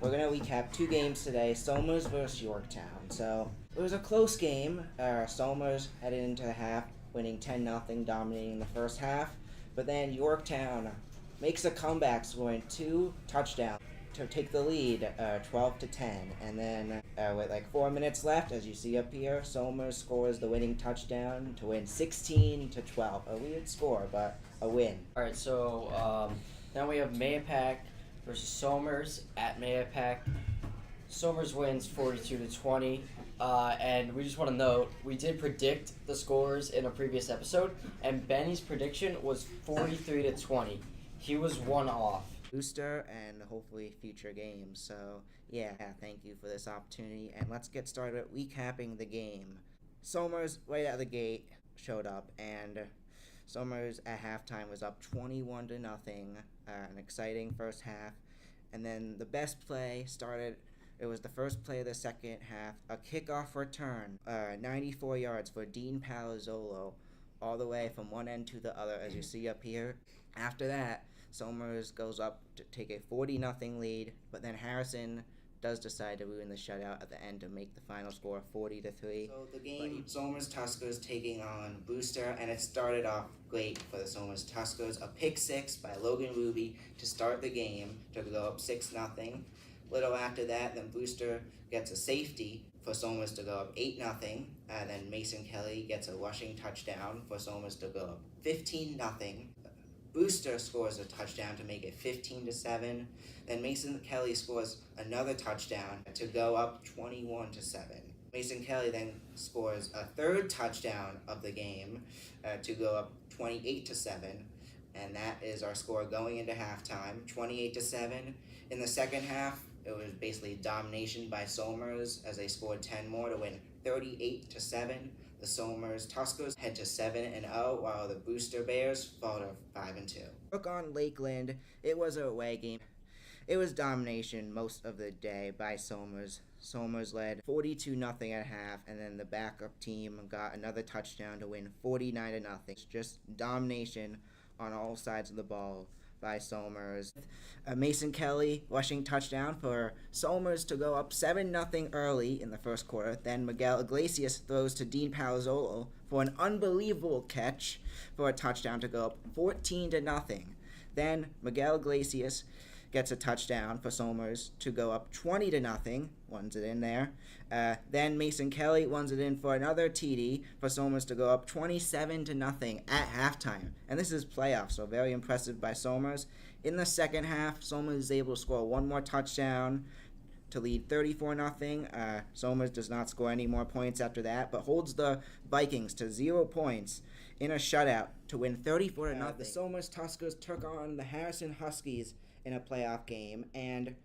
We're going to recap two games today, Somers versus Yorktown. So, it was a close game. Somers headed into the half, winning 10-0, dominating the first half. But then Yorktown makes a comeback, scoring 2 touchdowns to take the lead, 12-10. And then, with like 4 minutes left, as you see up here, Somers scores the winning touchdown to win 16-12. A weird score, but a win. All right, so now we have Mahopac versus Somers at Mahopac. Somers wins 42-20, and we just want to note we did predict the scores in a previous episode, and Benny's prediction was 43-20. He was one off. Booster and hopefully future games. So yeah, thank you for this opportunity, and let's get started recapping the game. Somers right out of the gate showed up, and Somers at halftime was up 21-0. An exciting first half, and then the best play started. It was the first play of the second half, a kickoff return, 94 yards for Dean Palazzolo, all the way from one end to the other, as you see up here. After that, Somers goes up to take a 40-0 lead, but then Harrison does decide to ruin the shutout at the end to make the final score 40-3. So the game, Somers Tuskers taking on Booster, and it started off great for the Somers Tuskers. A pick six by Logan Ruby to start the game to go up 6-0. Little after that, then Booster gets a safety for Somers to go up 8-0. Then Mason Kelly gets a rushing touchdown for Somers to go up 15-0. Booster scores a touchdown to make it 15-7. Then Mason Kelly scores another touchdown to go up 21-7. Mason Kelly then scores a third touchdown of the game to go up 28-7. And that is our score going into halftime, 28-7. In the second half, it was basically domination by Somers as they scored 10 more to win 38-7. The Somers Tuskers head to 7-0, while the Booster Bears fall to 5-2. Look on Lakeland, it was a away game. It was domination most of the day by Somers. Somers led 42-0 at half, and then the backup team got another touchdown to win 49-0. It's just domination on all sides of the ball by Somers. Mason Kelly rushing touchdown for Somers to go up 7-0 early in the first quarter. Then Miguel Iglesias throws to Dean Palazzolo for an unbelievable catch for a touchdown to go up 14-0. Then Miguel Iglesias gets a touchdown for Somers to go up 20-0. Runs it in there. Then Mason Kelly runs it in for another TD for Somers to go up 27-0 at halftime. And this is playoffs, so very impressive by Somers. In the second half, Somers is able to score one more touchdown to lead 34-0. Somers does not score any more points after that, but holds the Vikings to 0 points in a shutout to win 34-0. The Somers Tuskers took on the Harrison Huskies in a playoff game, and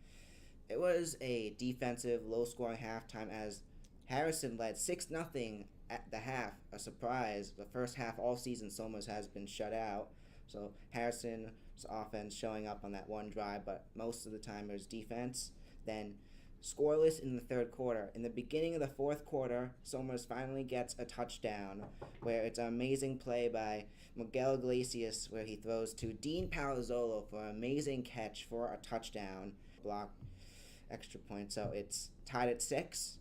it was a defensive, low-scoring halftime as Harrison led 6-0 at the half. A surprise. The first half all season, Somers has been shut out. So Harrison's offense showing up on that one drive, but most of the time it was defense. Then scoreless in the third quarter. In the beginning of the fourth quarter, Somers finally gets a touchdown where it's an amazing play by Miguel Iglesias where he throws to Dean Palazzolo for an amazing catch for a touchdown. Block extra point, so it's tied at 6.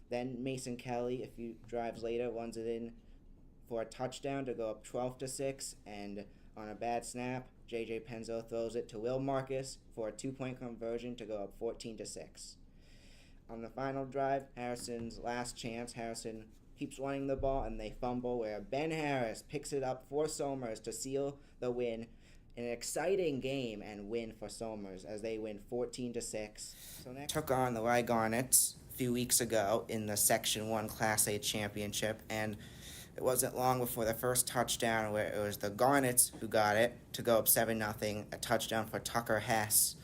Then Mason Kelly, a few drives later, runs it in for a touchdown to go up 12-6, and on a bad snap, J.J. Penzo throws it to Will Marcus for a 2-point conversion to go up 14-6. On the final drive, Harrison's last chance, Harrison keeps running the ball, and they fumble where Ben Harris picks it up for Somers to seal the win. An exciting game and win for Somers as they win 14-6. So next took on the Rye Garnets a few weeks ago in the Section 1 Class A championship, and it wasn't long before the first touchdown where it was the Garnets who got it to go up 7-0, a touchdown for Tucker Hess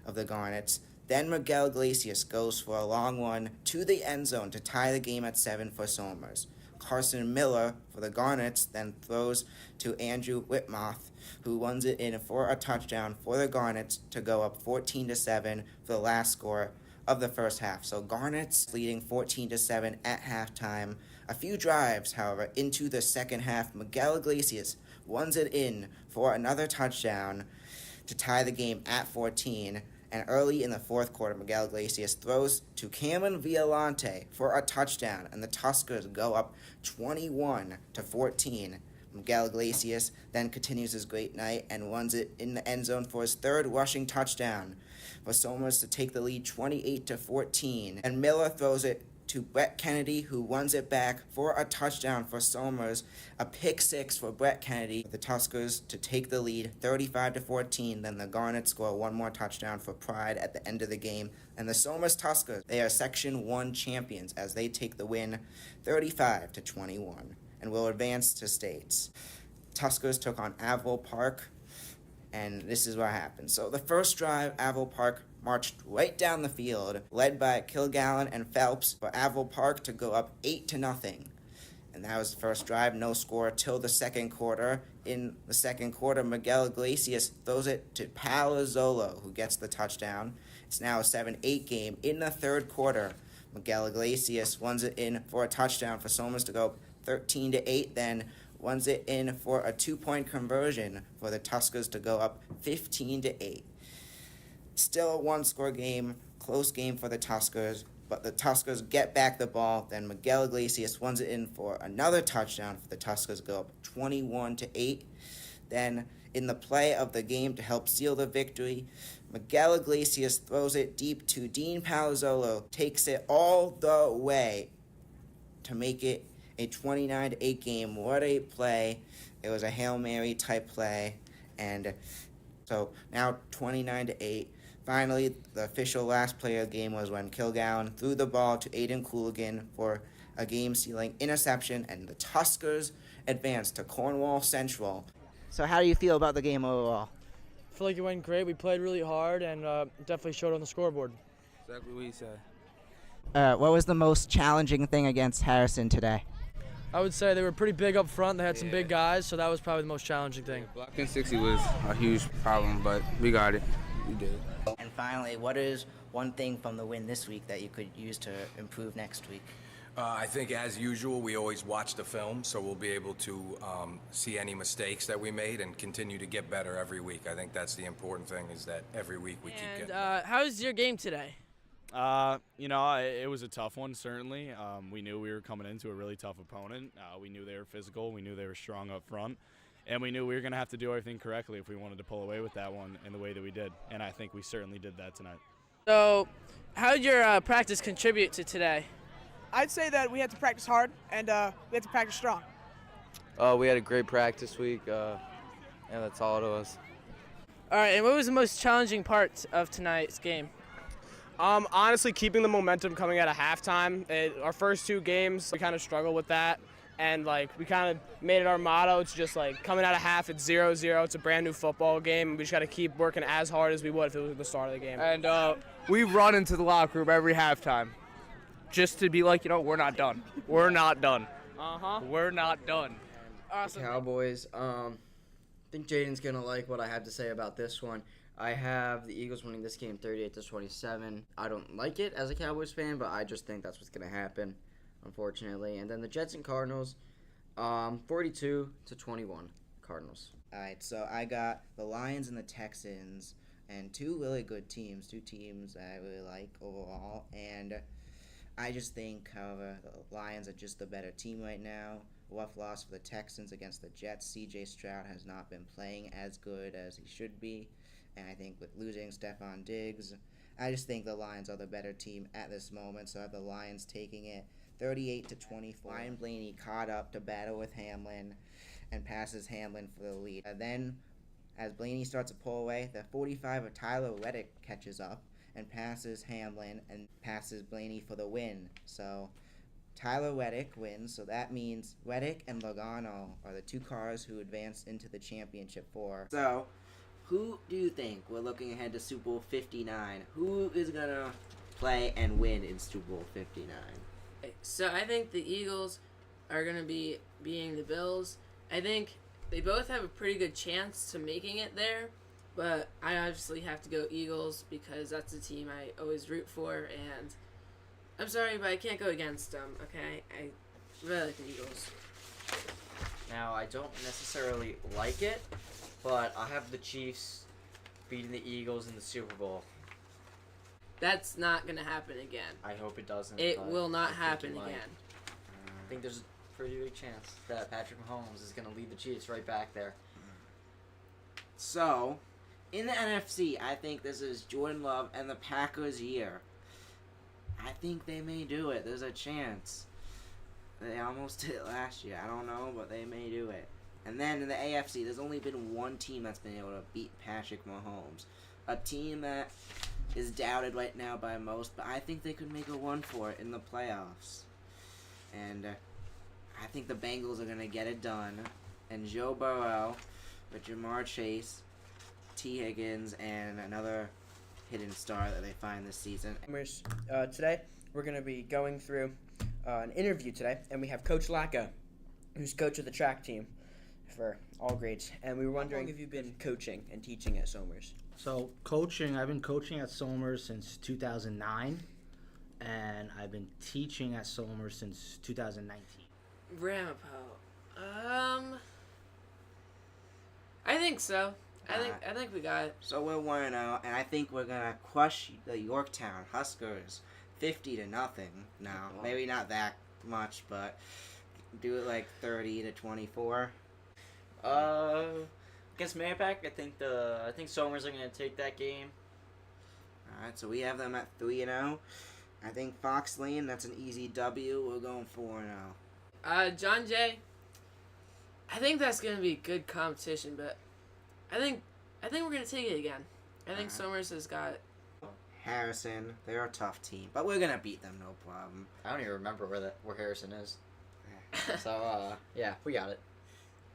of the Garnets. Then Miguel Iglesias goes for a long one to the end zone to tie the game at 7 for Somers. Carson Miller for the Garnets then throws to Andrew Whitmoth, who runs it in for a touchdown for the Garnets to go up 14-7 for the last score of the first half. So Garnet's leading 14-7 at halftime. A few drives, however, into the second half. Miguel Iglesias runs it in for another touchdown to tie the game at 14. And early in the fourth quarter, Miguel Iglesias throws to Cameron Violante for a touchdown, and the Tuskers go up 21-14. Miguel Iglesias then continues his great night and runs it in the end zone for his third rushing touchdown for Somers to take the lead 28-14. And Miller throws it to Brett Kennedy, who runs it back for a touchdown for Somers. A pick six for Brett Kennedy. The Tuskers to take the lead 35-14. Then the Garnets score one more touchdown for pride at the end of the game. And the Somers Tuskers, they are Section 1 champions as they take the win 35-21 and will advance to states. Tuskers took on Averill Park, and this is what happened. So the first drive, Averill Park marched right down the field, led by Kilgallen and Phelps, for Averill Park to go up 8-0. And that was the first drive, no score till the second quarter. In the second quarter, Miguel Iglesias throws it to Palazzolo, who gets the touchdown. It's now a 7-8 game. In the third quarter, Miguel Iglesias runs it in for a touchdown for Somers to go 13-8, then runs it in for a 2-point conversion for the Tuskers to go up 15-8. Still a one-score game, close game for the Tuskers, but the Tuskers get back the ball. Then Miguel Iglesias runs it in for another touchdown for the Tuskers to go up 21-8. Then in the play of the game to help seal the victory, Miguel Iglesias throws it deep to Dean Palazzolo, takes it all the way to make it a 29-8 game. What a play. It was a Hail Mary type play. And so now 29-8. Finally, the official last play of the game was when Kilgallen threw the ball to Aiden Cooligan for a game-sealing interception, and the Tuskers advanced to Cornwall Central. So how do you feel about the game overall? I feel like it went great. We played really hard and definitely showed on the scoreboard. Exactly what he said. What was the most challenging thing against Harrison today? I would say they were pretty big up front. They had some big guys, so that was probably the most challenging thing. Blocking 60 was a huge problem, but we got it. We did. And finally, what is one thing from the win this week that you could use to improve next week? I think, as usual, we always watch the film, so we'll be able to see any mistakes that we made and continue to get better every week. I think that's the important thing, is that every week we keep getting better. How's your game today? It was a tough one, certainly. We knew we were coming into a really tough opponent. We knew they were physical. We knew they were strong up front. And we knew we were going to have to do everything correctly if we wanted to pull away with that one in the way that we did. And I think we certainly did that tonight. So, how did your practice contribute to today? I'd say that we had to practice hard and we had to practice strong. We had a great practice week, and that's all it was. All right, and what was the most challenging part of tonight's game? Honestly, keeping the momentum coming out of halftime. Our first two games, we kind of struggled with that. And, we kind of made it our motto. It's just, coming out of half, it's 0-0. It's a brand-new football game. We just got to keep working as hard as we would if it was at the start of the game. And we run into the locker room every halftime just to be like, we're not done. We're not done. We're not done. Awesome. Cowboys. I think Jayden's going to like what I have to say about this one. I have the Eagles winning this game 38-27. I don't like it as a Cowboys fan, but I just think that's what's going to happen, unfortunately. And then the Jets and Cardinals, 42-21 Cardinals. All right, so I got the Lions and the Texans, and two really good teams, two teams that I really like overall. And I just think, however, the Lions are just the better team right now. Rough loss for the Texans against the Jets. C.J. Stroud has not been playing as good as he should be. And I think with losing Stephon Diggs, I just think the Lions are the better team at this moment. So I have the Lions taking it 38-24. Ryan Blaney caught up to battle with Hamlin and passes Hamlin for the lead. And then, as Blaney starts to pull away, the 45 of Tyler Reddick catches up and passes Hamlin and passes Blaney for the win. So Tyler Reddick wins, so that means Reddick and Logano are the two cars who advance into the championship four. So, who do you think, we're looking ahead to Super Bowl 59, who is going to play and win in Super Bowl 59? So I think the Eagles are going to be beating the Bills. I think they both have a pretty good chance to making it there. but I obviously have to go Eagles because that's the team I always root for, and I'm sorry, but I can't go against them, okay? I really like the Eagles. Now, I don't necessarily like it, but I have the Chiefs beating the Eagles in the Super Bowl. That's not going to happen again. I hope it doesn't. It but will not I think happen it might. again. I think there's a pretty big chance that Patrick Mahomes is going to lead the Chiefs right back there. So, in the NFC, I think this is Jordan Love and the Packers' year. I think they may do it. There's a chance. They almost did it last year. I don't know, but they may do it. And then in the AFC, there's only been one team that's been able to beat Patrick Mahomes. A team that is doubted right now by most, but I think they could make a run for it in the playoffs. And I think the Bengals are going to get it done. And Joe Burrow with Jamar Chase, T. Higgins, and another hidden star that they find this season. Today, we're going to be going through an interview today, and we have Coach Lacka, who's coach of the track team for all grades. And we were wondering, how long have you been coaching and teaching at Somers? So I've been coaching at Somers since 2009, and I've been teaching at Somers since 2019. Ramapo. I think so. I think we got it. So we're 1-0, and I think we're gonna crush the Yorktown Huskers 50-0 now. Maybe not that much, but do it like 30-24. Against Mayapack, I think Somers are gonna take that game. All right, so we have them at 3-0. I think Fox Lane, that's an easy W. We're going 4-0. John Jay. I think that's gonna be good competition, but I think we're gonna take it again. I think Somers has got it. Harrison, they're a tough team, but we're gonna beat them, no problem. I don't even remember where Harrison is. So yeah, we got it.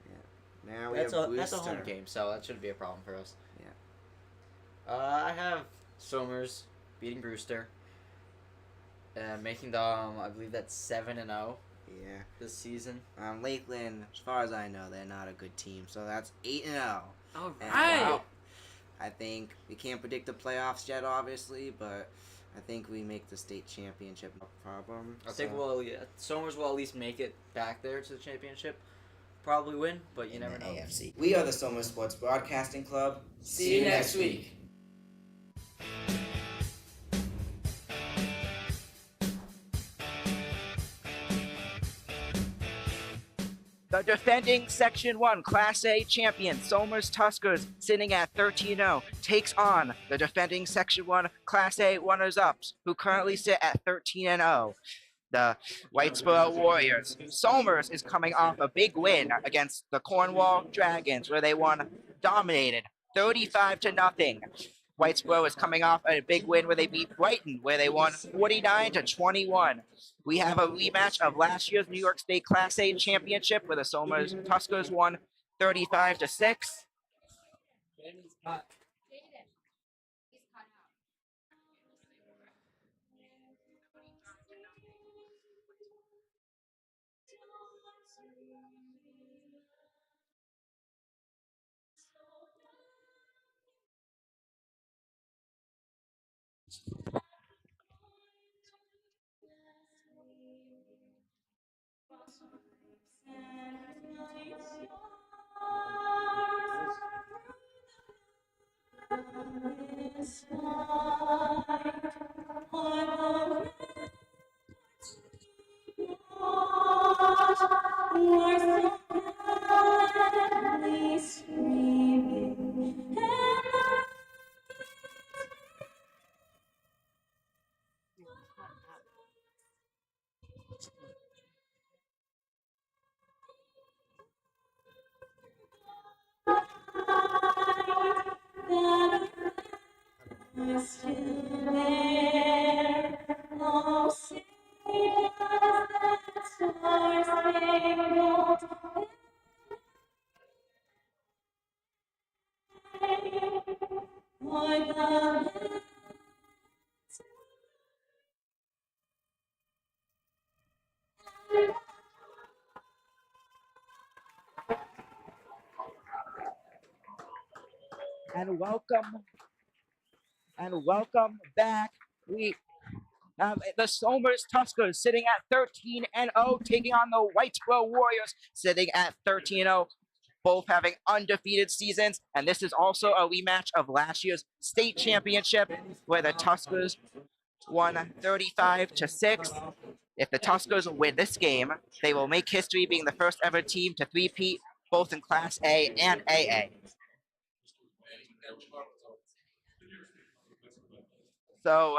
Yeah. Now we that's have that's a home Brewster. game, so that shouldn't be a problem for us. Yeah. I have Somers beating Brewster, making them, I believe that's 7-0. Yeah. This season. Lakeland, as far as I know, they're not a good team, so that's 8-0. All And, right. I think we can't predict the playoffs yet, obviously, but I think we make the state championship, no problem. I think Somers will at least make it back there to the championship. Probably win, but you never know. AFC. We are the Somers Sports Broadcasting Club. See you next week. The defending Section 1 Class A champion, Somers Tuskers, sitting at 13-0, takes on the defending Section 1 Class A runners-ups, who currently sit at 13-0. The Whitesboro Warriors. Somers is coming off a big win against the Cornwall Dragons, where they dominated 35-0. Whitesboro is coming off a big win where they beat Brighton, where they won 49-21. We have a rematch of last year's New York State Class A championship, where the Somers Tuskers won 35-6. and welcome back. We have the Somers Tuskers sitting at 13-0, taking on the Whitesboro Warriors sitting at 13-0, both having undefeated seasons. And this is also a rematch of last year's state championship, where the Tuskers won 35-6. If the Tuskers win this game, they will make history, being the first ever team to three-peat both in Class A and AA. So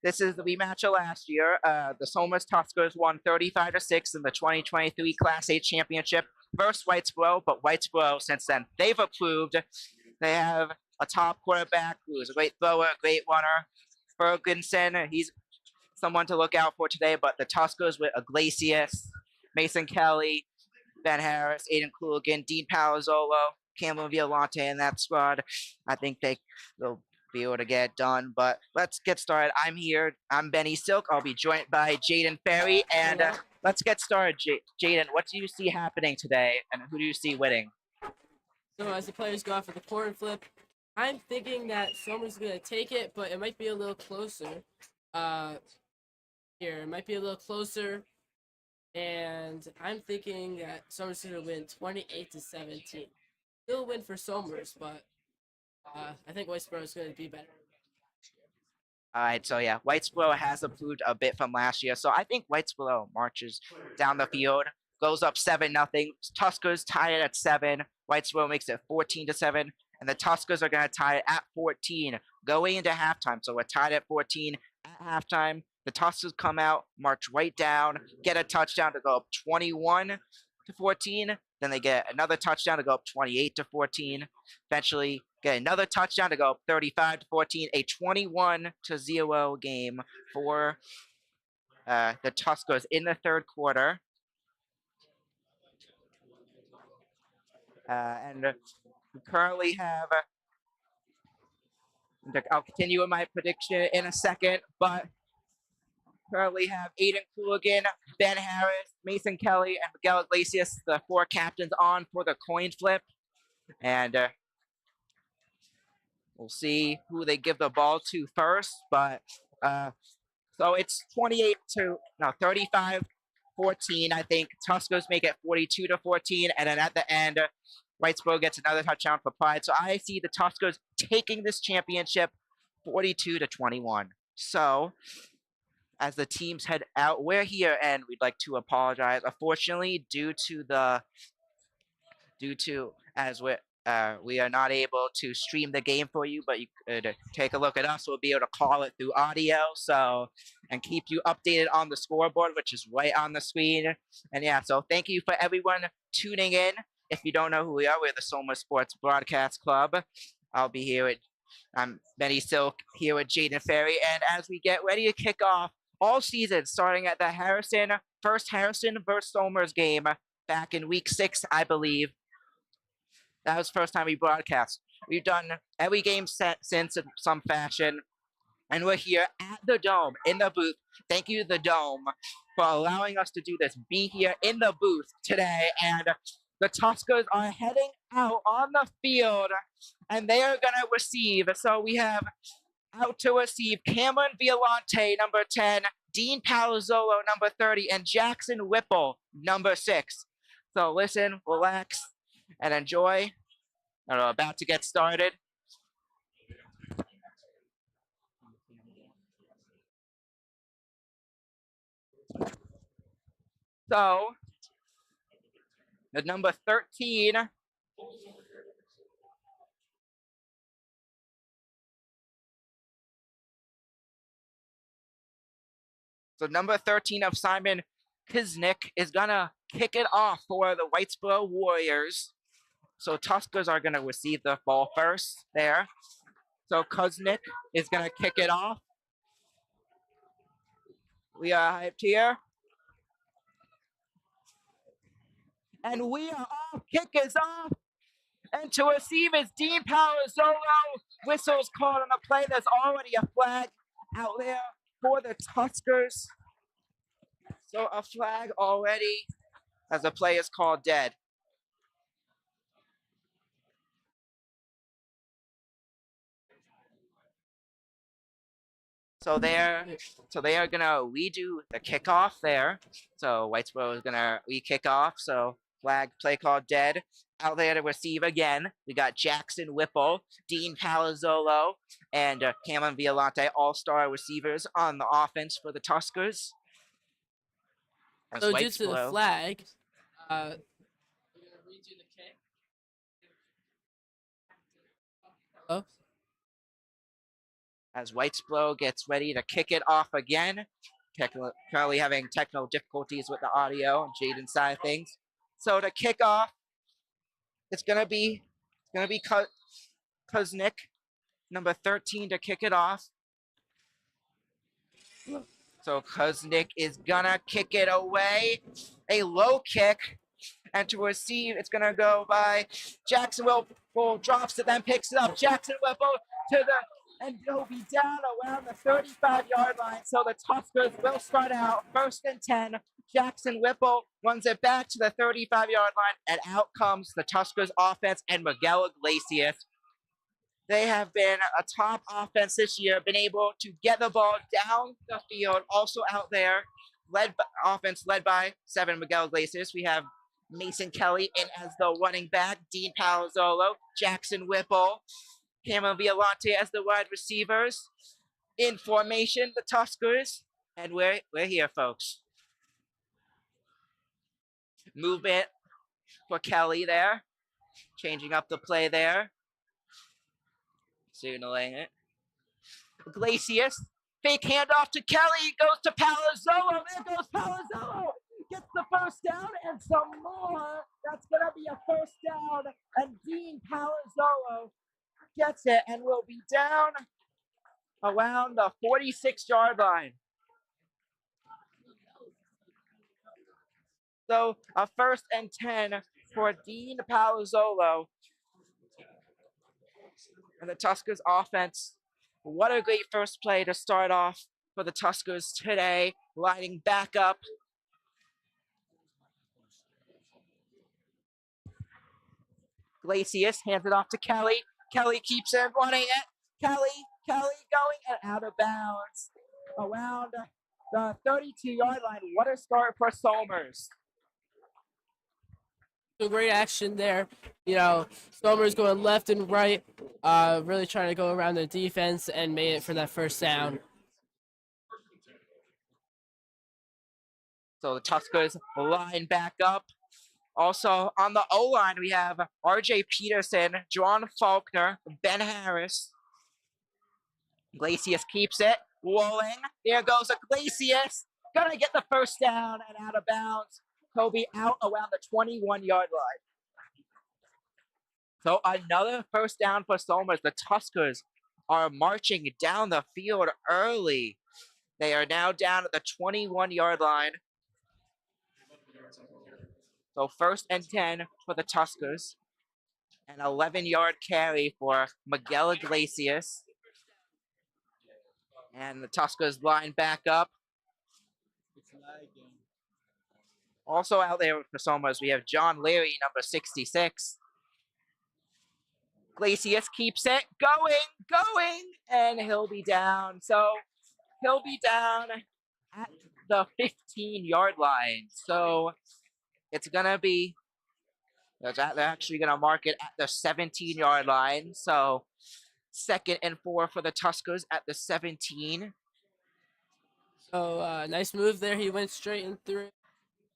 this is the rematch of last year. The Somers Tuskers won 35-6 in the 2023 Class A championship versus Whitesboro, but Whitesboro, since then, they've improved. They have a top quarterback who is a great thrower, great runner. Ferguson, he's someone to look out for today, but the Tuskers with Iglesias, Mason Kelly, Ben Harris, Aiden Klugan, Dean Palazzolo, Cameron Violante in that squad. I think they'll be able to get it done, but let's get started. I'm Benny Silk. I'll be joined by Jayden Ferry, and let's get started. Jayden, what do you see happening today, and who do you see winning? So as the players go out for the coin flip, I'm thinking that Somers is going to take it, but it might be a little closer. It might be a little closer, and I'm thinking that Somers is going to win 28-17. Still win for Somers, but I think Whitesboro is going to be better. All right, so yeah, Whitesboro has improved a bit from last year, so I think Whitesboro marches down the field, goes up 7-0. Tuskers tie it at 7. Whitesboro makes it 14-7, and the Tuskers are going to tie it at 14 going into halftime. So we're tied at 14 at halftime. The Tuskers come out, march right down, get a touchdown to go up 21-14. Then they get another touchdown to go up 28-14. Eventually get another touchdown to go up 35-14. A 21-0 game for the Tuskers in the third quarter. And we currently have, I'll continue with my prediction in a second, but currently have Aiden Klugan, Ben Harris, Mason Kelly, and Miguel Iglesias, the 4 captains, on for the coin flip. And we'll see who they give the ball to first. But so it's 35-14, I think. Tuskers make it 42-14, and then at the end, Whitesboro gets another touchdown for pride. So I see the Tuskers taking this championship 42-21. So as the teams head out, we're here, and we'd like to apologize. Unfortunately, due to as we are not able to stream the game for you, but you could take a look at us. We'll be able to call it through audio, and keep you updated on the scoreboard, which is right on the screen. And yeah, so thank you for everyone tuning in. If you don't know who we are, we're the Somers Sports Broadcast Club. I'm Benny Silk here with Jayden Ferry, and as we get ready to kick off all season, starting at the first Harrison versus Somers game back in week 6, I believe. That was the first time we broadcast. We've done every game since in some fashion, and we're here at the Dome, in the booth. Thank you to the Dome for allowing us to do this, be here in the booth today, and the Tuskers are heading out on the field, and they are going to receive. So we have out to receive Cameron Violante, number 10, Dean Palazzolo, number 30, and Jackson Whipple, number 6. So listen, relax, and enjoy. We're about to get started. So the number 13 of Simon Kiznick is going to kick it off for the Whitesboro Warriors. So Tuskers are going to receive the ball first there. So Kuznick is going to kick it off. We are hyped here. And we are off. Kick is off. And to receive is Dean Palazzolo. Whistles called on the play. There's already a flag out there for the Tuskers. So a flag already as the play is called dead. So they are gonna redo the kickoff there. So Whitesboro is gonna re-kick off. So flag play call dead. Out there to receive again. We got Jackson Whipple, Dean Palazzolo, and Cameron Violante, all-star receivers on the offense for the Tuskers. As So due to the flag, we're gonna redo the kick. Oh. As Whitesboro gets ready to kick it off again. Currently having technical difficulties with the audio on Jayden's side of things. So to kick off, it's gonna be Kuznick, number 13, to kick it off. So Kuznick is gonna kick it away, a low kick, and to receive, it's gonna go by Jackson Whipple, drops it, then picks it up. Jackson Whipple to the, and he'll be down around the 35-yard line. So the Tuskers will start out 1st and 10. Jackson Whipple runs it back to the 35-yard line, and out comes the Tuskers offense and Miguel Iglesias. They have been a top offense this year, been able to get the ball down the field. Also out there, offense led by 7 Miguel Iglesias. We have Mason Kelly in as the running back, Dean Palazzolo, Jackson Whipple, Cameron Violante as the wide receivers. In formation, the Tuskers, and we're here, folks. Movement for Kelly there, changing up the play there. Signaling it. Iglesias, fake handoff to Kelly, goes to Palazzolo. There goes Palazzolo. Gets the first down and some more. That's going to be a first down. And Dean Palazzolo gets it and will be down around the 46-yard line. So a 1st and 10 for Dean Palazzolo. And the Tuskers offense, what a great first play to start off for the Tuskers today, lining back up. Iglesias hands it off to Kelly. Kelly keeps it running it. Kelly going and out of bounds around the 32-yard line. What a start for Somers. Some great action there. You know, Somers going left and right, really trying to go around the defense and made it for that first down. So the Tuskers line back up. Also on the O-line, we have R.J. Peterson, John Faulkner, Ben Harris. Iglesias keeps it, rolling. There goes Iglesias. Gonna get the first down and out of bounds. He'll be out around the 21-yard line. So another first down for Somers. The Tuskers are marching down the field early. They are now down at the 21-yard line. So 1st and 10 for the Tuskers. An 11-yard carry for Miguel Iglesias. And the Tuskers line back up. Also out there for Somers, we have John Leary, number 66. Iglesias keeps it going, and he'll be down. So he'll be down at the 15-yard line. So it's going to be, they're actually going to mark it at the 17-yard line. So 2nd and 4 for the Tuskers at the 17. So nice move there. He went straight in through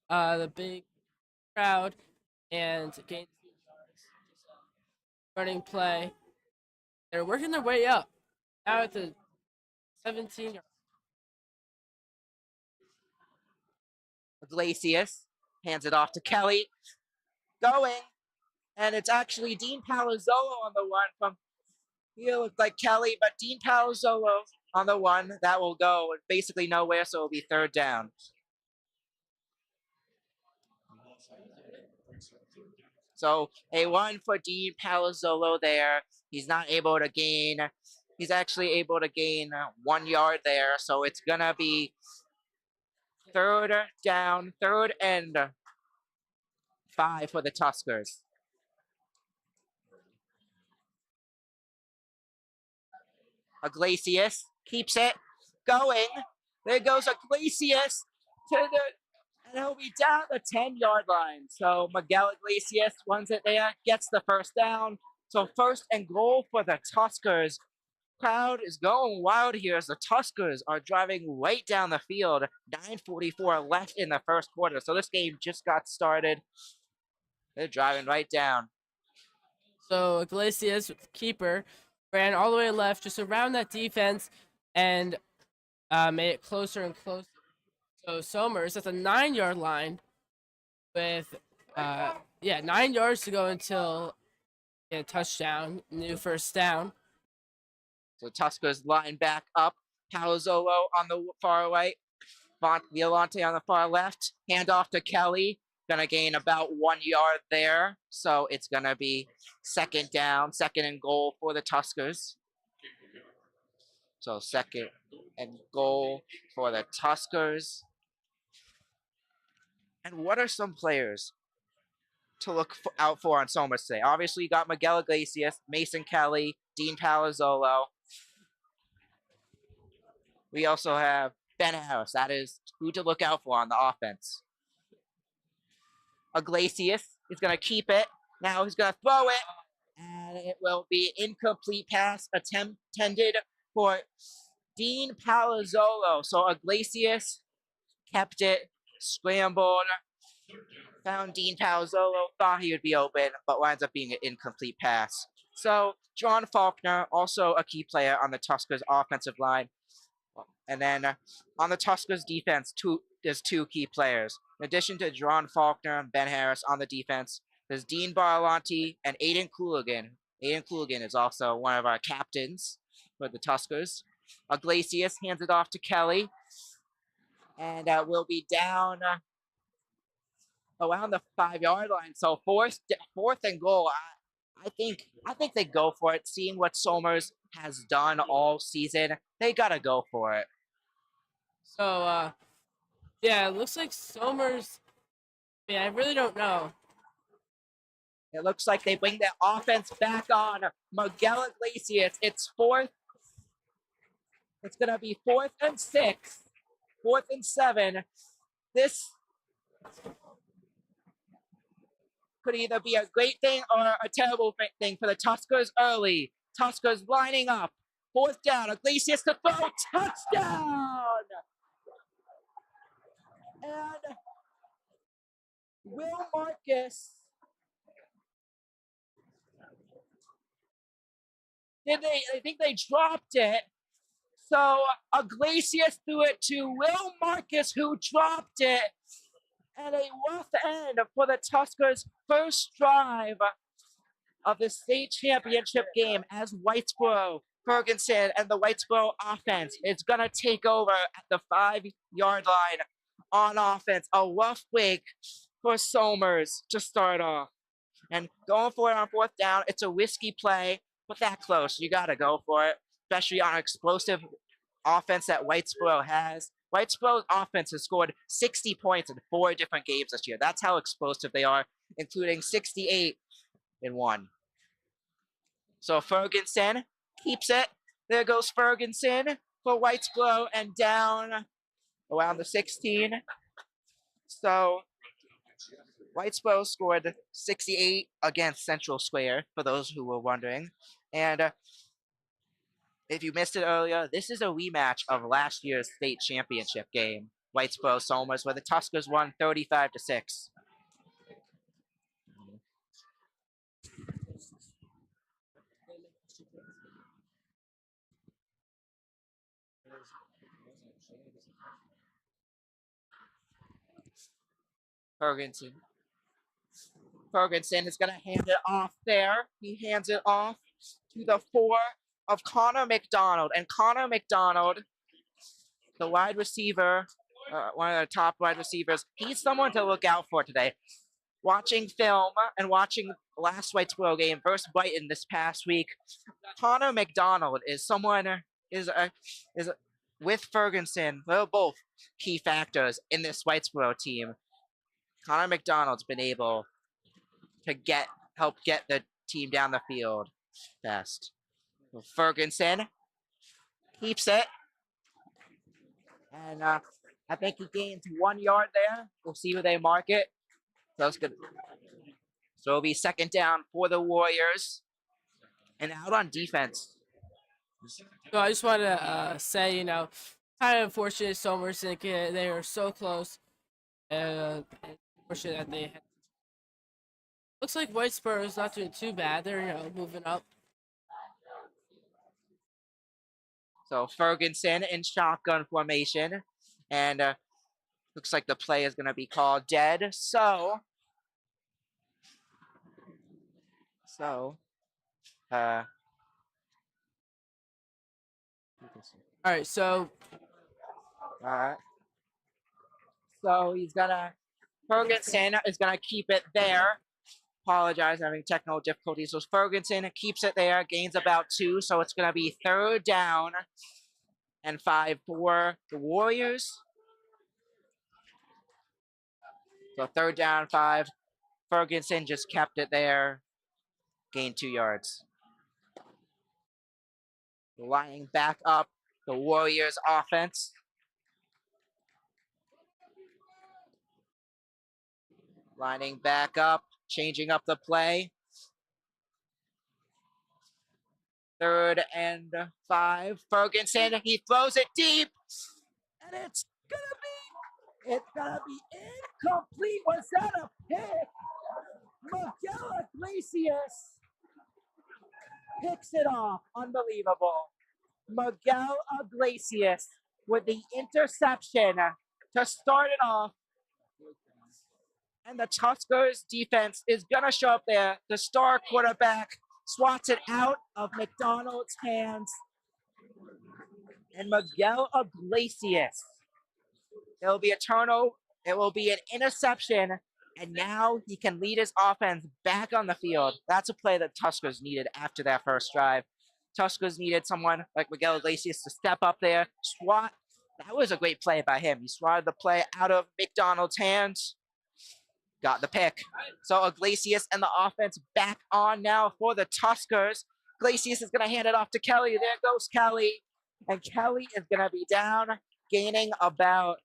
the big crowd and gained 2 yards. Running play. They're working their way up. Now at the 17-yard. Iglesias hands it off to Kelly. Going. And it's actually Dean Palazzolo on the one from, he looked like Kelly, but Dean Palazzolo on the one. That will go basically nowhere, so it'll be 3rd down. So a run for Dean Palazzolo there. He's not able to gain. He's actually able to gain 1 yard there. So it's going to be 3rd down, 3rd and 5 for the Tuskers. Iglesias keeps it going. There goes Iglesias and he'll be down the 10-yard line. So Miguel Iglesias runs it there, gets the first down. So 1st and goal for the Tuskers. Crowd is going wild here as the Tuskers are driving right down the field. 9:44 left in the first quarter. So this game just got started. They're driving right down. So Iglesias, keeper, ran all the way left, just around that defense, and made it closer and closer. So Somers at the 9-yard line with 9 yards to go until a touchdown, new first down. So Tuskers line back up. Palazzolo on the far right. Violante on the far left. Hand off to Kelly. Gonna gain about 1 yard there. So it's gonna be 2nd down, 2nd and goal for the Tuskers. So 2nd and goal for the Tuskers. And what are some players to look out for on Somers today? Obviously, you got Miguel Iglesias, Mason Kelly, Dean Palazzolo. We also have Ben Harris. That is who to look out for on the offense. Iglesias is going to keep it. Now he's going to throw it. And it will be incomplete pass intended for Dean Palazzolo. So Iglesias kept it, scrambled, found Dean Palazzolo, thought he would be open, but winds up being an incomplete pass. So John Faulkner, also a key player on the Tuskers offensive line. And then on the Tuskers defense, there's 2 key players. In addition to John Faulkner and Ben Harris on the defense, there's Dean Barlanti and Aiden Cooligan. Aiden Cooligan is also one of our captains for the Tuskers. Iglesias hands it off to Kelly. And we'll be down around the 5-yard line. So 4th and goal. I think they go for it. Seeing what Somers has done all season, they gotta go for it. So it looks like Somers. I really don't know. It looks like they bring their offense back on. Miguel Iglesias. It's 4th. It's gonna be 4th and 6, 4th and 7. This could either be a great thing or a terrible thing for the Tuskers early. Tuskers lining up. 4th down. Iglesias to throw. Touchdown! And Will Marcus. I think they dropped it. So Iglesias threw it to Will Marcus, who dropped it. And a rough end for the Tuskers' first drive of the state championship game as Whitesboro, Ferguson, and the Whitesboro offense is going to take over at the 5-yard line on offense. A rough week for Somers to start off. And going for it on 4th down, it's a risky play, but that close. You got to go for it, especially on an explosive offense that Whitesboro has. Whitesboro's offense has scored 60 points in 4 different games this year. That's how explosive they are, including 68 in 1. So Ferguson keeps it. There goes Ferguson for Whitesboro and down around the 16. So Whitesboro scored 68 against Central Square, for those who were wondering. And if you missed it earlier, this is a rematch of last year's state championship game, Whitesboro Somers, where the Tuskers won 35-6. Ferguson is going to hand it off there. He hands it off to the 4 of Connor McDonald. And Connor McDonald, the wide receiver, one of the top wide receivers, he's someone to look out for today. Watching film and watching last Whitesboro game versus Brighton this past week, Connor McDonald is someone is with Ferguson. They're both key factors in this Whitesboro team. Connor McDonald's been able to help get the team down the field best. Ferguson keeps it. And I think he gains 1 yard there. We'll see where they mark it. So that's good. So it'll be second down for the Warriors. And out on defense. So I just want to say, kind of unfortunate Somers they were so close. Unfortunate that they had. Looks like Whitesboro is not doing too bad. They're moving up. So Ferguson in shotgun formation. And looks like the play is going to be called dead. So, All right, so he's gonna Ferguson is gonna keep it there. Apologize, having technical difficulties. So Ferguson keeps it there, gains about 2, so it's gonna be third down and 5 for the Warriors. So third down, 5. Ferguson just kept it there, gained 2 yards. Lining back up the Warriors offense. Lining back up, changing up the play. Third and 5. Ferguson, he throws it deep. And it's gonna be incomplete. Was that a pick? Miguel Iglesias picks it off. Unbelievable. Miguel Iglesias with the interception to start it off. And the Tuskers defense is going to show up there. The star quarterback swats it out of McDonald's hands. And Miguel Iglesias. It will be a turnover. It will be an interception. And now he can lead his offense back on the field. That's a play that Tuskers needed after that first drive. Tuskers needed someone like Miguel Iglesias to step up there, swat. That was a great play by him. He swatted the play out of McDonald's hands. Got the pick. So Iglesias and the offense back on now for the Tuskers. Iglesias is going to hand it off to Kelly. There goes Kelly. And Kelly is going to be down, gaining about...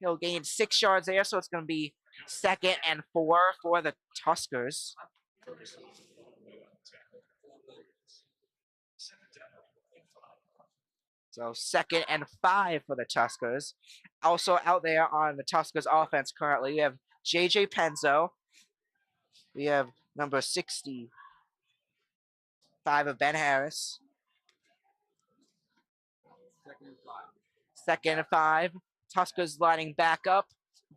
He'll gain 6 yards there, so it's going to be second and 4 for the Tuskers. So second and 5 for the Tuskers. Also out there on the Tuskers offense currently, we have J.J. Penzo. We have number 65 of Ben Harris. Second and 5. Tuskers lining back up.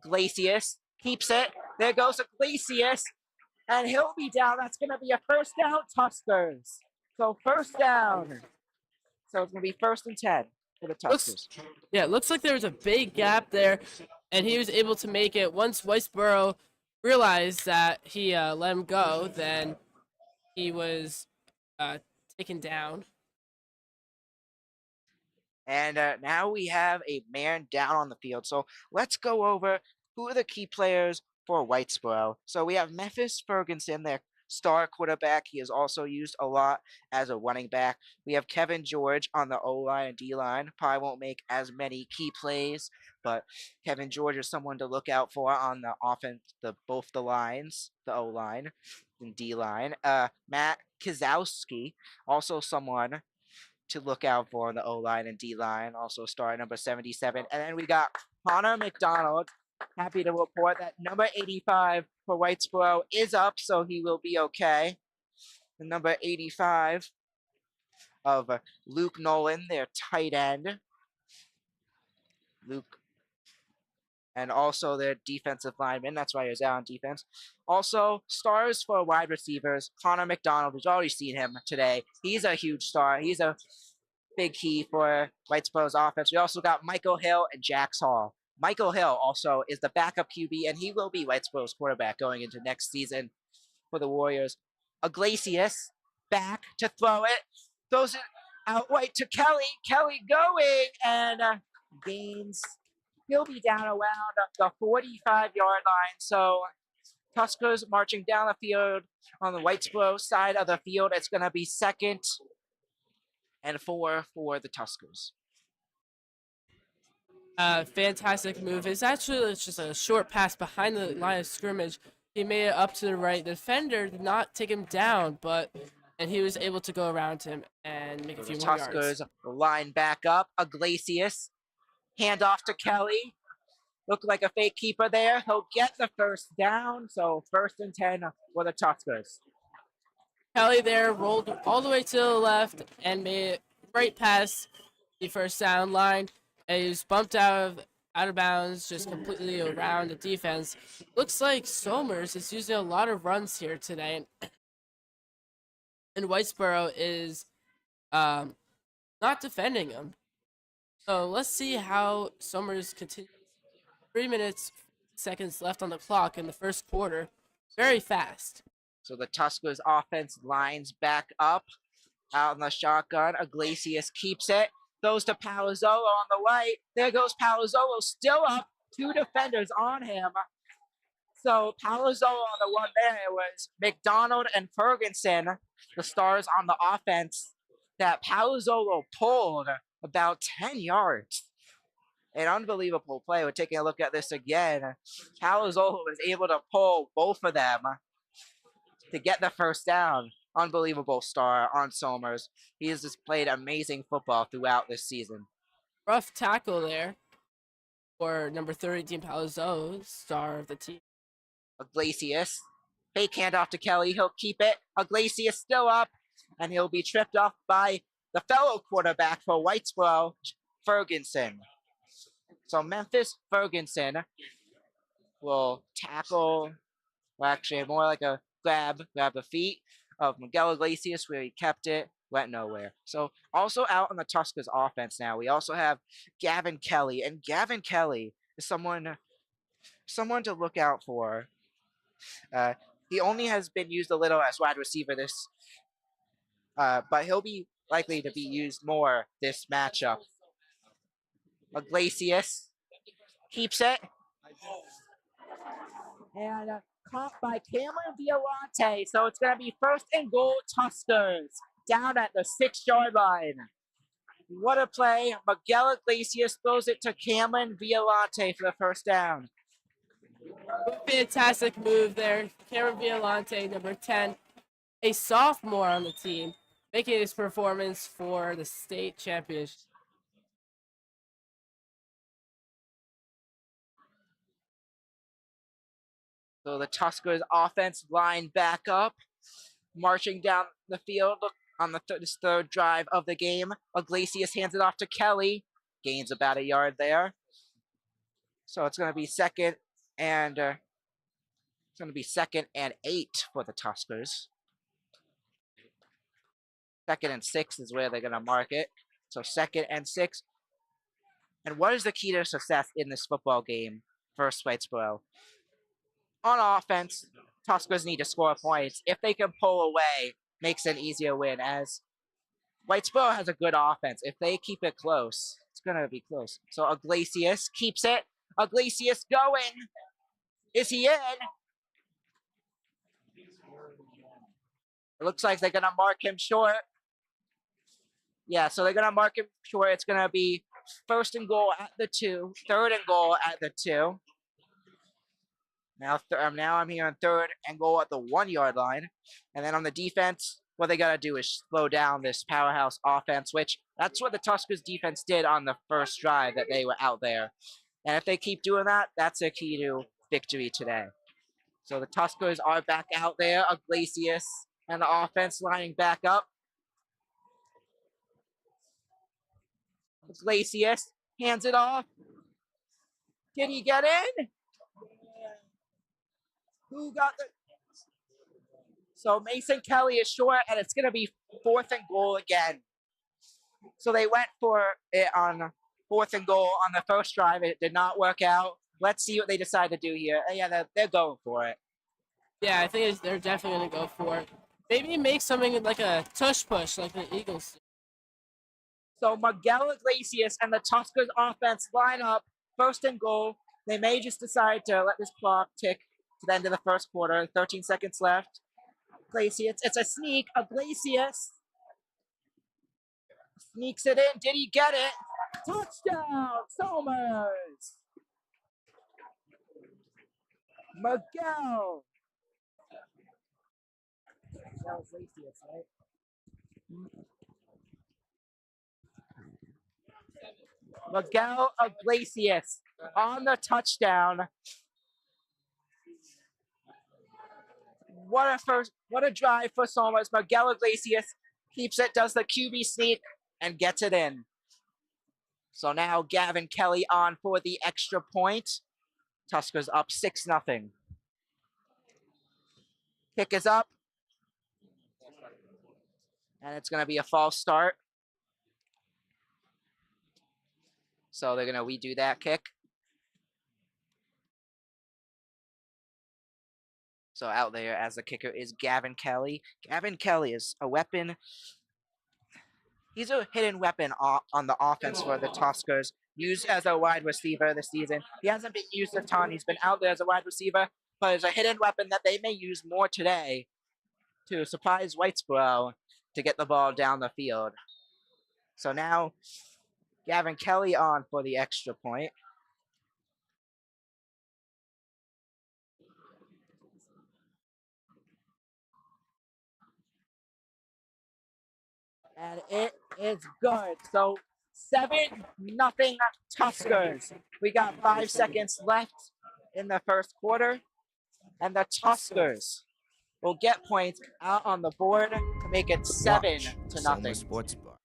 Iglesias keeps it. There goes Iglesias. And he'll be down. That's going to be a first down, Tuskers. So first down. So it's going to be first and 10 for the Tuskers. Looks like there was a big gap there, and he was able to make it. Once Whitesboro realized that he let him go, then he was taken down. And now we have a man down on the field. So let's go over who are the key players for Whitesboro. So we have Memphis Ferguson, their star quarterback. He is also used a lot as a running back. We have Kevin George on the O-line and D-line. Probably won't make as many key plays, but Kevin George is someone to look out for on the offense, both the lines, the O-line and D-line. Matt Kozowski, also someone to look out for on the O-line and D-line, also star number 77. And then we got Connor McDonald. Happy to report that number 85 for Whitesboro is up, so he will be okay. The number 85 of Luke Nolan, their tight end. Luke. And also their defensive lineman. That's why he was out on defense. Also, stars for wide receivers. Connor McDonald, we've already seen him today. He's a huge star. He's a big key for Whitesboro's offense. We also got Michael Hill and Jax Hall. Michael Hill also is the backup QB, and he will be Whitesboro's quarterback going into next season for the Warriors. Iglesias back to throw it. Throws it out right to Kelly. Kelly going and gains. He'll be down around the 45-yard line. So Tuskers marching down the field on the Whitesboro side of the field. It's going to be second and 4 for the Tuskers. Fantastic move. It's actually just a short pass behind the line of scrimmage. He made it up to the right. The defender did not take him down, and he was able to go around him and make a few more yards. Tuskers line back up. Iglesias. Handoff to Kelly. Looked like a fake keeper there. He'll get the first down. So 1st and 10 for the Tuskers. Kelly there rolled all the way to the left and made it right past the first down line. And he was bumped out of bounds, just completely around the defense. Looks like Somers is using a lot of runs here today. And Whitesboro is not defending him. So let's see how Somers continues. 3 minutes, seconds left on the clock in the first quarter. Very fast. So the Tuskers offense lines back up out in the shotgun. Iglesias keeps it. Goes to Palazzolo on the right. There goes Palazzolo, still up. 2 defenders on him. So Palazzolo on the one there was McDonald and Ferguson, the stars on the offense, that Palazzolo pulled about 10 yards. An unbelievable play. We're taking a look at this again. Palazzolo was able to pull both of them to get the first down. Unbelievable star on Somers. He has just played amazing football throughout this season. Rough tackle there for number 30, Dean Palazzolo, star of the team. Iglesias. Fake handoff to Kelly. He'll keep it. Iglesias still up, and he'll be tripped off by the fellow quarterback for Whitesboro, Ferguson. So Memphis Ferguson will tackle, well, actually more like a grab the feet of Miguel Iglesias, where he kept it, went nowhere. So also out on the Tuskers offense now, we also have Gavin Kelly, and Gavin Kelly is someone to look out for. He only has been used a little as wide receiver but he'll be likely to be used more this matchup. Iglesias keeps it. And caught by Cameron Violante. So it's going to be 1st and goal Tuskers down at the 6-yard line. What a play. Miguel Iglesias throws it to Cameron Violante for the first down. Fantastic move there. Cameron Violante, number 10, a sophomore on the team, making his performance for the state championship. So the Tuskers offense line back up, marching down the field on this 3rd drive of the game. Iglesias hands it off to Kelly, gains about a yard there. So it's going to be 2nd and 8 for the Tuskers. 2nd and 6 is where they're going to mark it. So 2nd and 6. And what is the key to success in this football game for Whitesboro? On offense, Tuskers need to score points. If they can pull away, makes an easier win, as Whitesboro has a good offense. If they keep it close, it's going to be close. So Iglesias keeps it. Iglesias going. Is he in? It looks like they're going to mark him short. Yeah, so they're going to mark him short. It's going to be 1st and goal at the 2, 3rd and goal at the 2. Now I'm here on 3rd and goal at the 1-yard line. And then on the defense, what they got to do is slow down this powerhouse offense, which that's what the Tuskers defense did on the first drive that they were out there. And if they keep doing that, that's a key to victory today. So the Tuskers are back out there. Iglesias and the offense lining back up. Iglesias hands it off. Did he get in? Who got the... So Mason Kelly is short, and it's going to be 4th and goal again. So they went for it on 4th and goal on the first drive. It did not work out. Let's see what they decide to do here. Yeah, they're going for it. Yeah, I think they're definitely going to go for it. Maybe make something like a tush push like the Eagles. So Miguel Iglesias and the Tuskers offense line up, 1st and goal. They may just decide to let this clock tick to the end of the first quarter. 13 seconds left. Iglesias, it's a sneak. Iglesias sneaks it in. Did he get it? Touchdown, Somers! Miguel! That was Lacius, right? Miguel Iglesias on the touchdown. What a drive for Somers. Miguel Iglesias keeps it, does the QB sneak, and gets it in. So now Gavin Kelly on for the extra point. Tuskers up 6-0. Kick is up. And it's going to be a false start. So they're going to redo that kick. So out there as the kicker is Gavin Kelly. Gavin Kelly is a weapon. He's a hidden weapon on the offense for the Tuskers. Used as a wide receiver this season. He hasn't been used a ton. He's been out there as a wide receiver, but it's a hidden weapon that they may use more today to surprise Whitesboro to get the ball down the field. So now Gavin Kelly on for the extra point. And it is good. So 7-0 Tuskers. We got 5 seconds left in the first quarter. And the Tuskers will get points out on the board to make it 7-0. Somers Sports Bar.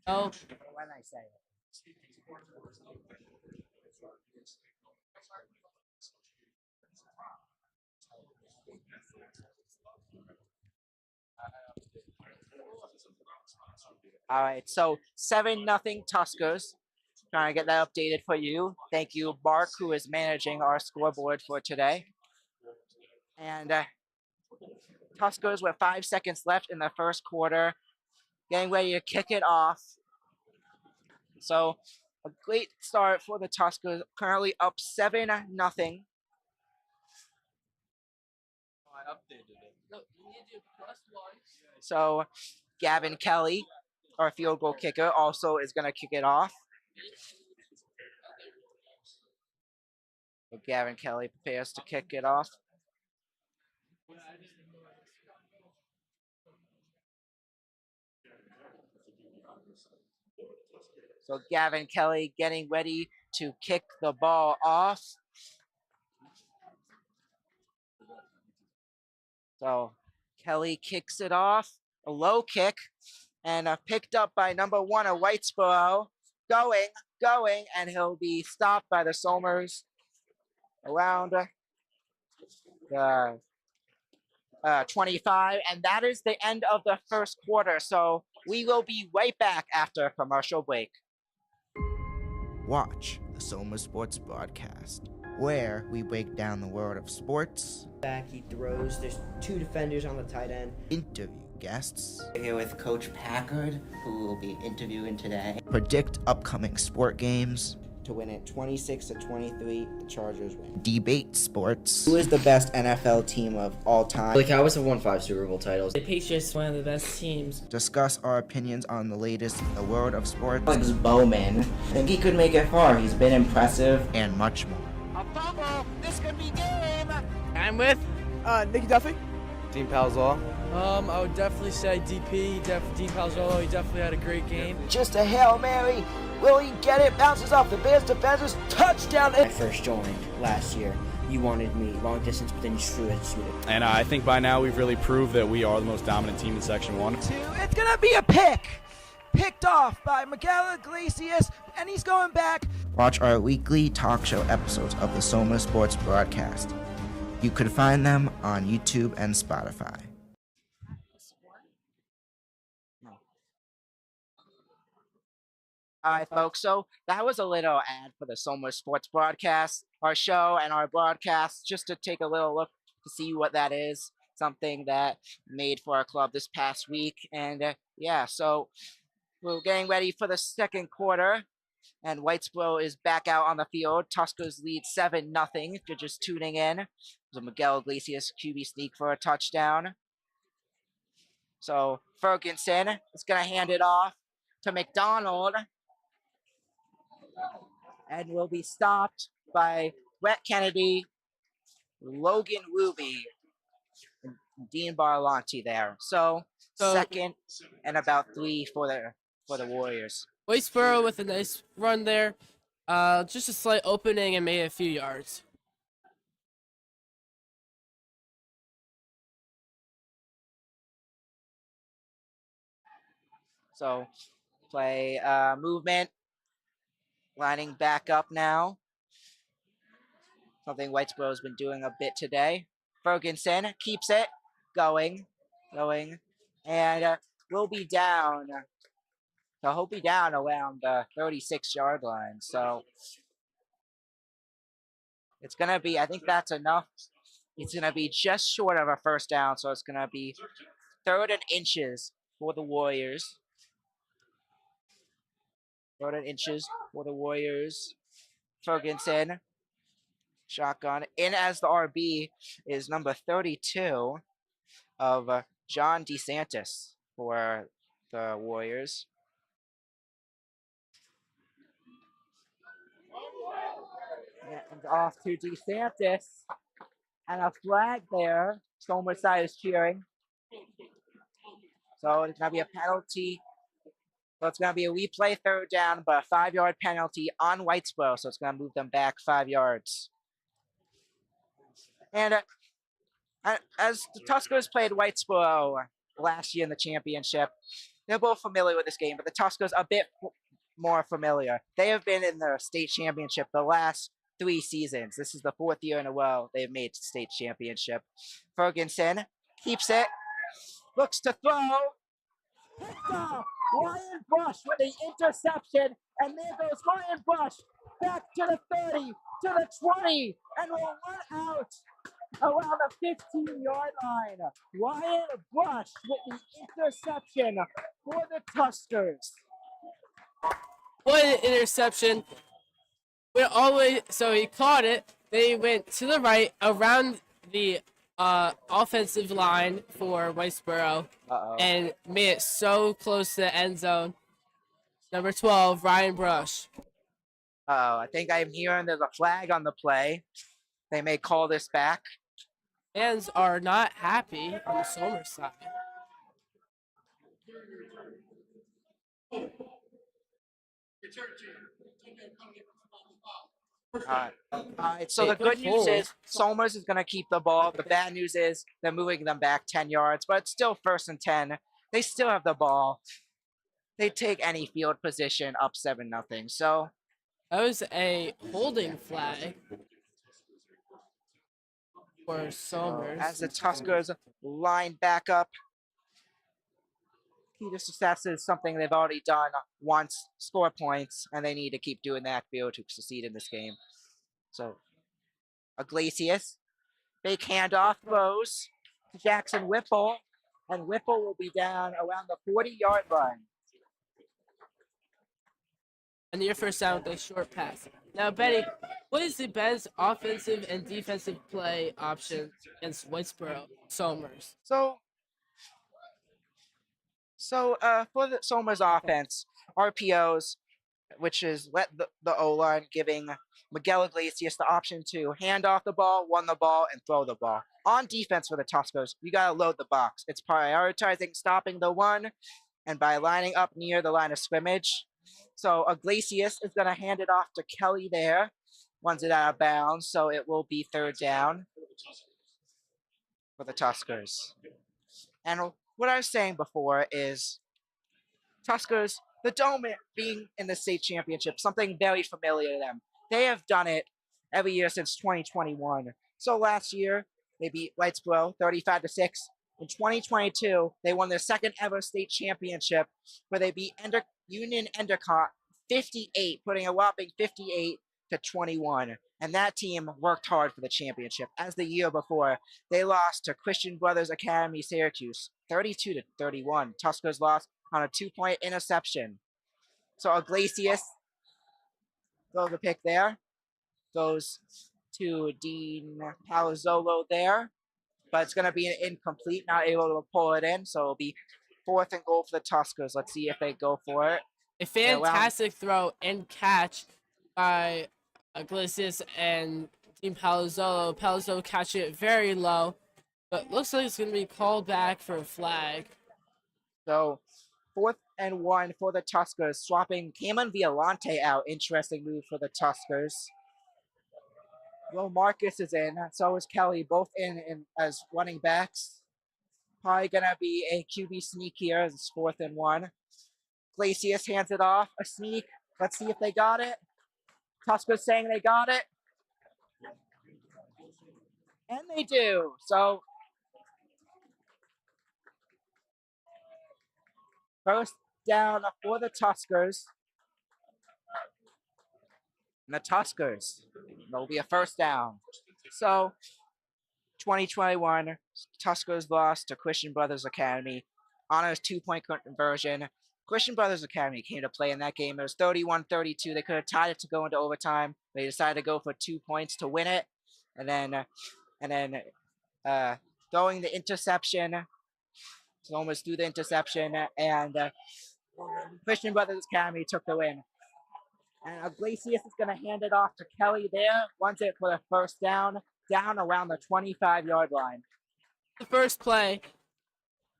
Oh, when I say it. All right, so 7-0 Tuskers. Trying to get that updated for you. Thank you, Mark, who is managing our scoreboard for today. And Tuskers with 5 seconds left in the first quarter, getting ready to kick it off. So a great start for the Tuskers, currently up 7-0. I updated it. So Gavin Kelly, our field goal kicker, also is going to kick it off. So Gavin Kelly prepares to kick it off. So Gavin Kelly getting ready to kick the ball off. So Kelly kicks it off, a low kick, and picked up by number 1 of Whitesboro. Going, and he'll be stopped by the Somers around the 25, and that is the end of the first quarter. So we will be right back after a commercial break. Watch the Somers Sports Broadcast, where we break down the world of sports. Back, he throws. There's 2 defenders on the tight end. Interview guests. We're here with Coach Packard, who will be interviewing today. Predict upcoming sport games. To win it 26-23, the Chargers win. Debate sports. Who is the best NFL team of all time? The Cowboys have won 5 Super Bowl titles. The Patriots, one of the best teams. Discuss our opinions on the latest in the world of sports. Alex Bowman. I think he could make it far. He's been impressive. And much more. A fumble! This could be game! I'm with Nicky Duffy. Dean Palzall. I would definitely say DP, Dean Palzolo. He definitely had a great game. Just a Hail Mary. Will he get it? Bounces off the Bears defenders. Touchdown! When I first joined last year, you wanted me long distance, but then you threw it. And I think by now we've really proved that we are the most dominant team in Section 1. It's going to be a pick. Picked off by Miguel Iglesias, and he's going back. Watch our weekly talk show episodes of the Somers Sports Broadcast. You can find them on YouTube and Spotify. All right, folks, so that was a little ad for the Somers Sports Broadcast, our show and our broadcast, just to take a little look to see what that is, something that made for our club this past week. And yeah, so we're getting ready for the second quarter. And Whitesboro is back out on the field. Tuskers lead 7-0. If you're just tuning in, so Miguel Iglesias QB sneak for a touchdown. So Ferguson is going to hand it off to McDonald and will be stopped by Brett Kennedy, Logan Ruby, and Dean Barlanti there. So second and about 3 for the Warriors. Whitesboro with a nice run there. Just a slight opening and made a few yards. So play movement, lining back up now. Something Whitesboro's been doing a bit today. Ferguson keeps it going, and will be down. So he'll be down around the 36-yard line. So it's going to be, I think that's enough. It's going to be just short of a first down. So it's going to be 3rd and inches for the Warriors. 3rd and inches for the Warriors. Ferguson, shotgun. In as the RB is number 32 of John DeSantis for the Warriors. And off to DeSantis. And a flag there. Somers side is cheering. So it's going to be a penalty. So it's going to be a replay 3rd down, but a 5-yard penalty on Whitesboro. So it's going to move them back 5 yards. And as the Tuskers played Whitesboro last year in the championship, they're both familiar with this game, but the Tuskers a bit more familiar. They have been in the state championship the last 3 seasons. This is the 4th year in a row they've made state championship. Ferguson keeps it, looks to throw. Picked off. Ryan Bush with the interception, and there goes Ryan Bush back to the 30, to the 20, and will run out around the 15-yard line. Ryan Bush with the interception for the Tuskers. What an interception. Went all the way, so he caught it. They went to the right around the offensive line for Whitesboro and made it so close to the end zone. Number 12, Ryan Bush. I think I'm hearing there's a flag on the play. They may call this back. Fans are not happy on the Somers side. All right, so the good news is Somers is going to keep the ball. The bad news is they're moving them back 10 yards, but it's still 1st and 10. They still have the ball. They take any field position up 7-0. So that was a holding flag for Somers. As the Tuskers line back up, key to success is something they've already done once, score points, and they need to keep doing that to be able to succeed in this game. So, Iglesias, fake handoff, throws to Jackson Whipple, and Whipple will be down around the 40-yard line. And your first down with a short pass. Now, Benny, what is the best offensive and defensive play option against Whitesboro Somers? So for the Somers offense, RPOs, which is let the O-line giving Miguel Iglesias the option to hand off the ball, run the ball, and throw the ball. On defense for the Tuskers, you got to load the box. It's prioritizing stopping the run, and by lining up near the line of scrimmage. So Iglesias is going to hand it off to Kelly there, runs it out of bounds, so it will be 3rd down for the Tuskers. And what I was saying before is Tuskers, the Dome being in the state championship, something very familiar to them. They have done it every year since 2021. So last year, they beat Whitesboro 35-6. In 2022, they won their 2nd ever state championship, where they beat Union Endicott 58, putting a whopping 58-21. And that team worked hard for the championship. As the year before, they lost to Christian Brothers Academy Syracuse 32-31. Tuskers lost on a 2-point interception. So Iglesias throw the pick there. Goes to Dean Palazzolo there, but it's going to be an incomplete, not able to pull it in, so it'll be 4th and goal for the Tuskers. Let's see if they go for it. A fantastic throw and catch by Iglesias and Dean Palazzolo. Palazzolo catch it very low, but looks like it's going to be called back for a flag. So 4th and 1 for the Tuskers, swapping Cameron Violante out. Interesting move for the Tuskers. Will Marcus is in, so is Kelly, both in as running backs. Probably going to be a QB sneak here as it's 4th and 1. Iglesias hands it off, a sneak. Let's see if they got it. Tuskers saying they got it. And they do. So, first down for the Tuskers. And the Tuskers, there'll be a first down. So, 2021, Tuskers lost to Christian Brothers Academy on a 2-point conversion. Christian Brothers Academy came to play in that game. It was 31-32. They could have tied it to go into overtime. They decided to go for 2 points to win it. And then throwing the interception. So almost threw the interception. And Christian Brothers Academy took the win. And Iglesias is going to hand it off to Kelly there. Wants it for the first down around the 25-yard line. The first play,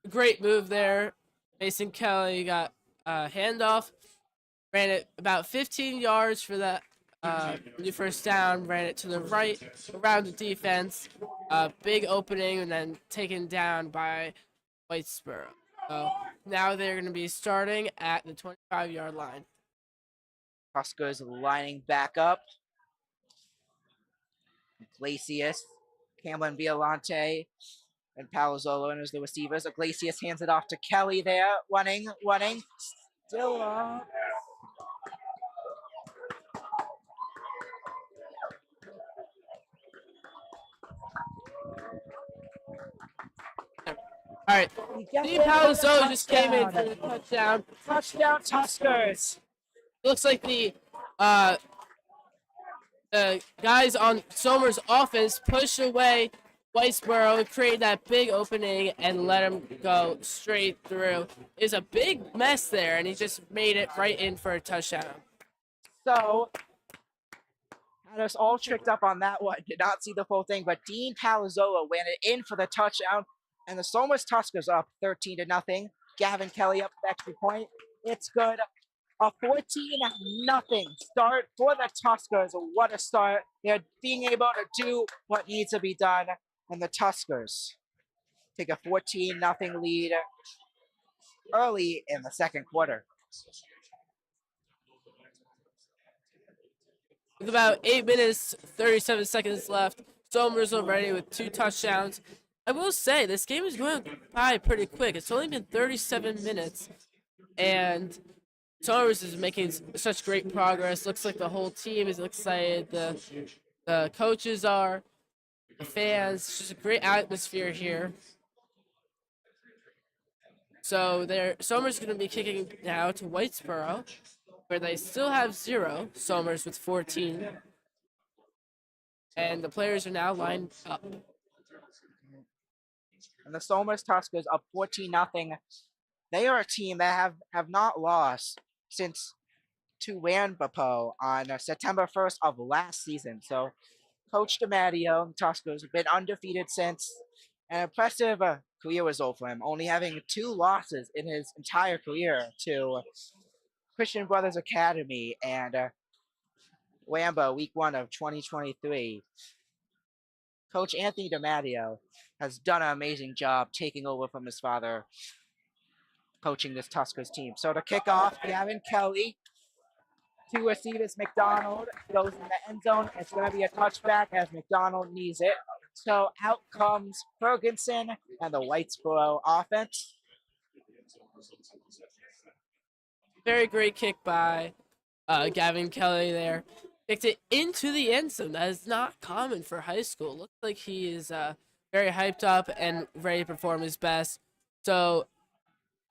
great move there. Mason Kelly got a handoff, ran it about 15 yards for that new first down, ran it to the right around the defense. Big opening and then taken down by Whitesboro. So now they're going to be starting at the 25-yard line. Tuskers lining back up. Iglesias, Cameron Violante, and Palazzolo as the receivers. Iglesias hands it off to Kelly there, running, still up. All right, Dean Palazzolo just came in for the touchdown. Touchdown, Tuskers. Looks like the guys on Somers' offense push away Whitesboro, create that big opening, and let him go straight through. It's a big mess there, and he just made it right in for a touchdown. So, had us all tricked up on that one. Did not see the full thing, but Dean Palazzolo ran it in for the touchdown, and the Somers Tuskers up 13-0. Gavin Kelly up for the extra point. It's good. A 14-0 start for the Tuskers. What a start. They're being able to do what needs to be done. And the Tuskers take a 14-0 lead early in the second quarter. With about 8 minutes, 37 seconds left, Somers already with 2 touchdowns. I will say, this game is going by pretty quick. It's only been 37 minutes, and Somers is making such great progress. Looks like the whole team is excited. The coaches are, the fans. It's just a great atmosphere here. So Somers going to be kicking now to Whitesboro, where they still have 0. Somers with 14. And the players are now lined up. And the Somers Tuskers up 14-0. They are a team that have not lost since to Wanbapo on September 1st of last season. So Coach DiMatteo and Tuskers have been undefeated since. An impressive career result for him, only having 2 losses in his entire career to Christian Brothers Academy and Wamba week 1 of 2023. Coach Anthony DiMatteo has done an amazing job taking over from his father, coaching this Tuskers team. So to kick off, Gavin Kelly, 2 receivers, McDonald goes in the end zone. It's going to be a touchback as McDonald needs it. So out comes Ferguson and the Whitesboro offense. Very great kick by Gavin Kelly there. Kicked it into the end zone. That is not common for high school. Looks like he is very hyped up and ready to perform his best. So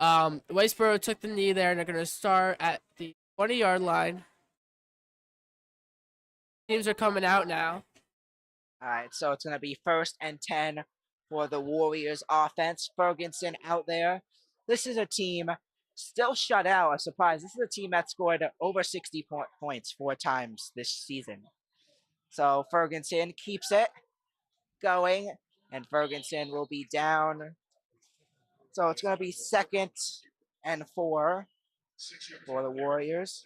Whitesboro took the knee there, and they're going to start at the 20-yard line. Teams are coming out now. All right, so it's going to be 1st and 10 for the Warriors offense. Ferguson out there. This is a team still shut out, a surprise. This is a team that scored over 60 points 4 times this season. So Ferguson keeps it going, and Ferguson will be down. So it's going to be 2nd and 4 for the Warriors.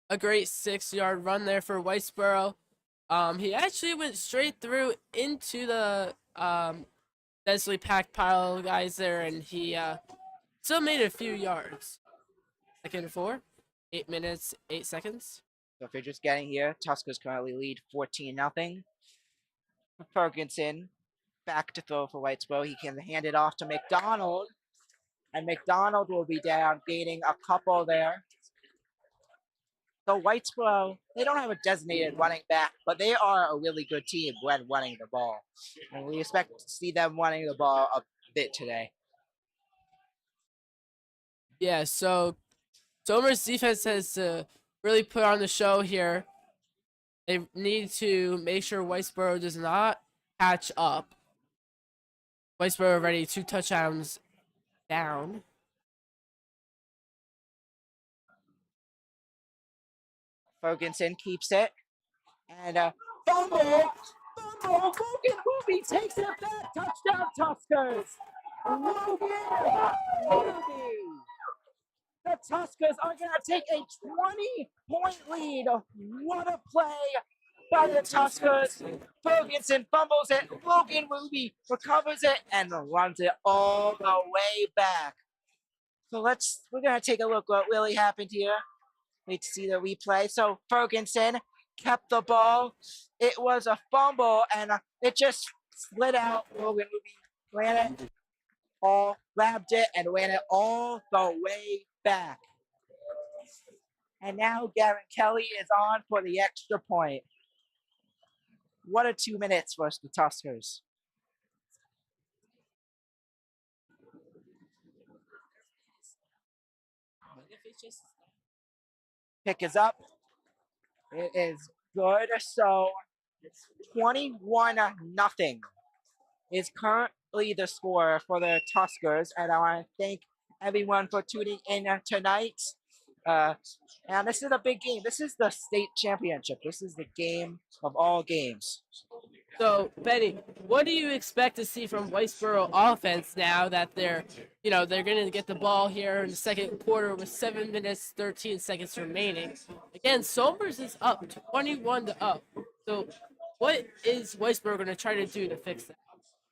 A great 6-yard run there for Whitesboro. He actually went straight through into the densely packed pile of guys there, and he still made a few yards. 2nd and 4, 8 minutes, 8 seconds. So if you're just getting here, Tuskers currently lead 14-0. Ferguson back to throw for Whitesboro. He can hand it off to McDonald, and McDonald will be down, gaining a couple there. So Whitesboro, they don't have a designated running back, but they are a really good team when running the ball. And we expect to see them running the ball a bit today. Yeah, so Somers' defense has to really put on the show here. They need to make sure Whitesboro does not catch up. Whitesboro already 2 touchdowns down. Ferguson keeps it. And fumble! Logan Booby takes it back. Touchdown, Tuskers! Logan Booby! The Tuskers are going to take a 20-point lead. What a play by the Tuskers. Ferguson fumbles it. Logan Booby recovers it and runs it all the way back. So we're going to take a look at what really happened here. Wait to see the replay. So Ferguson kept the ball. It was a fumble, and it just slid out. Logan Booby ran it, grabbed it, and ran it all the way back. And now Gavin Kelly is on for the extra point. What a 2 minutes for the Tuskers. Pick is up. It is good. So 21-0 is currently the score for the Tuskers. And I want to thank everyone for tuning in tonight. And this is a big game. This is the state championship. This is the game of all games. So, Benny, what do you expect to see from Whitesboro offense now that they're going to get the ball here in the 2nd quarter with 7 minutes, 13 seconds remaining? Again, Somers is up 21-0. So, what is Whitesboro going to try to do to fix that?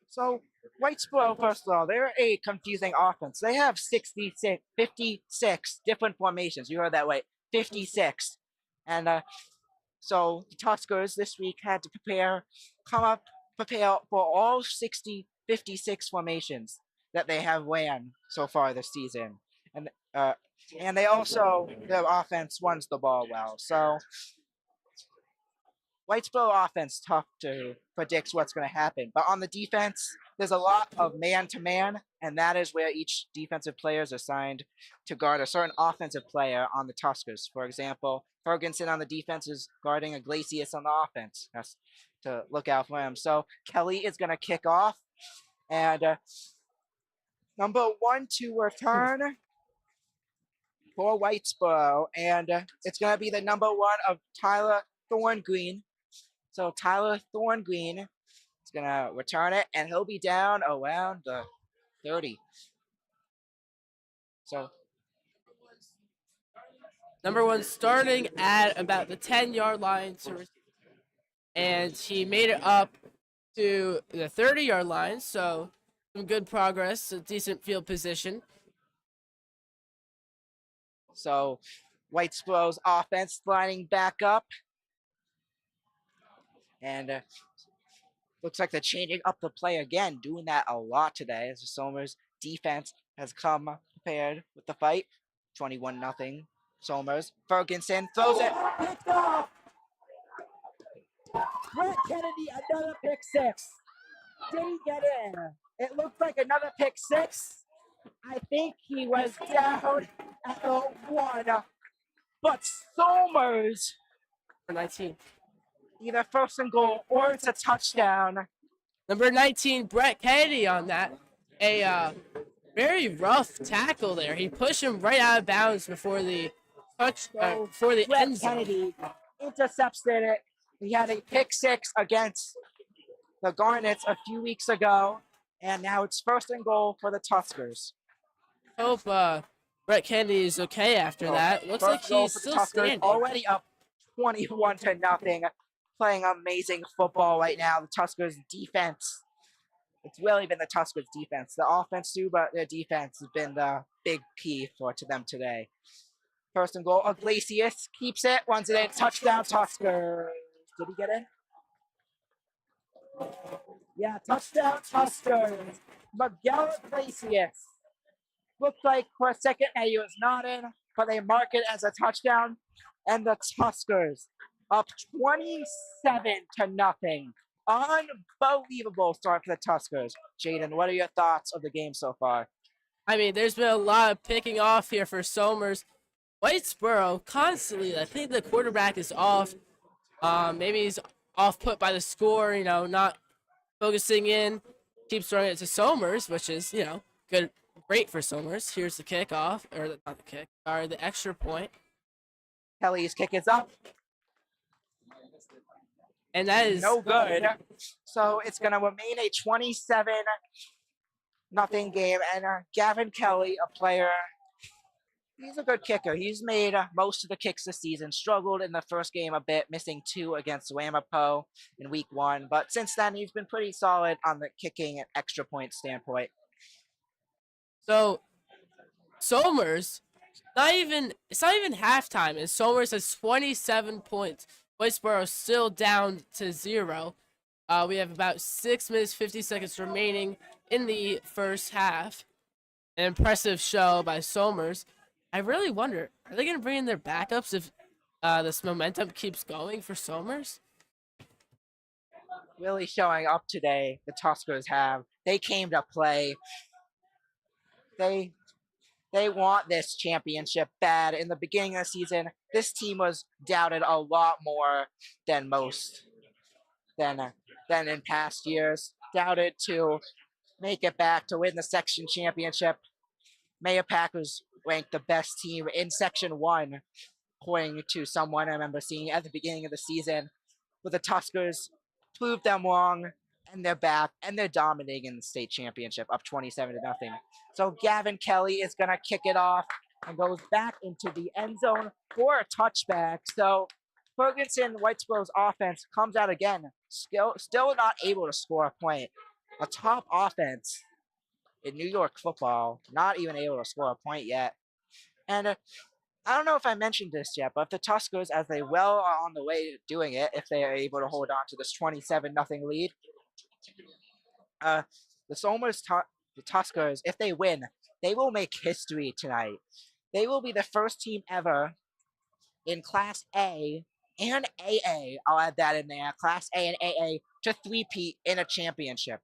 So, Whitesboro, first of all, they're a confusing offense. They have 56 different formations. You heard that right, 56. And so the Tuskers this week had to prepare for all 56 formations that they have ran so far this season. And they also, their offense runs the ball well. So Whitesboro offense, tough to predict what's going to happen. But on the defense, there's a lot of man-to-man, and that is where each defensive player is assigned to guard a certain offensive player on the Tuskers. For example, Ferguson on the defense is guarding Iglesias on the offense. That's to look out for him. So Kelly is going to kick off. And number 1 to return for Whitesboro. And it's going to be the number 1 of Tyler Thorngreen. So Tyler Thorngreen is going to return it, and he'll be down around the 30. So number 1 starting at about the 10-yard line, and he made it up to the 30-yard line, so some good progress, a decent field position. So Whitesboro's offense lining back up. And looks like they're changing up the play again, doing that a lot today as the Somers defense has come prepared with the fight. 21-0 Somers. Ferguson throws it. Picked off. Brett Kennedy, another pick 6. Did he get in? It looked like another pick 6. I think he was down at the 1. but Somers, 19. either first and goal or it's a touchdown. Number 19, Brett Kennedy on that. A very rough tackle there. He pushed him right out of bounds before the before the Brett end zone. Kennedy intercepted it. He had a pick six against the Garnets a few weeks ago, and now it's first and goal for the Tuskers. Hope Brett Kennedy is okay after that. Looks like he's still standing. Already up 21-0, playing amazing football right now. The Tuskers defense. It's really been the Tuskers defense. The offense too, but their defense has been the big key to them today. First and goal. Iglesias keeps it, runs it in, touchdown Tuskers. Did he get in? Yeah, touchdown Tuskers. Miguel Iglesias. Looked like for a second that he was not in, but they mark it as a touchdown. And the Tuskers up 27-0. Unbelievable start for the Tuskers. Jayden, what are your thoughts of the game so far? I mean, there's been a lot of picking off here for Somers. Whitesboro constantly, I think the quarterback is off. Maybe he's off put by the score, not focusing in. Keeps throwing it to Somers, which is, good, great for Somers. Here's the kickoff, or not the kick, or the extra point. Kelly's kick is up. And that is no good. So it's going to remain a 27-0 game. And Gavin Kelly, a player, he's a good kicker. He's made most of the kicks this season. Struggled in the first game a bit, missing 2 against Wamapo in week 1. But since then, he's been pretty solid on the kicking and extra point standpoint. So Somers, it's not even halftime, and Somers has 27 points. Whitesboro still down to 0. We have about 6 minutes, 50 seconds remaining in the first half. An impressive show by Somers. I really wonder, are they going to bring in their backups if this momentum keeps going for Somers? Really showing up today, the Tuskers have. They came to play. They want this championship bad. In the beginning of the season, this team was doubted a lot more than in past years. Doubted to make it back to win the section championship. Mayapack was ranked the best team in Section 1, according to someone I remember seeing at the beginning of the season. But the Tuskers proved them wrong, and they're back, and they're dominating in the state championship, up 27-0. So Gavin Kelly is going to kick it off and goes back into the end zone for a touchback. So Ferguson, Whitesboro's offense comes out again, still not able to score a point. A top offense in New York football, not even able to score a point yet. And I don't know if I mentioned this yet, but if the Tuskers, as they well are on the way to doing it, if they are able to hold on to this 27-0 lead, the Tuskers, if they win, they will make history tonight. They will be the first team ever in Class A and AA, I'll add that in there, Class A and AA, to three-peat in a championship.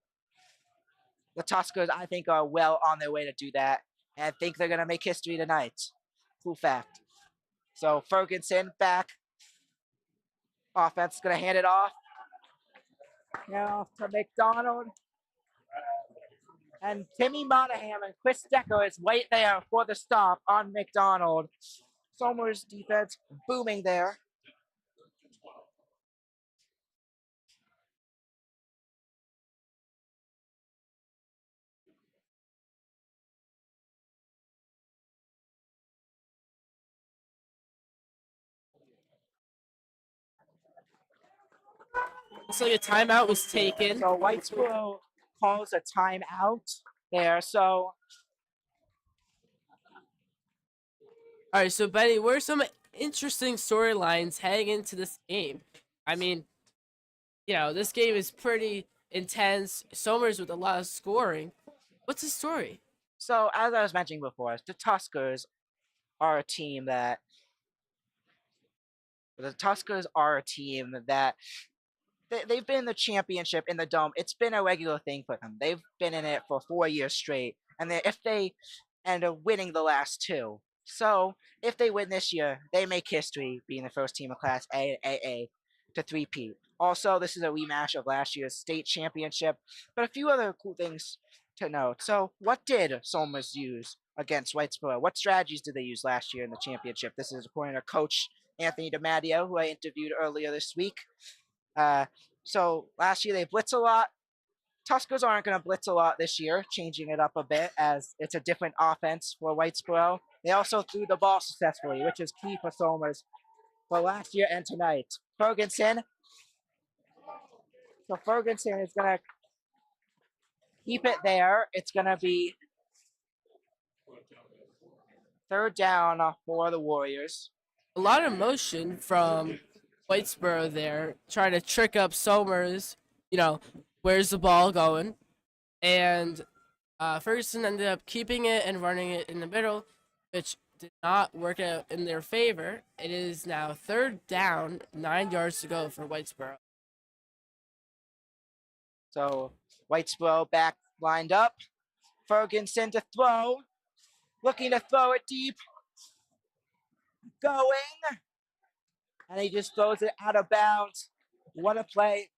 The Tuskers, I think, are well on their way to do that, and I think they're going to make history tonight. Cool fact. So Ferguson back. Offense is going to hand it off. Now to McDonald. And Timmy Monahan and Chris Decker is right there for the stop on McDonald. Somers defense booming there. Looks like a timeout was taken. So Whitesboro calls a timeout there. So, all right. So Benny, what are some interesting storylines heading into this game? I mean, this game is pretty intense. Somers with a lot of scoring. What's the story? So as I was mentioning before, the Tuskers are a team that they've been in the championship in the Dome. It's been a regular thing for them. They've been in it for 4 years straight, and if they end up winning the last 2, So if they win this year, they make history being the first team of Class A to three-peat. Also, this is a rematch of last year's state championship, but a few other cool things to note. So what did Somers use against Whitesboro? What strategies did they use last year in the championship? This is according to Coach Anthony DiMatteo, who I interviewed earlier this week. So last year they blitz a lot. Tuskers aren't going to blitz a lot this year, changing it up a bit as it's a different offense for Whitesboro. They also threw the ball successfully, which is key for Somers for last year and tonight. Ferguson. So Ferguson is going to keep it there. It's going to be third down for the Warriors. A lot of motion from Whitesboro there, trying to trick up Somers. Where's the ball going? And Ferguson ended up keeping it and running it in the middle, which did not work out in their favor. It is now third down, 9 yards to go for Whitesboro. So Whitesboro back lined up. Ferguson to throw. Looking to throw it deep. Going. And he just throws it out of bounds. What a play.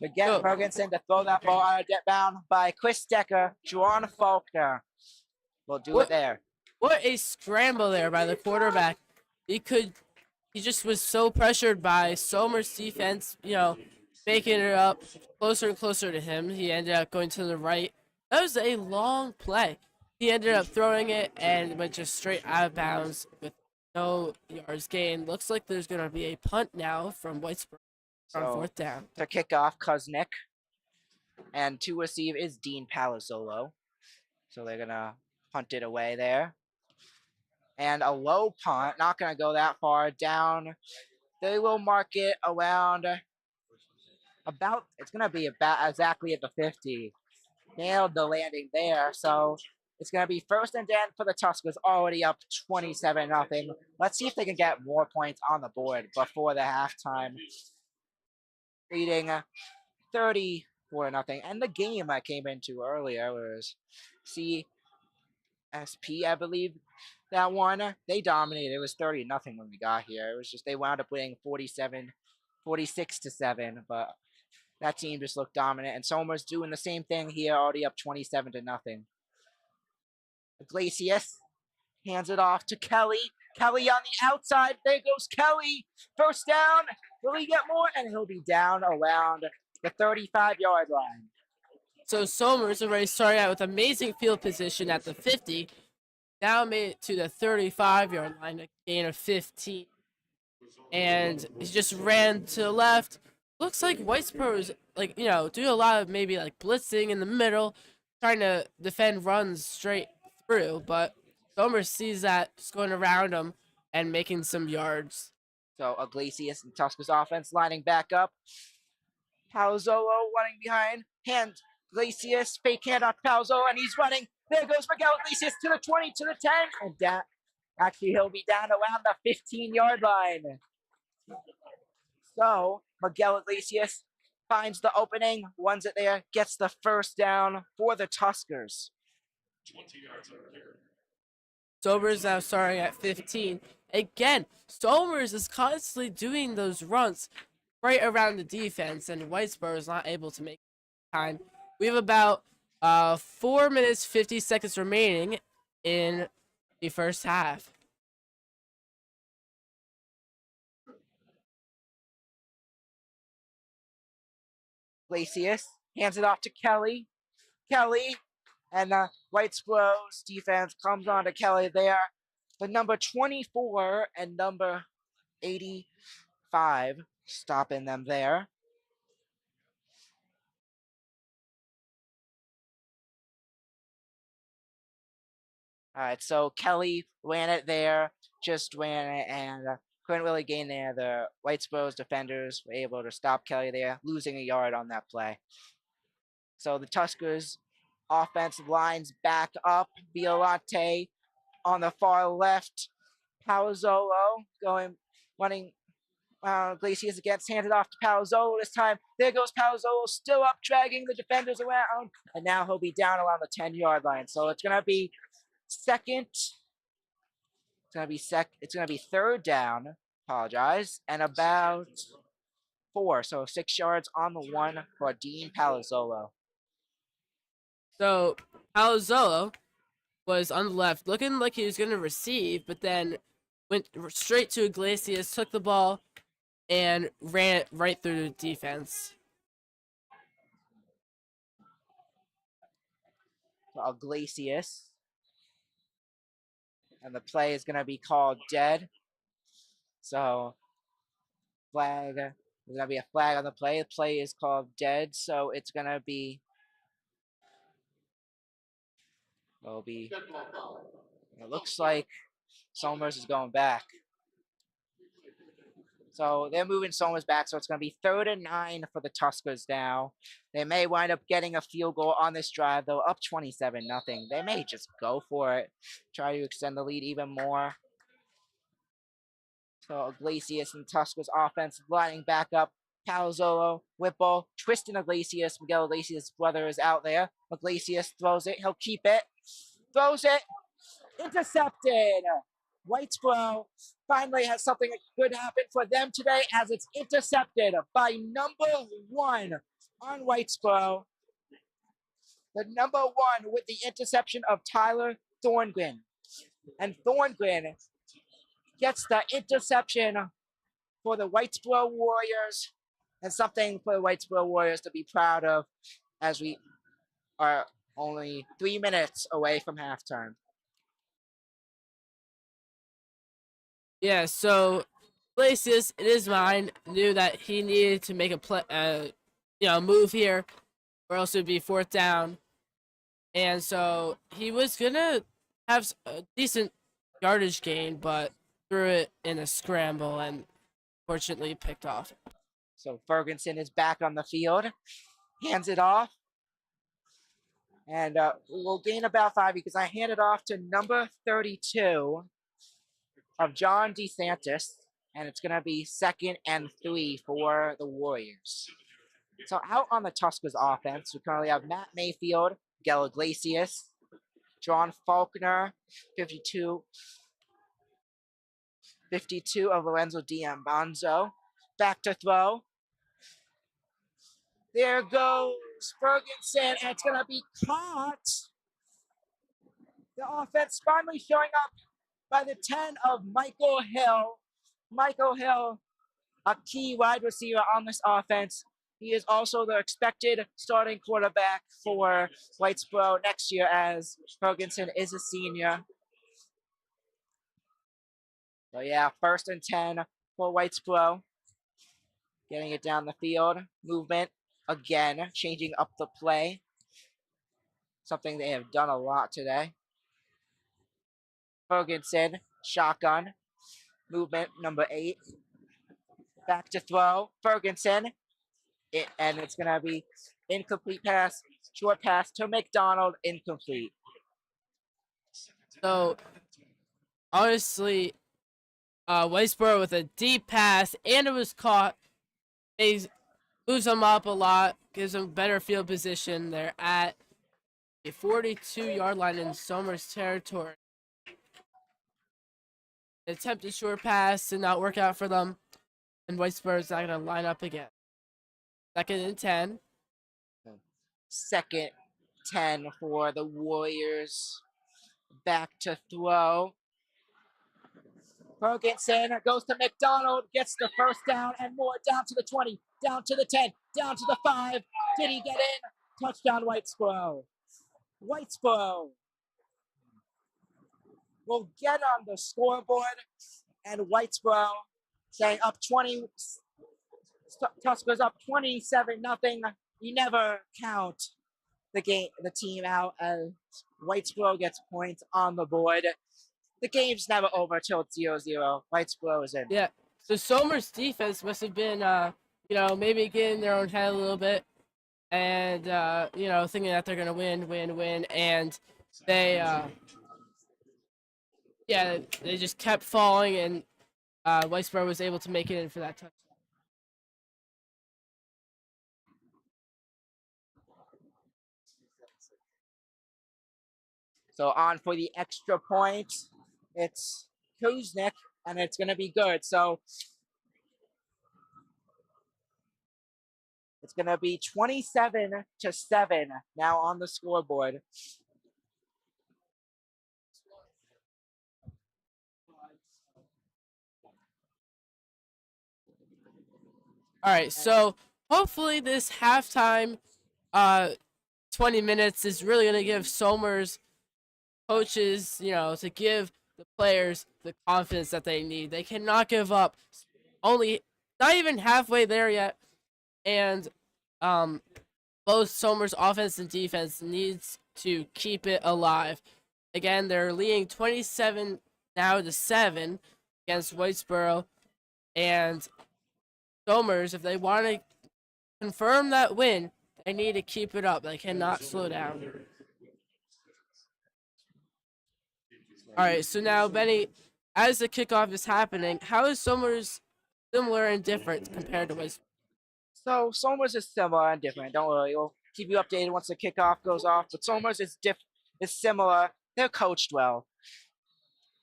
To get Ferguson to throw that ball out of bound by Chris Decker, Juwan Faulkner. We'll do it there. What a scramble there by the quarterback. He just was so pressured by Somers' defense, making it up closer and closer to him. He ended up going to the right. That was a long play. He ended up throwing it and went just straight out of bounds with no yards gained. Looks like there's going to be a punt now from Whitesboro on fourth down. To kick off, Kuznick. And to receive is Dean Palazzolo. So they're going to punt it away there. And a low punt, not going to go that far down. They will mark it around it's going to be about exactly at the 50. Nailed the landing there. So it's going to be first and 10 for the Tuskers, already up 27-0. Let's see if they can get more points on the board before the halftime. Leading 34-0. And the game I came into earlier was CSP, I believe. That one, they dominated. It was 30-0 when we got here. It was just they wound up winning 46-7, but that team just looked dominant. And Somers doing the same thing here, already up 27-0. Iglesias hands it off to Kelly. Kelly on the outside. There goes Kelly. First down. Will he get more? And he'll be down around the 35-yard line. So Somers already started out with amazing field position at the 50. Now made it to the 35-yard line, a gain of 15. And he just ran to the left. Looks like Whitesboro is, doing a lot of maybe blitzing in the middle, trying to defend runs straight through. But Somers sees that, just going around him and making some yards. So Iglesias and Tuskers offense lining back up. Palazzolo running behind. Hand Iglesias, fake hand on Palazzolo, and he's running. There goes Miguel Iglesias to the 20, to the 10. And actually, he'll be down around the 15-yard line. So Miguel Iglesias finds the opening, runs it there, gets the first down for the Tuskers. 20 yards over here. Somers now starting at 15. Again, Somers is constantly doing those runs right around the defense, and Whitesboro is not able to make time. We have about 4 minutes, 50 seconds remaining in the first half. Iglesias hands it off to Kelly. Kelly, and Whitesboro's defense comes on to Kelly there. The number 24 and number 85 stopping them there. All right, so Kelly ran it there, just ran it, and couldn't really gain there. The Whitesboro's defenders were able to stop Kelly there, losing a yard on that play. So the Tuskers offensive lines back up. Violante on the far left. Palazzolo running. Iglesias against, handed off to Palazzolo this time. There goes Palazzolo, still up, dragging the defenders around. And now he'll be down around the 10-yard line. So it's going to be second It's gonna be third down. Apologize, and about 4, so 6 yards on the 1 for Dean Palazzolo. So Palazzolo was on the left, looking like he was going to receive, but then went straight to Iglesias, took the ball, and ran it right through the defense. So Iglesias. And the play is going to be called dead. So, flag. There's going to be a flag on the play. The play is called dead. So, it's going to be. It looks like Somers is going back. So, they're moving Somers back. So, it's going to be 3rd and 9 for the Tuskers now. They may wind up getting a field goal on this drive, though, up 27-0. They may just go for it, try to extend the lead even more. So Iglesias and Tuskers offense lining back up. Palazzolo, Whipple, twisting Iglesias. Miguel Iglesias' brother is out there. Iglesias throws it. He'll keep it. Throws it. Intercepted. Whitesboro finally has something good happen for them today as it's intercepted by number 1 on Whitesboro. The number 1 with the interception of Tyler Thorngren. And Thorngren gets the interception for the Whitesboro Warriors, and something for the Whitesboro Warriors to be proud of as we are only 3 minutes away from halftime. Yeah, so Iglesias, in his mind, knew that he needed to make a play, move here, or else it would be 4th down. And so he was gonna have a decent yardage gain, but threw it in a scramble and fortunately picked off. So Ferguson is back on the field, hands it off, and we'll gain about 5 because I hand it off to number 32 of John DeSantis, and it's going to be 2nd and 3 for the Warriors. So out on the Tuskers offense, we currently have Matt Mayfield, Miguel Iglesias, John Faulkner, 52 of Lorenzo D'Ambanzo. Back to throw. There goes Ferguson, and it's going to be caught. The offense finally showing up by the 10 of Michael Hill. Michael Hill, a key wide receiver on this offense. He is also the expected starting quarterback for Whitesboro next year as Ferguson is a senior. So yeah, 1st and 10 for Whitesboro. Getting it down the field. Movement again, changing up the play. Something they have done a lot today. Ferguson, shotgun. Movement number 8. Back to throw. Ferguson. And it's going to be incomplete pass. Short pass to McDonald. Incomplete. So, honestly, Whitesboro with a deep pass, and it was caught. It moves them up a lot, gives them better field position. They're at a 42-yard line in Somers territory. An attempted short pass did not work out for them, and Whitesboro's not going to line up again. 2nd and 10. 2nd 10 for the Warriors. Back to throw. Ferguson goes to McDonald, gets the 1st down and more, down to the 20, down to the 10, down to the 5. Did he get in? Touchdown, Whitesboro. Whitesboro will get on the scoreboard, and Whitesboro saying up 20, Tuskers up 27-0. You never count the team out as Whitesboro gets points on the board. The game's never over till it's 0-0. Whitesboro is in. Yeah. So Somers' defense must have been, maybe getting their own head a little bit, and thinking that they're gonna win, and they, they just kept falling, and Whitesboro was able to make it in for that touchdown. So on for the extra point. It's Kuznick, and it's going to be good. So it's going to be 27-7 now on the scoreboard. All right, so hopefully this halftime 20 minutes is really going to give Somers coaches, to give the players the confidence that they need. They cannot give up. Only not even halfway there yet. And both Somers offense and defense needs to keep it alive. Again, they're leading 27 now to 7 against Whitesboro. And Somers, if they want to confirm that win, they need to keep it up. They cannot slow down. All right, so now, Benny, as the kickoff is happening, how is Somers similar and different compared to Whitesboro? So Somers is similar and different. Don't worry, we'll keep you updated once the kickoff goes off. But Somers is similar. They're coached well.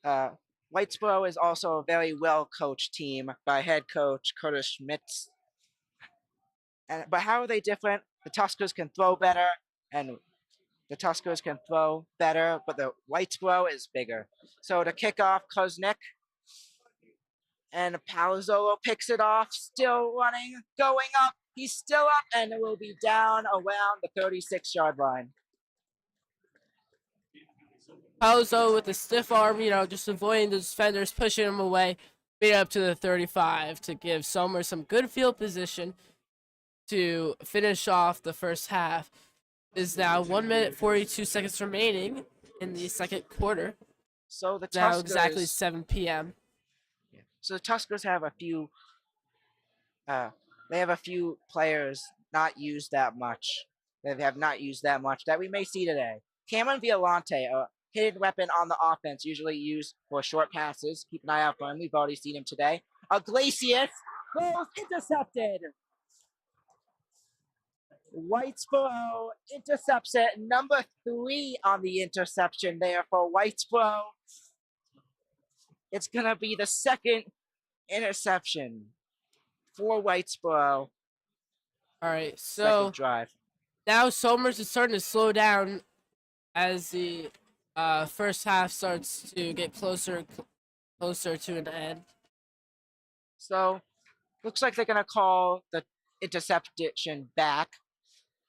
Whitesboro is also a very well-coached team by head coach Curtis Schmitz. But how are they different? The Tuskers can throw better, and the Tuskers can throw better, but the Whitesboro is bigger. So to kick off, Kuznick, and Palazzolo picks it off, still running, going up. He's still up, and it will be down around the 36-yard line. Palazzolo with a stiff arm, just avoiding the defenders, pushing him away, beat up to the 35 to give Somers some good field position to finish off the first half. It is now 1 minute 42 seconds remaining in the second quarter. So the Tuskers, now exactly 7 p.m. So the Tuskers have a few. They have a few players not used that much. They have not used that much that we may see today. Cameron Violante, a hidden weapon on the offense, usually used for short passes. Keep an eye out for him. We've already seen him today. Iglesias goes intercepted. Whitesboro intercepts it. Number 3 on the interception there for Whitesboro. It's going to be the second interception for Whitesboro. All right, so second drive. Now Somers is starting to slow down as the first half starts to get closer to an end. So looks like they're going to call the interception back.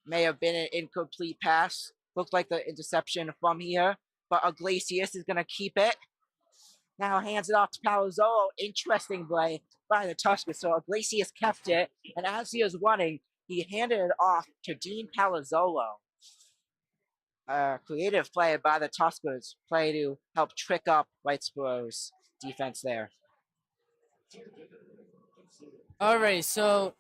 May have been an incomplete pass. Looked like the interception from here, but Iglesias is going to keep it. Now hands it off to Palazzolo. Interesting play by the Tuskers. So Iglesias kept it, and as he was running, he handed it off to Dean Palazzolo. Creative play by the Tuskers. Play to help trick up Whitesboro's defense there. All right, so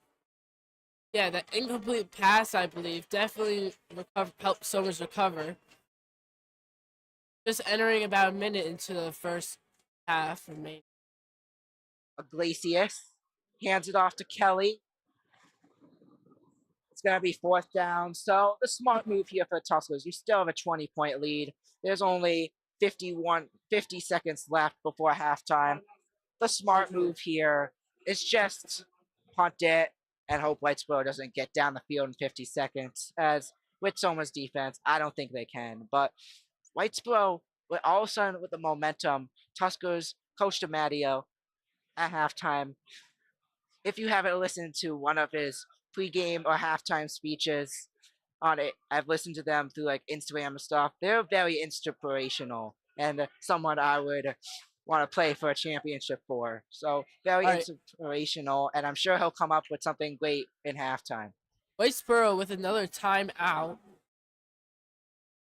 yeah, the incomplete pass, I believe, definitely helped Somers recover. Just entering about a minute into the first half for me. Iglesias hands it off to Kelly. It's going to be 4th down. So the smart move here for the Tuskers. You still have a 20-point lead. There's only 50 seconds left before halftime. The smart move here is just punt it and hope Whitesboro doesn't get down the field in 50 seconds. As with Somers' defense, I don't think they can. But Whitesboro, all of a sudden with the momentum, Tuskers, Coach DiMatteo at halftime. If you haven't listened to one of his pregame or halftime speeches on it, I've listened to them through like Instagram and stuff. They're very inspirational and someone I would want to play for a championship for. So very inspirational, and I'm sure he'll come up with something great in halftime. Whitesboro with another timeout.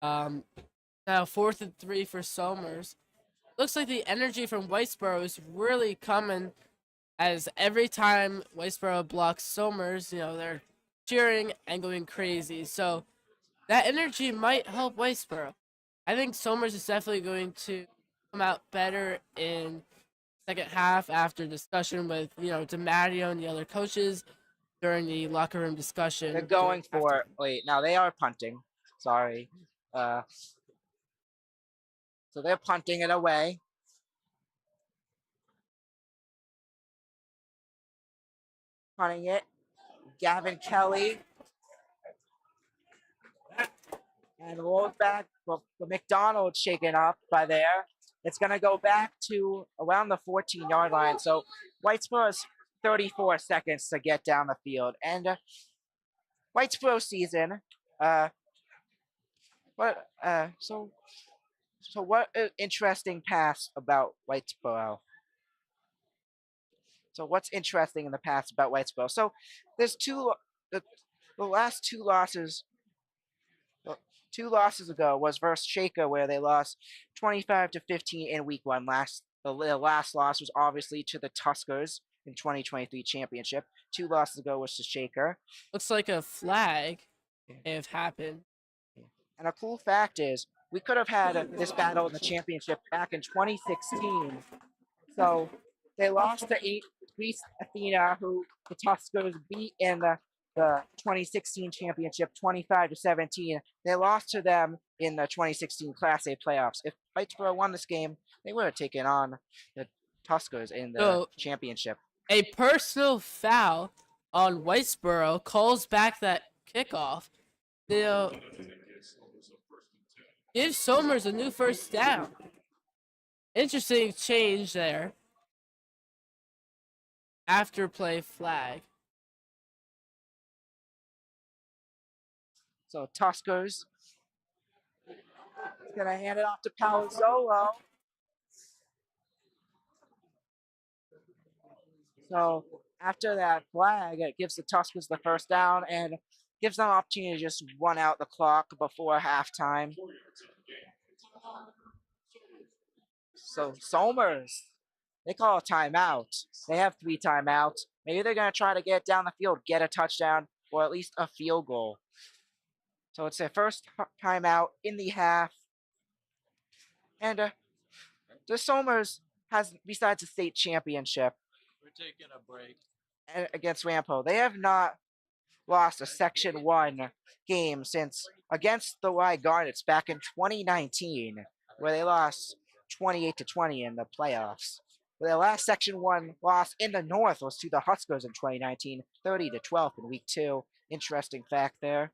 Now 4th and 3 for Somers. Looks like the energy from Whitesboro is really coming, as every time Whitesboro blocks Somers, they're cheering and going crazy. So that energy might help Whitesboro. I think Somers is definitely going to come out better in second half after discussion with, DiMatteo and the other coaches during the locker room discussion. They're going for it. Wait, now they are punting. Sorry. So they're punting it away. punting it. Gavin Kelly. And rolls back. Well, the McDonald's shaken up by there. It's going to go back to around the 14-yard line. So Whitesboro has 34 seconds to get down the field. And Whitesboro season. So what interesting pass about Whitesboro? So what's interesting in the past about Whitesboro? So there's the last two losses. 2 losses ago was versus Shaker, where they lost 25-15 in week 1. The last loss was obviously to the Tuskers in 2023 championship. 2 losses ago was to Shaker. Looks like a flag may have happened. And a cool fact is, we could have had this battle in the championship back in 2016. So they lost to Greece Athena, who the Tuskers beat in the 2016 championship 25-17. They lost to them in the 2016 Class A playoffs. If Whitesboro won this game, they would have taken on the Tuskers in the championship. A personal foul on Whitesboro calls back that kickoff. They'll give Somers a new first down. Interesting change there. After play flag. So Tuskers is going to hand it off to Palazzolo. So after that flag, it gives the Tuskers the first down and gives them an opportunity to just run out the clock before halftime. So Somers, they call a timeout. They have 3 timeouts. Maybe they're going to try to get down the field, get a touchdown, or at least a field goal. So it's their first timeout in the half. And the Somers has, besides the state championship, We're taking a break. Against Rampo, they have not lost a Section 1 game since against the Y Garnets back in 2019, where they lost 28-20 in the playoffs. Their last Section 1 loss in the North was to the Huskers in 2019, 30-12 in Week 2. Interesting fact there.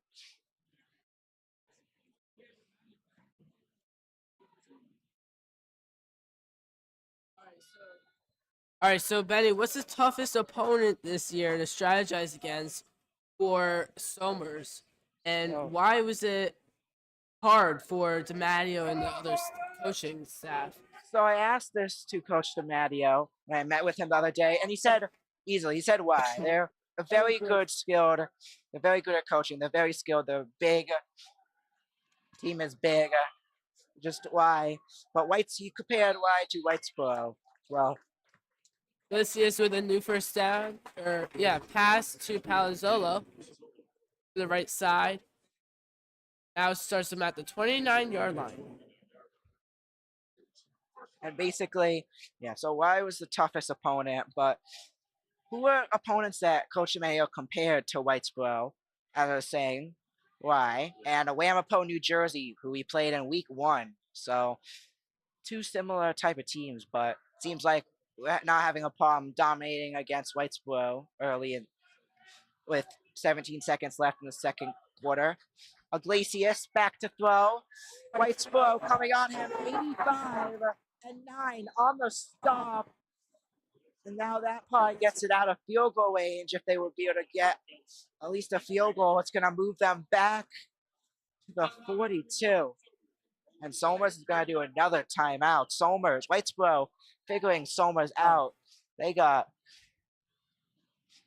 All right, so Benny, what's the toughest opponent this year to strategize against for Somers, and why was it hard for DiMatteo and the other coaching staff? So I asked this to Coach DiMatteo when I met with him the other day, and he said easily. He said why. They're very good, skilled. They're very good at coaching. They're very skilled. They're big. Team is big. Just why. But he compared why to Whitesboro. Well, this is with a new first down, pass to Palazzolo to the right side. Now it starts them at the 29-yard line. And basically, so why was the toughest opponent? But who were opponents that Coach DiMatteo compared to Whitesboro? As I was saying, why? And Wamapo, New Jersey, who we played in Week 1. So 2 similar type of teams, but it seems like we're not having a problem dominating against Whitesboro early with 17 seconds left in the second quarter. Iglesias back to throw. Whitesboro coming on him, 85-9 on the stop. And now that probably gets it out of field goal range. If they would be able to get at least a field goal, it's going to move them back to the 42. And Somers is going to do another timeout. Whitesboro figuring Somers out. They got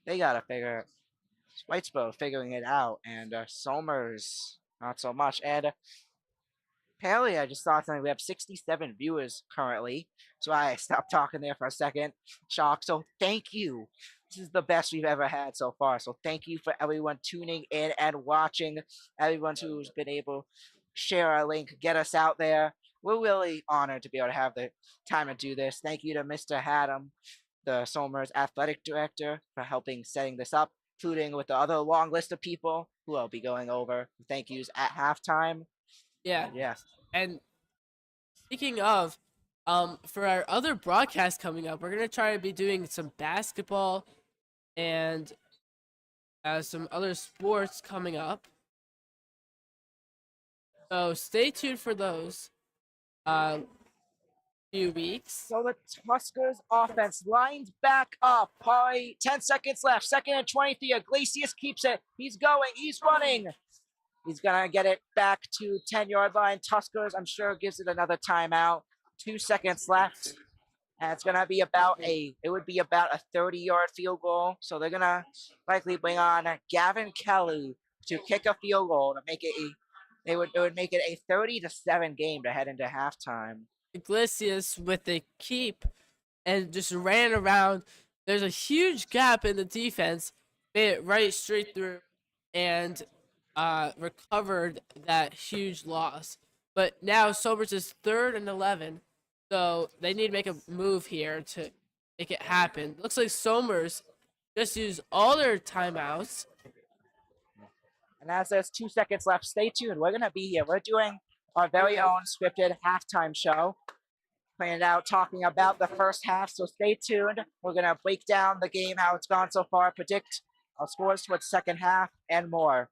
to figure Whitesboro figuring it out, and Somers not so much. And apparently, I just thought something. We have 67 viewers currently, so I stopped talking there for a second. Shock. So thank you. This is the best we've ever had so far. So thank you for everyone tuning in and watching. Everyone who's been able to share our link, get us out there. We're really honored to be able to have the time to do this. Thank you to Mr. Haddam, the Somers athletic director, for helping setting this up, including with the other long list of people who I'll be going over. Thank yous at halftime. Yeah. Yes. And speaking of, for our other broadcast coming up, we're going to try to be doing some basketball and some other sports coming up. So stay tuned for those few weeks. So the Tuskers offense lines back up. Probably 10 seconds left. 2nd and 23. Iglesias keeps it. He's going. He's running. He's going to get it back to 10-yard line. Tuskers, I'm sure, gives it another timeout. 2 seconds left. And it's going to be about a 30-yard field goal. So they're going to likely bring on Gavin Kelly to kick a field goal to make it it would make it a 30-7 game to head into halftime. Iglesias with the keep and just ran around. There's a huge gap in the defense. Made it right straight through and recovered that huge loss. But now Somers is 3rd and 11. So they need to make a move here to make it happen. Looks like Somers just used all their timeouts. And as there's 2 seconds left, stay tuned. We're going to be here. We're doing our very own scripted halftime show. Planned out talking about the first half, so stay tuned. We're going to break down the game, how it's gone so far, predict our scores towards second half, and more.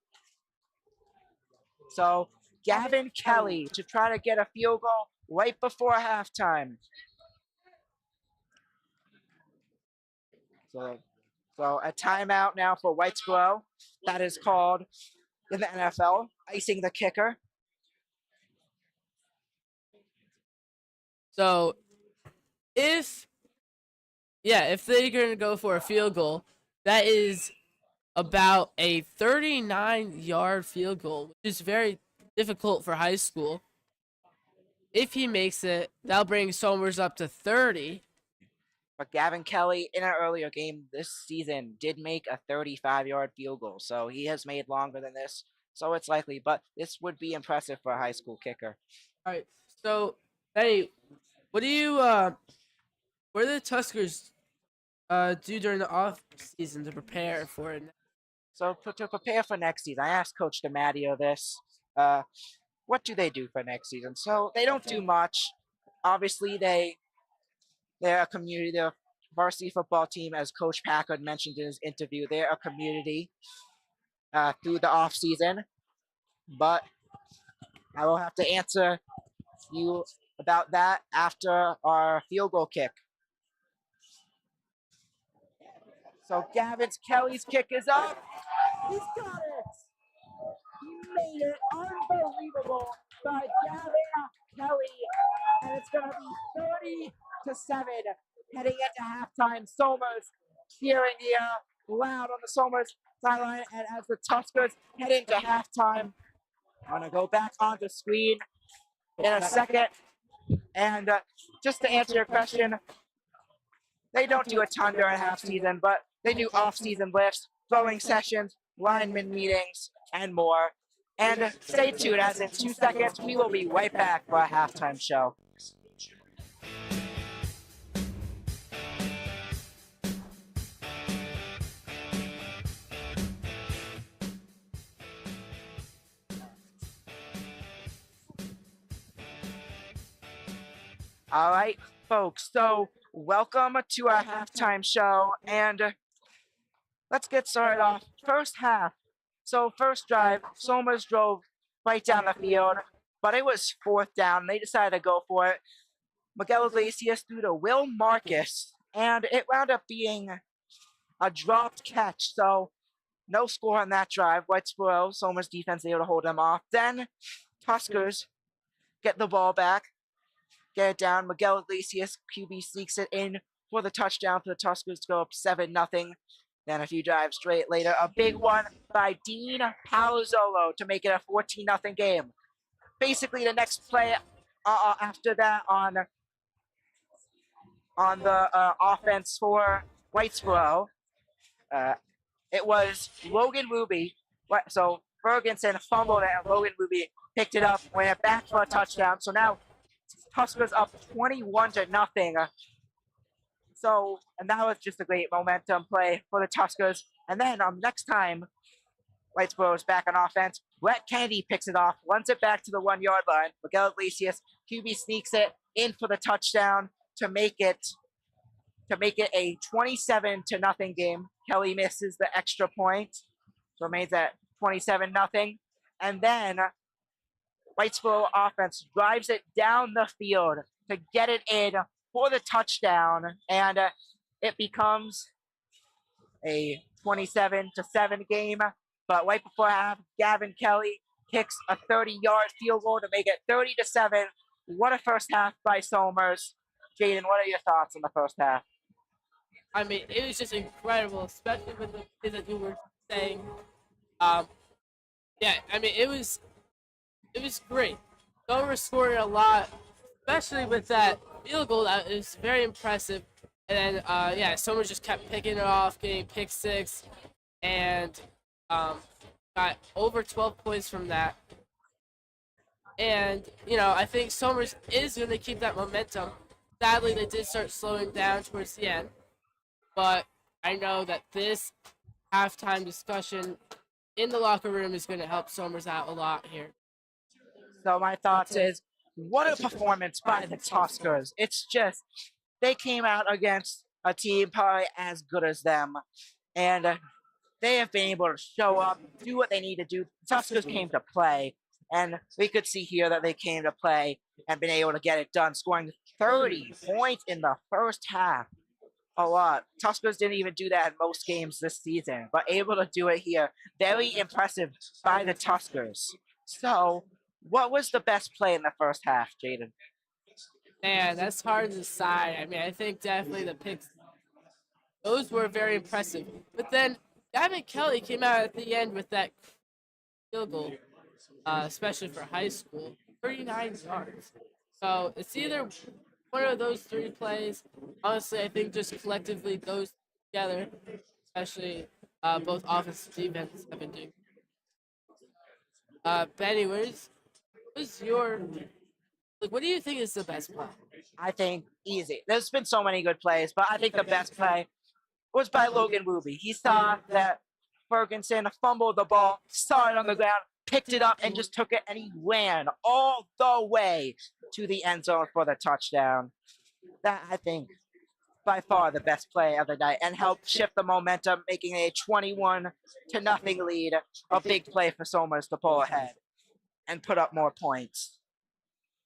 So Gavin Kelly to try to get a field goal right before halftime. So a timeout now for Whitesboro. That is called in the NFL, icing the kicker. So if they're going to go for a field goal, that is about a 39-yard field goal, which is very difficult for high school. If he makes it, that'll bring Somers up to 30. But Gavin Kelly, in an earlier game this season, did make a 35-yard field goal. So he has made longer than this. So it's likely. But this would be impressive for a high school kicker. All right. So, Benny, what do the Tuskers do during the off season to prepare for it? So to prepare for next season, I asked Coach DiMatteo this. What do they do for next season? So they don't do much. Obviously, they're a community. They're a varsity football team, as Coach Packard mentioned in his interview. They're a community through the off season. But I will have to answer you about that after our field goal kick. So Kelly's kick is up. He's got it. He made it unbelievable by Gavin Kelly. And it's going to be 30-7 heading into halftime. Somers cheering here loud on the Somers sideline. And as the Tuskers head into halftime, I'm going to go back onto screen in a second. And just to answer your question, they don't do a ton during half season, but they do off-season lifts, throwing sessions, lineman meetings, and more. And stay tuned, as in 2 seconds, we will be right back for a halftime show. All right, folks, so welcome to our halftime show, and let's get started off. First half. So first drive, Somers drove right down the field, but it was 4th down. They decided to go for it. Miguel Iglesias threw to Will Marcus, and it wound up being a dropped catch. So no score on that drive. Whitesboro, Somers defense able to hold them off. Then Tuskers get the ball back. Get it down. Miguel Iglesias, QB, sneaks it in for the touchdown for the Tuskers to go up 7-0. Then a few drives straight later, a big one by Dean Palazzolo to make it a 14-0 game. Basically, the next play after that on the offense for Whitesboro, it was Logan Ruby. So Ferguson fumbled it, and Logan Ruby picked it up, went back for a touchdown. So now Tuskers up 21-0. So, and that was just a great momentum play for the Tuskers. And then next time, Whitesboro is back on offense. Brett Kennedy picks it off, runs it back to the 1-yard line. Miguel Iglesias, QB sneaks it in for the touchdown to make it a 27-0 game. Kelly misses the extra point. remains at 27-0. And then Whitesboro offense drives it down the field to get it in for the touchdown, and it becomes a 27-7 game. But right before half, Gavin Kelly kicks a 30-yard field goal to make it 30-7. What a first half by Somers. Jayden, what are your thoughts on the first half? I mean, it was just incredible, especially with the things that you were saying. Yeah, I mean, it was great. Dover scored a lot, especially with that field goal. That was very impressive. And then, yeah, Somers just kept picking it off, getting pick six, and got over 12 points from that. And, you know, I think Somers is going to keep that momentum. Sadly, they did start slowing down towards the end. But I know that this halftime discussion in the locker room is going to help Somers out a lot here. So my thoughts is, what a performance by the Tuskers. It's just, they came out against a team probably as good as them. And they have been able to show up, do what they need to do. The Tuskers came to play. And we could see here that they came to play and been able to get it done, scoring 30 points in the first half. A lot. Tuskers didn't even do that in most games this season, but able to do it here. Very impressive by the Tuskers. So, what was the best play in the first half, Jayden? Man, that's hard to decide. I mean, I think definitely the picks, those were very impressive. But then Gavin Kelly came out at the end with that field goal, especially for high school, 39 yards. So it's either one of those three plays. Honestly, I think just collectively those together, especially both offense and defense, have been doing. But anyways, what do you think is the best play? I think easy. There's been so many good plays, but I think the best play was by Logan Wooby. He saw that Ferguson fumbled the ball, saw it on the ground, picked it up, and just took it, and he ran all the way to the end zone for the touchdown. That, I think, by far the best play of the night, and helped shift the momentum, making a 21-0 lead. A big play for Somers to pull ahead and put up more points.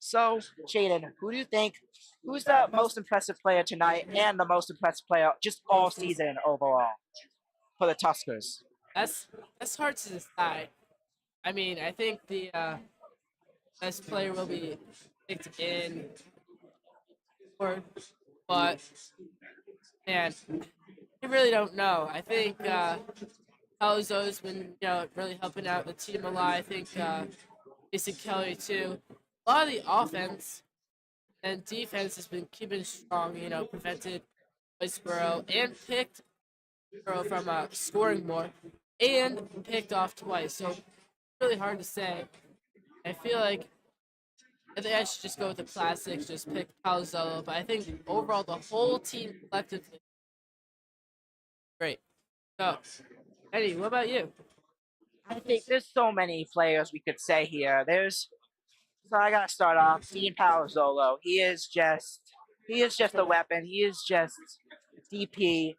So, Jayden, who do you think, who's the most impressive player tonight and the most impressive player just all season overall for the Tuskers? That's hard to decide. I mean, I think the best player will be picked in, but man, I really don't know. I think Palazo's been, really helping out the team a lot. I think Mason Kelly too. A lot of the offense and defense has been keeping strong. Prevented Whitesboro and picked from scoring more, and picked off twice. So really hard to say. I feel like I think I should just go with the classics, just pick Palazzolo. But I think overall the whole team collectively great. So, Eddie, what about you? I think there's so many players we could say here. So I gotta start off. Dean Palazzolo. He is just a weapon. He is just DP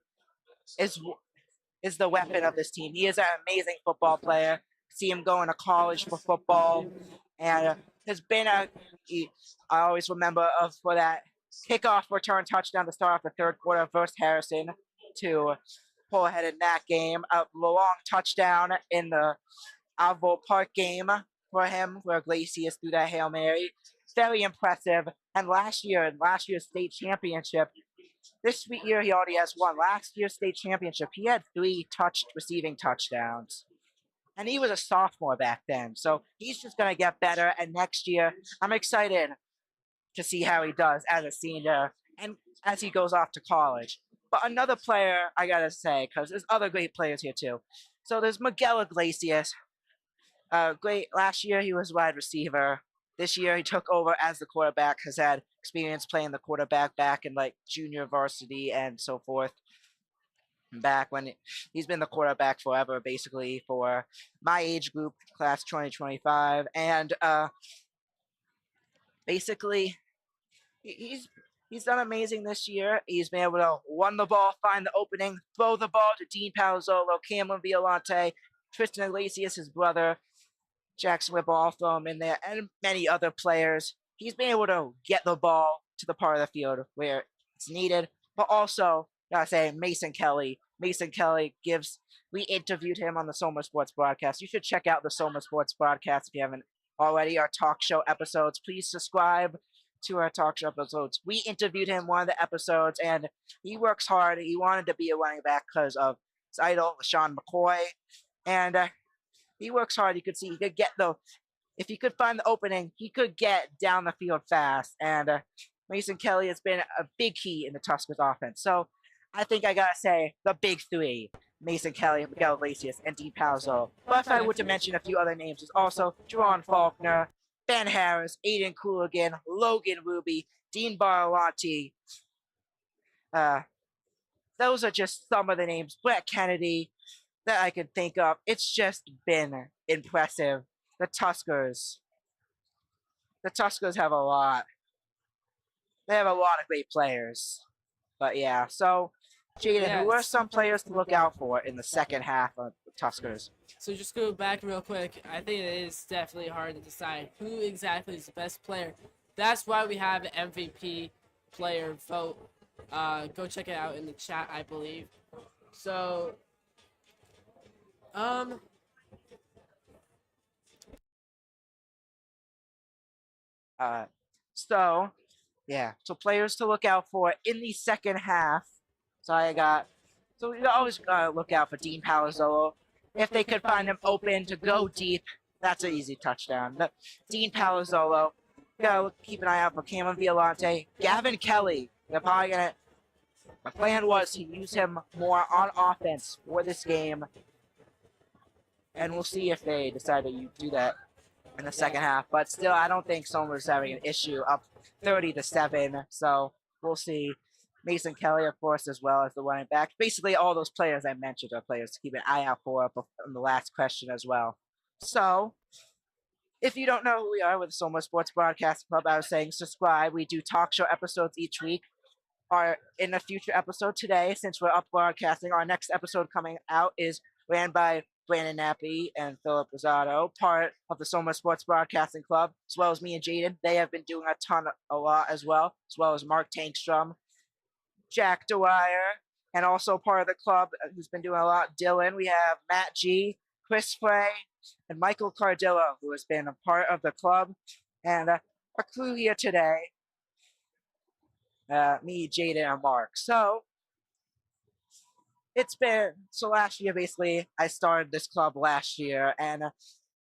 is the weapon of this team. He is an amazing football player. See him going to college for football, and has been I always remember for that kickoff return touchdown to start off the third quarter versus Harrison to pull ahead in that game. A long touchdown in the Alvo Park game for him, where Iglesias threw that Hail Mary. Very impressive. And last year's state championship, this year he already has one. Last year's state championship, he had 3 receiving touchdowns. And he was a sophomore back then. So he's just going to get better. And next year, I'm excited to see how he does as a senior and as he goes off to college. But another player, I got to say, because there's other great players here too. So there's Miguel Iglesias. Great. Last year, he was wide receiver. This year, he took over as the quarterback, has had experience playing the quarterback back in junior varsity and so forth. Back when he's been the quarterback forever, basically, for my age group, class 2025. And basically, he's done amazing this year. He's been able to run the ball, find the opening, throw the ball to Dean Palazzolo, Cameron Violante, Tristan Iglesias, his brother, Jackson Whipple, all throw him in there, and many other players. He's been able to get the ball to the part of the field where it's needed, but also, gotta say, Mason Kelly. Mason Kelly we interviewed him on the Somers Sports broadcast. You should check out the Somers Sports broadcast if you haven't already. Our talk show episodes. Please subscribe to our talk show episodes. We interviewed him one of the episodes, and he works hard. He wanted to be a running back because of his idol, Sean McCoy, and he works hard. You could see he could get if he could find the opening, he could get down the field fast. And Mason Kelly has been a big key in the Tuskers offense. So I think I gotta say the big three: Mason Kelly, Miguel Iglesias, and Dean Palzo. But if I were to mention a few other names, there's also Jerron Faulkner, Ben Harris, Aiden Cooligan, Logan Ruby, Dean Barlotti. Those are just some of the names. Brett Kennedy that I could think of. It's just been impressive. The Tuskers have a lot. They have a lot of great players. But yeah, so Jayden, who are some players to look out for in the second half of the Tuskers? So just go back real quick. I think it is definitely hard to decide who exactly is the best player. That's why we have an MVP player vote. Go check it out in the chat, I believe. So, so players to look out for in the second half. So we always gotta look out for Dean Palazzolo. If they could find him open to go deep, that's an easy touchdown. Dean Palazzolo. Gotta keep an eye out for Cameron Violante. Gavin Kelly. They're probably gonna. My plan was to use him more on offense for this game. And we'll see if they decide to do that in the second half. But still, I don't think Somers is having an issue, up 30-7. So we'll see. Mason Kelly, of course, as well as the running back. Basically, all those players I mentioned are players to keep an eye out for in the last question as well. So, if you don't know who we are with the Somers Sports Broadcast Club, I was saying subscribe. We do talk show episodes each week. In a future episode today, since we're up broadcasting, our next episode coming out is ran by Brandon Nappy and Philip Rosado, part of the Somers Sports Broadcasting Club, as well as me and Jayden. They have been doing a lot as well as Mark Tankstrom, Jack Dwyer, and also part of the club who's been doing a lot, Dylan. We have Matt G, Chris Frey, and Michael Cardillo, who has been a part of the club. And our crew here today, me, Jayden, and Mark. So last year, basically, I started this club last year, and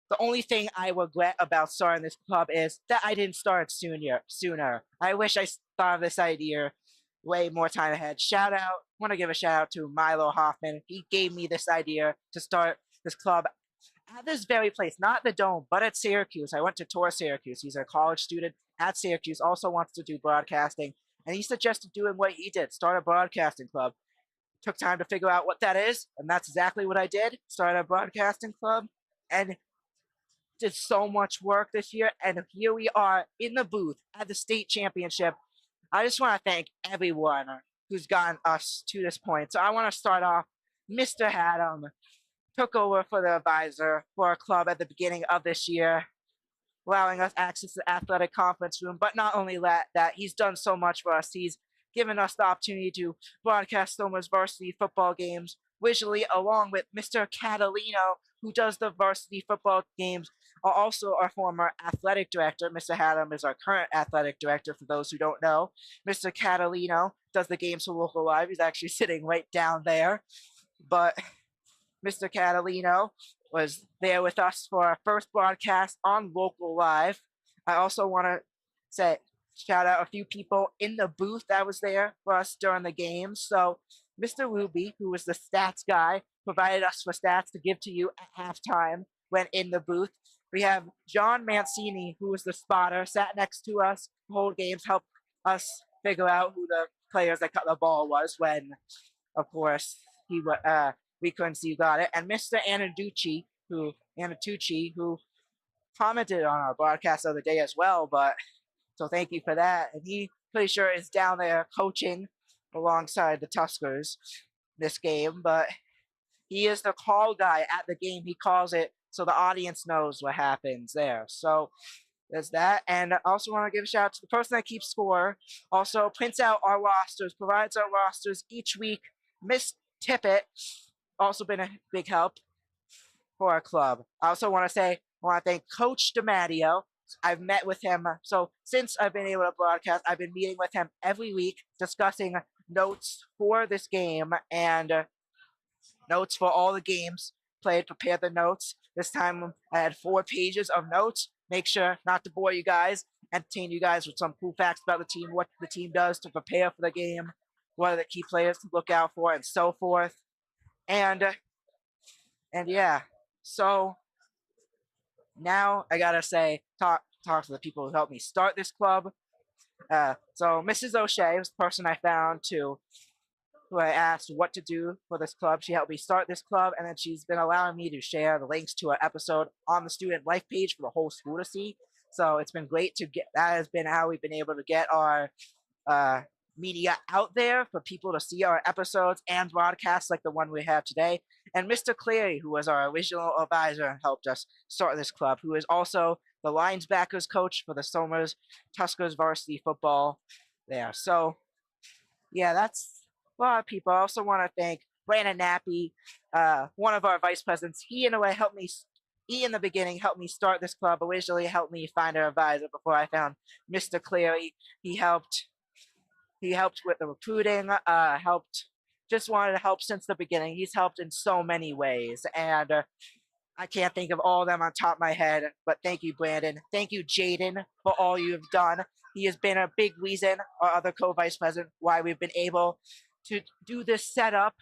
the only thing I regret about starting this club is that I didn't start sooner. I wish I thought of this idea way more time ahead. Want to give a shout out to Milo Hoffman. He gave me this idea to start this club at this very place, not the Dome, but at Syracuse. I went to tour Syracuse. He's a college student at Syracuse, also wants to do broadcasting, and he suggested doing what he did, start a broadcasting club. Took time to figure out what that is, and that's exactly what I did. Started a broadcasting club, and did so much work this year, and here we are in the booth at the state championship. I just want to thank everyone who's gotten us to this point. So I want to start off. Mr. Haddam took over for the advisor for our club at the beginning of this year, allowing us access to the athletic conference room. But not only that, he's done so much for us. He's given us the opportunity to broadcast Somers varsity football games visually, along with Mr. Catalino, who does the varsity football games, also our former athletic director. Mr. Haddam is our current athletic director, for those who don't know. Mr. Catalino does the games for Local Live. He's actually sitting right down there. But Mr. Catalino was there with us for our first broadcast on Local Live. I also want to shout out a few people in the booth that was there for us during the game. So Mr. Ruby, who was the stats guy, provided us with stats to give to you at halftime when in the booth. We have John Mancini, who was the spotter, sat next to us the whole games, helped us figure out who the players that cut the ball was when, of course, we couldn't see who got it. And Mr. Anatucci, who commented on our broadcast the other day as well, so thank you for that. And he pretty sure is down there coaching alongside the Tuskers this game. But he is the call guy at the game. He calls it so the audience knows what happens there. So there's that. And I also want to give a shout out to the person that keeps score, also prints out our rosters, provides our rosters each week. Miss Tippett, also been a big help for our club. I also want to thank Coach DiMatteo. I've met with him. So since I've been able to broadcast, I've been meeting with him every week, discussing notes for this game and notes for all the games played, prepare the notes. This time I had 4 pages of notes. Make sure not to bore you guys, entertain you guys with some cool facts about the team, what the team does to prepare for the game, what are the key players to look out for, and so forth. And yeah, so now I gotta say, talk to the people who helped me start this club. So Mrs. O'Shea was the person I found who I asked what to do for this club. She helped me start this club, and then she's been allowing me to share the links to an episode on the student life page for the whole school to see. So it's been great to get. That has been how we've been able to get our media out there for people to see our episodes and broadcasts like the one we have today. And Mr. Cleary, who was our original advisor and helped us start this club, who is also the linebackers coach for the Somers Tuskers varsity football there. So yeah, that's a lot of people. I also want to thank Brandon Nappy, one of our vice presidents. He in the beginning helped me start this club, originally helped me find an advisor before I found Mr. Cleary. He helped with the recruiting, just wanted to help since the beginning. He's helped in so many ways, and I can't think of all of them on top of my head, but thank you, Brandon. Thank you, Jayden, for all you've done. He has been a big reason, our other co-vice president, why we've been able to do this setup.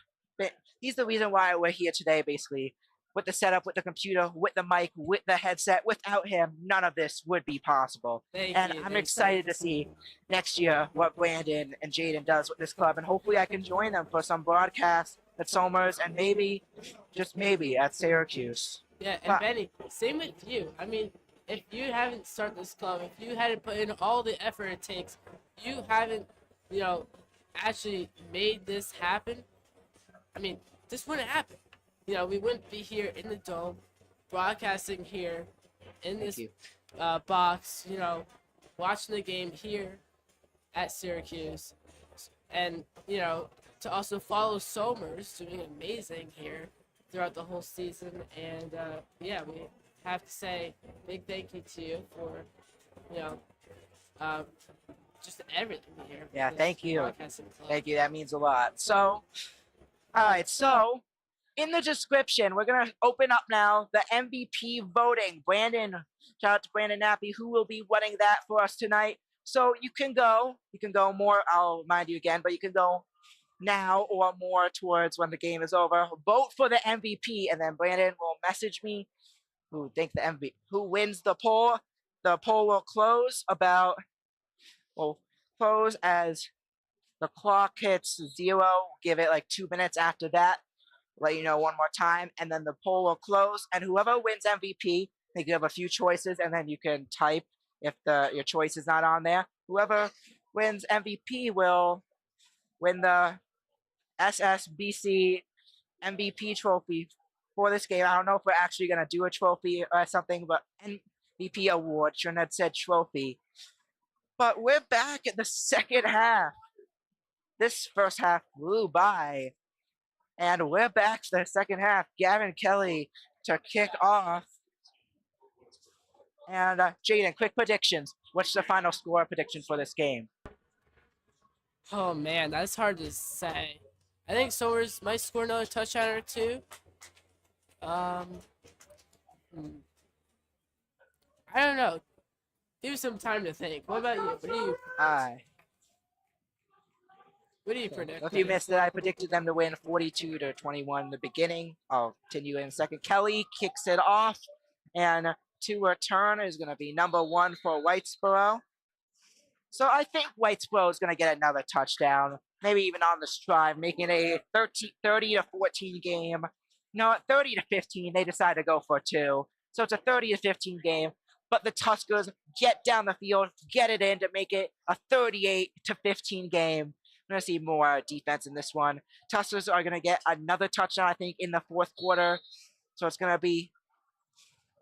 He's the reason why we're here today, basically, with the setup, with the computer, with the mic, with the headset. Without him, none of this would be possible. I'm excited to see next year what Brandon and Jayden does with this club, and hopefully I can join them for some broadcasts at Somers and maybe, just maybe, at Syracuse. Yeah, and Benny, same with you. I mean, if you haven't started this club, if you hadn't put in all the effort it takes, you haven't, actually made this happen, I mean, this wouldn't happen. We wouldn't be here in the Dome, broadcasting here in this box, watching the game here at Syracuse. And, to also follow Somers doing amazing here throughout the whole season. And, we have to say big thank you to you for, just everything here. Yeah, thank you. Thank you. That means a lot. So, all right. So, in the description, we're going to open up now the MVP voting. Shout out to Brandon Nappy, who will be running that for us tonight. So you can go more, I'll remind you again, but you can go now or more towards when the game is over. Vote for the MVP, and then Brandon will message me who wins the poll. The poll will close as the clock hits 0. Give it like 2 minutes after that. Let you know one more time, and then the poll will close, and whoever wins MVP, they give a few choices, and then you can type if your choice is not on there. Whoever wins MVP will win the SSBC MVP trophy for this game. I don't know if we're actually going to do a trophy or something, but MVP award, shouldn't have said trophy. But we're back at the second half. This first half flew by. And we're back to the second half. Gavin Kelly to kick off. And Jayden, quick predictions. What's the final score prediction for this game? Oh, man, that's hard to say. I think Somers might score another touchdown or two. I don't know. Give me some time to think. What about you? What do you predict? If you missed it, I predicted them to win 42-21 in the beginning. I'll continue in a second. Kelly kicks it off, and to return is going to be number 1 for Whitesboro. So I think Whitesboro is going to get another touchdown, maybe even on this drive, making a 30-14 game. No, 30-15. They decide to go for 2. So it's a 30-15 game. But the Tuskers get down the field, get it in to make it a 38-15 game. going to see more defense in this one. Tuskers are going to get another touchdown, I think, in the fourth quarter. So it's going to be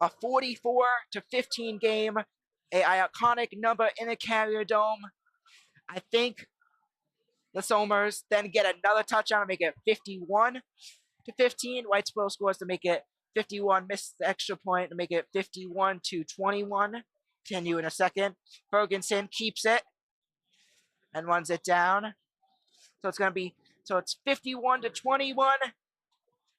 a 44-15 game, a iconic number in the Carrier Dome. I think the Somers then get another touchdown to make it 51-15. Whitesboro scores to make it 51, missed the extra point to make it 51-21. Continue in a second. Ferguson keeps it and runs it down. So it's going to be, so it's 51-21.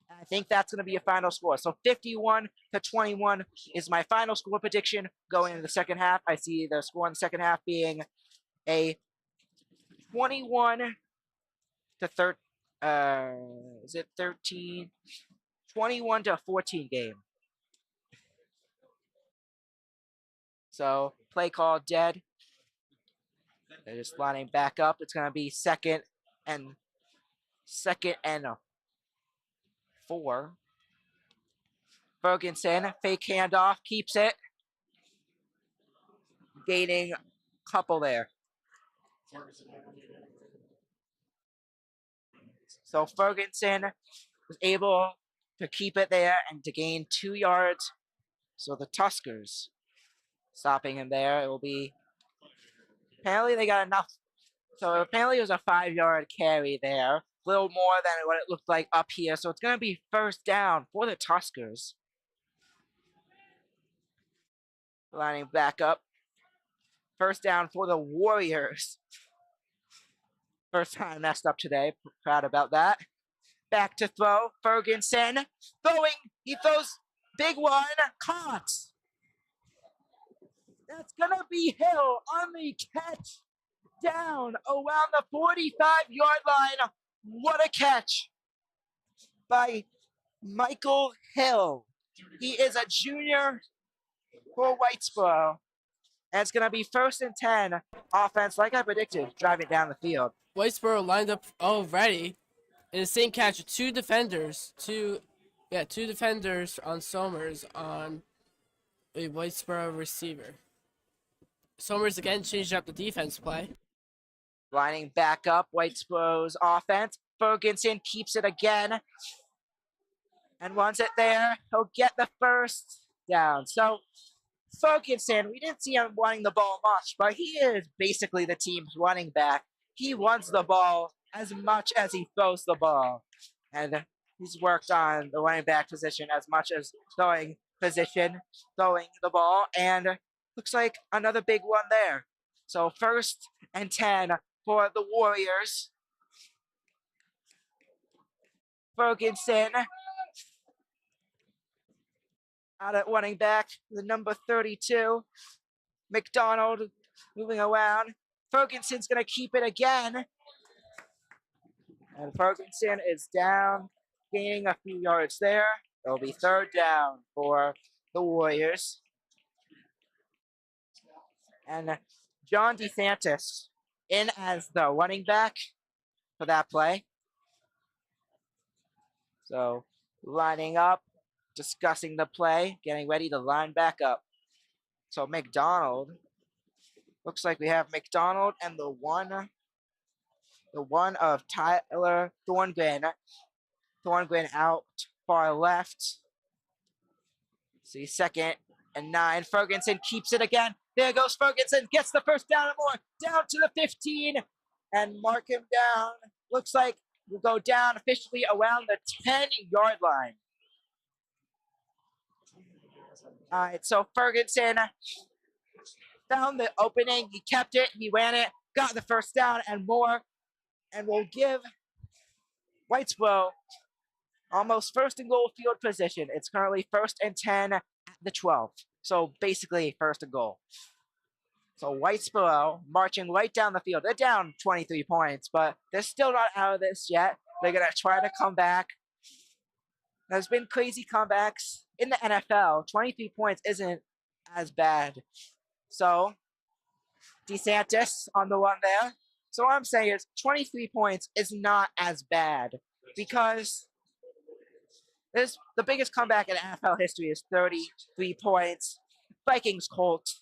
I think that's going to be a final score. So 51-21 is my final score prediction going into the second half. I see the score in the second half being a 21 to 13, 21-14 game. So play call dead. They're just lining back up. It's going to be second and 4. Ferguson, fake handoff, keeps it. Gaining a couple there. So Ferguson was able to keep it there and to gain 2 yards. So the Tuskers stopping him there. It will be, apparently they got enough. So apparently it was a 5-yard carry there. A little more than what it looked like up here. So it's going to be first down for the Tuskers. Lining back up. First down for the Warriors. First time messed up today. Proud about that. Back to throw. Ferguson throwing. He throws. Big one. Caught. That's going to be Hill on the catch. Down around the 45-yard line. What a catch by Michael Hill. He is a junior for Whitesboro. And it's going to be first and 10. Offense, like I predicted, driving down the field. Whitesboro lined up already in the same catch. Two defenders on Somers on a Whitesboro receiver. Somers again changed up the defense play. Lining back up, Whitesboro's offense. Ferguson keeps it again. And runs it there. He'll get the first down. So Ferguson, we didn't see him running the ball much, but he is basically the team's running back. He runs the ball as much as he throws the ball. And he's worked on the running back position as much as throwing the ball. And looks like another big one there. So first and 10 for the Warriors. Ferguson out at running back, the number 32. McDonald moving around. Ferguson's going to keep it again. And Ferguson is down, gaining a few yards there. It'll be third down for the Warriors. And John DeSantis in as the running back for that play. So lining up, discussing the play, getting ready to line back up. So McDonald, looks like we have McDonald and the one of Tyler Thorngren. Thorngren out far left. See, second and 9. Ferguson keeps it again. There goes Ferguson, gets the first down and more. Down to the 15 and mark him down. Looks like we'll go down officially around the 10-yard line. All right, so Ferguson found the opening. He kept it. He ran it. Got the first down and more. And will give Whitesboro almost first and goal field position. It's currently first and 10 at the 12. So basically first and goal. So Whitesboro marching right down the field. They're down 23 points, but they're still not out of this yet. They're going to try to come back. There's been crazy comebacks in the NFL. 23 points isn't as bad. So DeSantis on the one there. So what I'm saying is 23 points is not as bad because this the biggest comeback in NFL history is 33 points. Vikings Colts.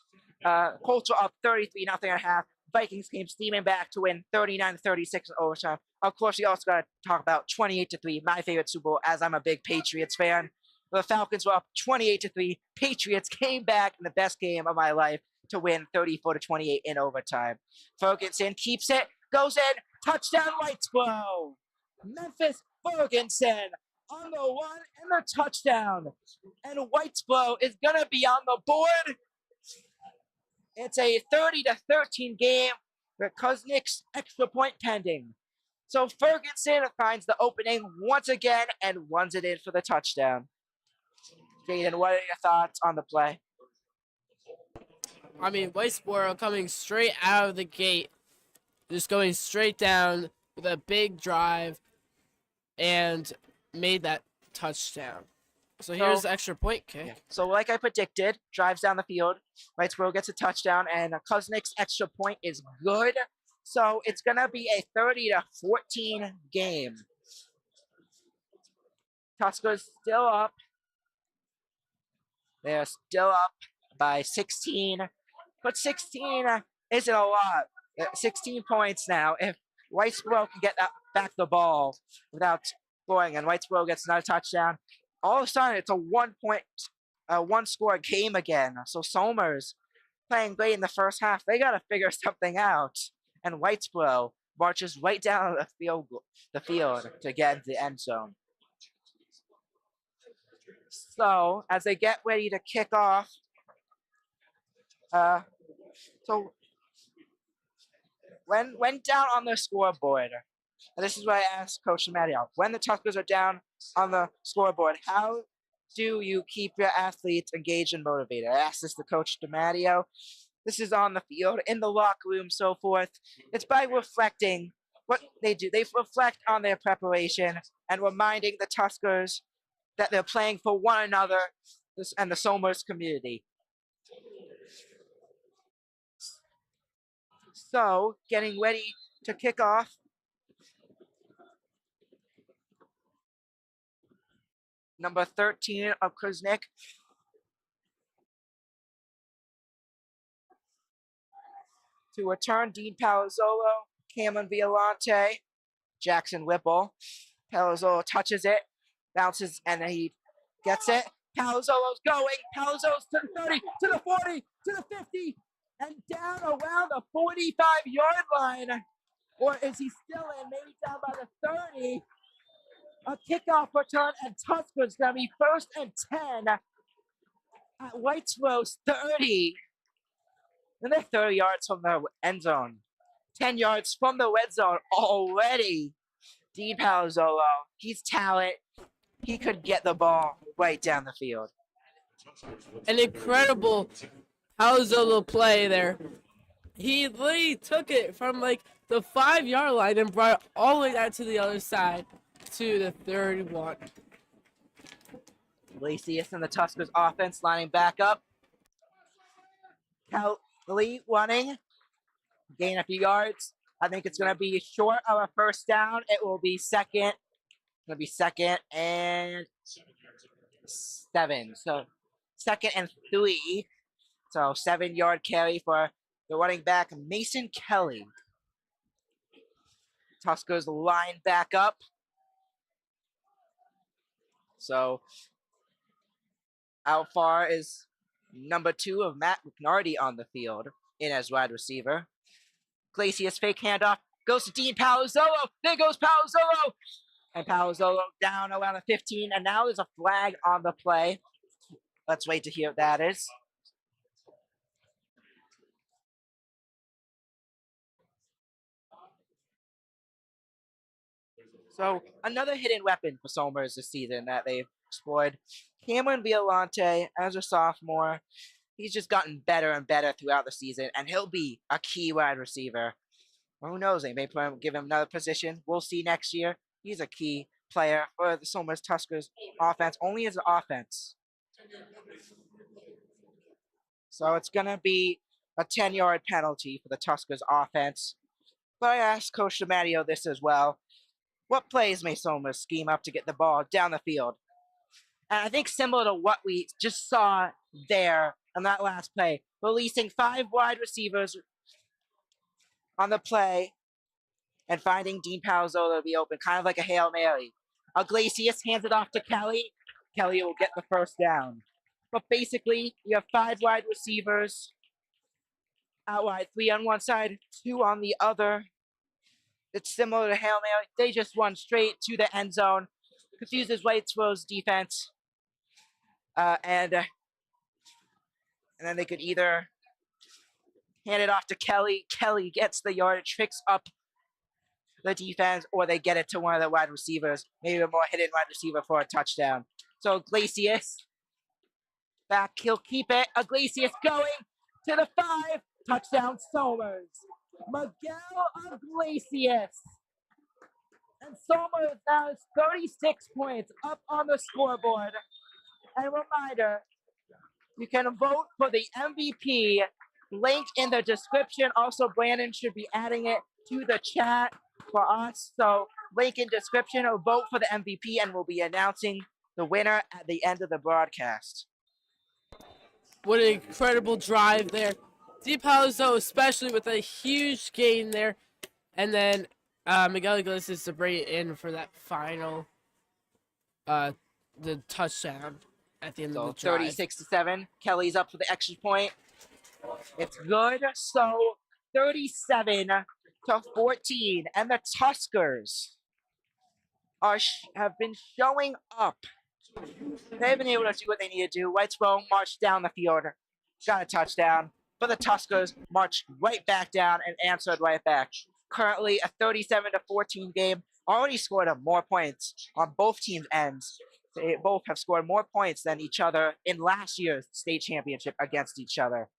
Colts were up 33-0 at half. Vikings came steaming back to win 39-36 in overtime. Of course, we also got to talk about 28-3, my favorite Super Bowl, as I'm a big Patriots fan. The Falcons were up 28-3. Patriots came back in the best game of my life to win 34-28 in overtime. Ferguson keeps it, goes in, touchdown Whitesboro. Memphis Ferguson on the one and the touchdown. And Whitesboro is going to be on the board. It's a 30-13 game with Kuznick's extra point pending. So Ferguson finds the opening once again and runs it in for the touchdown. Jayden, what are your thoughts on the play? I mean, Whitesboro coming straight out of the gate, just going straight down with a big drive and made that touchdown. So here's the extra point kick. Yeah. So like I predicted, drives down the field. Whitesboro gets a touchdown, and Kuznick's extra point is good. So it's going to be a 30-14 game. Tuskers still up. They're still up by 16. But 16 isn't a lot. 16 points now. If Whitesboro can get back the ball without scoring, and Whitesboro gets another touchdown, all of a sudden it's a one-score game again. So Somers playing great in the first half. They got to figure something out. And Whitesboro marches right down the field to get into the end zone. So as they get ready to kick off, so when down on the scoreboard, and this is what I asked Coach DiMatteo, when the Tuskers are down on the scoreboard, how do you keep your athletes engaged and motivated? I asked this to Coach DiMatteo. This is on the field, in the locker room, so forth. It's by reflecting what they do. They reflect on their preparation and reminding the Tuskers that they're playing for one another and the Somers community. So, getting ready to kick off. Number 13 of Kuznick. To return, Dean Palazzolo, Cameron Violante, Jackson Whipple. Palazzolo touches it, bounces, and he gets it. Palazzolo's going. Palazzolo's to the 30, to the 40, to the 50, and down around the 45-yard line. Or is he still in? Maybe down by the 30. A kickoff return, and Tuskers going to be 1st and 10 at Whitesboro's 30. And they're 30 yards from the end zone. 10 yards from the red zone already. Dean Palazzolo, he's talent. He could get the ball right down the field. An incredible Palazzolo play there. He literally took it from like the 5-yard line and brought it all the way down to the other side to the 31. Lacius and the Tuskers offense lining back up. Kelly running. Gain a few yards. I think it's going to be short of a first down. It will be second. Going to be 2nd and 7. So 2nd and 3. So 7-yard carry for the running back, Mason Kelly. Tuskers line back up. So out far is number 2 of Matt McNarty on the field in as wide receiver. Glacius fake handoff goes to Dean Palazzolo. There goes Palazzolo. And Palazzolo down around the 15. And now there's a flag on the play. Let's wait to hear what that is. So another hidden weapon for Somers this season that they've explored. Cameron Violante, as a sophomore, he's just gotten better and better throughout the season, and he'll be a key wide receiver. Well, who knows? They may give him another position. We'll see next year. He's a key player for the Somers Tuskers offense, only as an offense. So it's going to be a 10-yard penalty for the Tuskers offense. But I asked Coach DiMatteo this as well. What plays may Somers scheme up to get the ball down the field? And I think similar to what we just saw there on that last play, releasing 5 wide receivers on the play and finding Dean Palazzolo to be open, kind of like a Hail Mary. Iglesias hands it off to Kelly. Kelly will get the first down. But basically, you have 5 wide receivers out wide, 3 on one side, 2 on the other. It's similar to Hail Mary. They just run straight to the end zone. Confuses Whitesboro's defense. And then they could either hand it off to Kelly. Kelly gets the yardage, picks up the defense, or they get it to one of the wide receivers, maybe a more hidden wide receiver for a touchdown. So Iglesias, back, he'll keep it. Iglesias going to the 5. Touchdown, Somers. Miguel Iglesias. And Somers now has 36 points up on the scoreboard. And a reminder, you can vote for the MVP. Link in the description. Also, Brandon should be adding it to the chat for us. So link in description or vote for the MVP, and we'll be announcing the winner at the end of the broadcast. What an incredible drive there. Deep Palazzo, especially with a huge gain there. And then Miguel Iglesias to bring it in for that final the touchdown at the end of the drive. 36-7. Kelly's up for the extra point. It's good. So 37-14. And the Tuskers have been showing up. They've been able to do what they need to do. Whitesboro marched down the field, got a touchdown. But the Tuskers marched right back down and answered right back. Currently a 37-14 game. Already scored more points on both teams' ends. They both have scored more points than each other in last year's state championship against each other.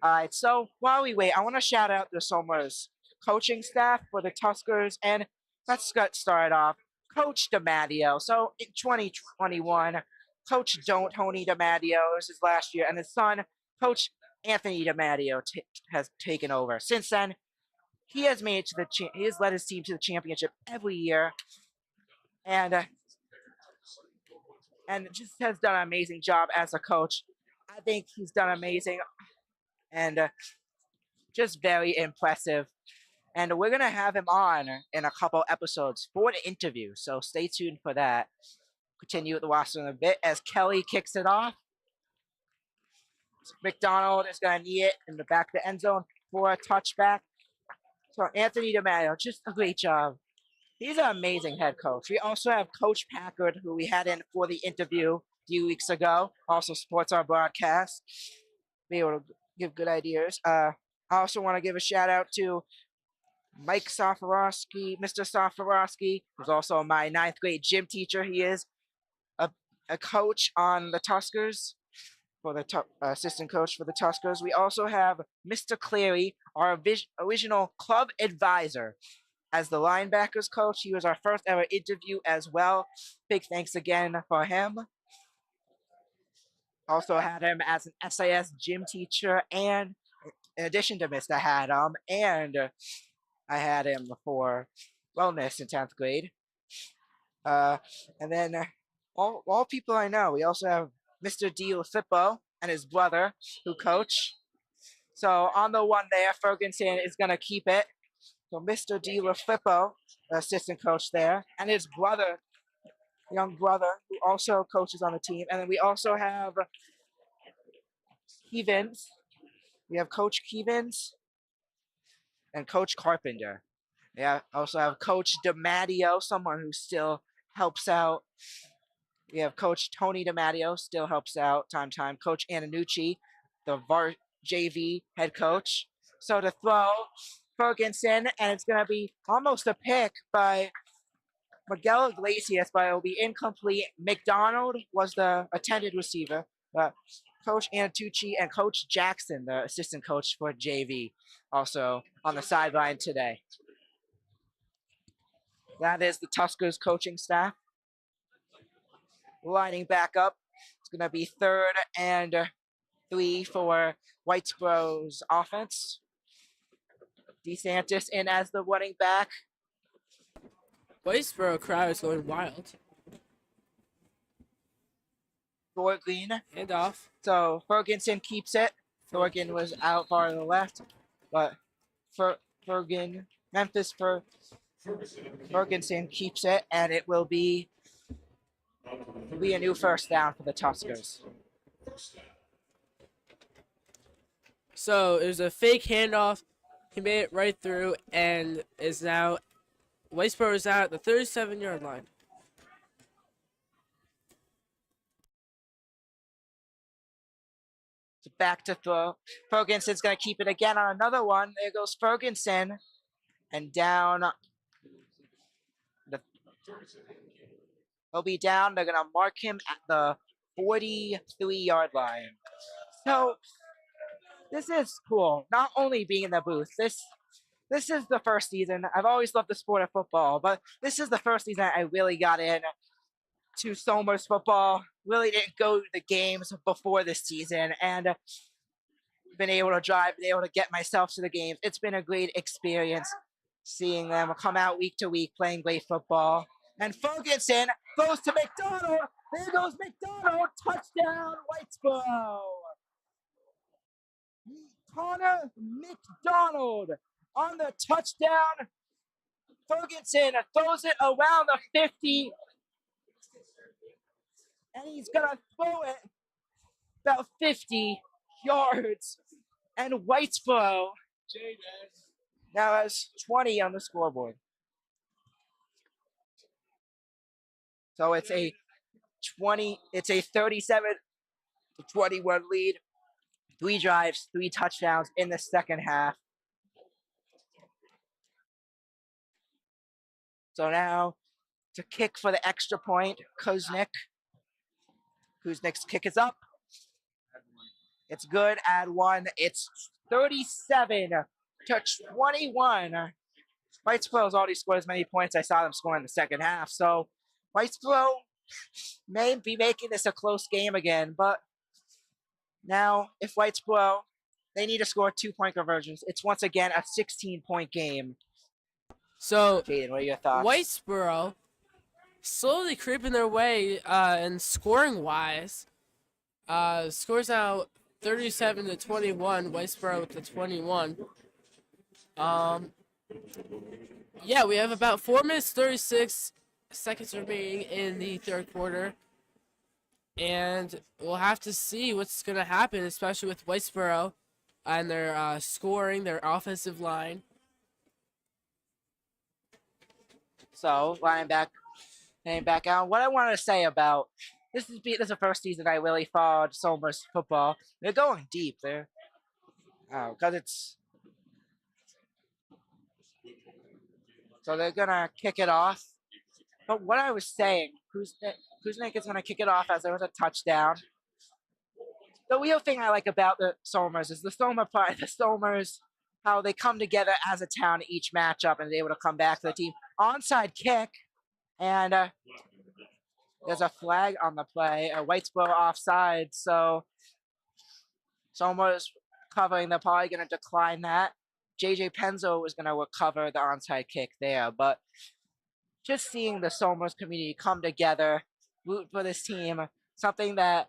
All right, so while we wait, I want to shout out the Somers coaching staff for the Tuskers, and let's get started off. Coach DiMatteo. So in 2021, Coach Tony DiMatteo, this is last year, and his son, Coach Anthony DiMatteo, has taken over. Since then, he has made it to he has led his team to the championship every year, and just has done an amazing job as a coach. I think he's done amazing, and just very impressive. And we're going to have him on in a couple episodes for the interview, so stay tuned for that. Continue with the roster in a bit as Kelly kicks it off. McDonald is going to knee it in the back of the end zone for a touchback. So Anthony DiMatteo, just a great job. He's an amazing head coach. We also have Coach Packard, who we had in for the interview a few weeks ago, also supports our broadcast. Be able to give good ideas. I also want to give a shout out to Mike Soforowski, Mr. Soforowski, who's also my 9th grade gym teacher. He is a coach on the Tuskers, for the assistant coach for the Tuskers. We also have Mr. Cleary, our original club advisor, as the linebackers coach. He was our first ever interview as well. Big thanks again for him. Also had him as an SIS gym teacher, and in addition to Mr. Haddam, and I had him for wellness in 10th grade. And then all people I know. We also have Mr. D. LaFippo and his brother who coach. So on the one there, Ferguson is going to keep it. So Mr. D. LaFippo, the assistant coach there, and his brother, young brother, who also coaches on the team. And then we also have Kevins. We have Coach Kevins and Coach Carpenter. Yeah, also have Coach DiMatteo, someone who still helps out. We have Coach Tony DiMatteo, still helps out time. Coach Antonucci, the JV head coach. So to throw, Ferguson, and it's going to be almost a pick by Miguel Iglesias, but it will be incomplete. McDonald was the attended receiver. Coach Antonucci and Coach Jackson, the assistant coach for JV, also on the sideline today. That is the Tuskers coaching staff. Lining back up. It's going to be 3rd and 3 for Whitesboro's offense. DeSantis in as the running back. Whitesboro crowd is going wild. Thorgreen. Handoff. So Ferguson keeps it. Thorgan was out far to the left, but Ferguson keeps it, and it will be a new first down for the Tuskers. So it was a fake handoff. He made it right through and is now Whitesboro is out at the 37-yard line. Back to throw. Ferguson's going to keep it again on another one. There goes Ferguson. And down. He'll be down. They're going to mark him at the 43-yard line. So this is cool. Not only being in the booth. This is the first season. I've always loved the sport of football, but this is the first season I really got in to Somers football. Really didn't go to the games before this season, and been able to drive, been able to get myself to the games. It's been a great experience seeing them come out week to week playing great football. And Ferguson goes to McDonald. There goes McDonald. Touchdown, Whitesboro. Connor McDonald on the touchdown. Ferguson throws it around the 50. And he's going to throw it about 50 yards. And Whitesboro now has 20 on the scoreboard. So it's a 37-21 lead. 3 drives, 3 touchdowns in the second half. So now to kick for the extra point, Kuznick. Kuznick's kick is up. It's good. Add 1. It's 37-21. Whitesboro's already scored as many points I saw them score in the second half. So Whitesboro may be making this a close game again, but now if Whitesboro, they need to score 2-point conversions. It's once again a 16-point game. So Jayden, what are your thoughts? Whitesboro slowly creeping their way and scoring wise. Scores out 37-21. Whitesboro with the 21. Yeah, we have about 4 minutes 36 seconds remaining in the third quarter, and we'll have to see what's going to happen, especially with Whitesboro and their scoring, their offensive line. So back out. What I wanted to say about this is the first season I really followed Somers football. They're going deep there, because it's so they're gonna kick it off. But what I was saying, Kuznick is gonna kick it off as there was a touchdown. The real thing I like about the Somers is the Somers, how they come together as a town each matchup and they're able to come back to the team. Onside kick, and there's a flag on the play, a Whitesboro offside, so Somers covering, they're probably going to decline that. JJ Penzo was going to recover the onside kick there, but just seeing the Somers community come together, root for this team, something that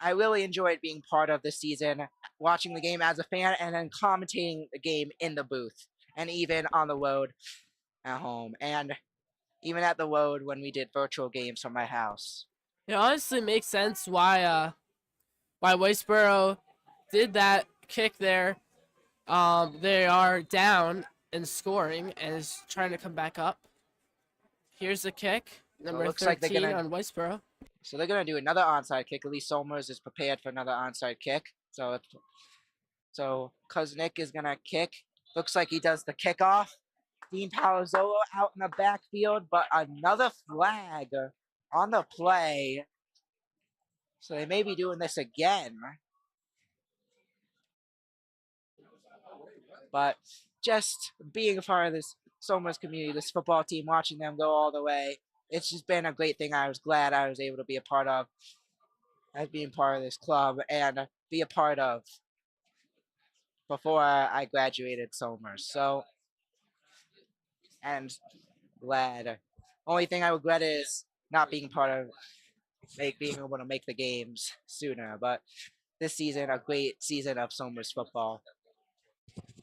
I really enjoyed being part of this season, watching the game as a fan and then commentating the game in the booth and even on the road at home and even at the road when we did virtual games from my house. It honestly makes sense why Whitesboro did that kick there. They are down in scoring and is trying to come back up. Here's the kick, number 13 on Whitesboro. So they're going to do another onside kick. At least Somers is prepared for another onside kick. So Kuznick is going to kick. Looks like he does the kickoff. Dean Palazzolo out in the backfield, but another flag on the play. So they may be doing this again. But just being a part of this Somers community, this football team, watching them go all the way, it's just been a great thing. I was glad I was able to be a part of, as being part of this club and be a part of before I graduated Somers. So, and glad. Only thing I regret is not being part of being able to make the games sooner. But this season, a great season of Somers football.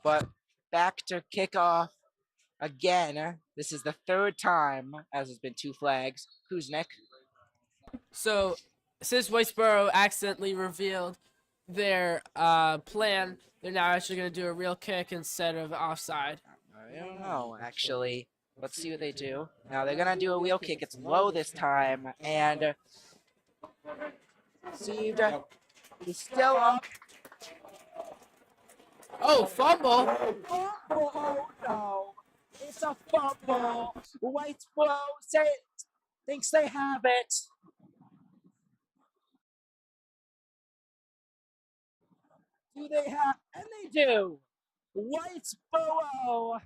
But back to kickoff again. This is the third time, as it's been 2 flags. Who's Nick? So, since Whitesboro accidentally revealed their plan, they're now actually going to do a real kick instead of offside. I don't know, actually. Let's see what they do. Now they're going to do a wheel kick. It's low this time. And received. He's still up. Oh, fumble! Oh, no. It's a fumble. Whitesboro thinks they have it. Do they have? And they do. Whitesboro.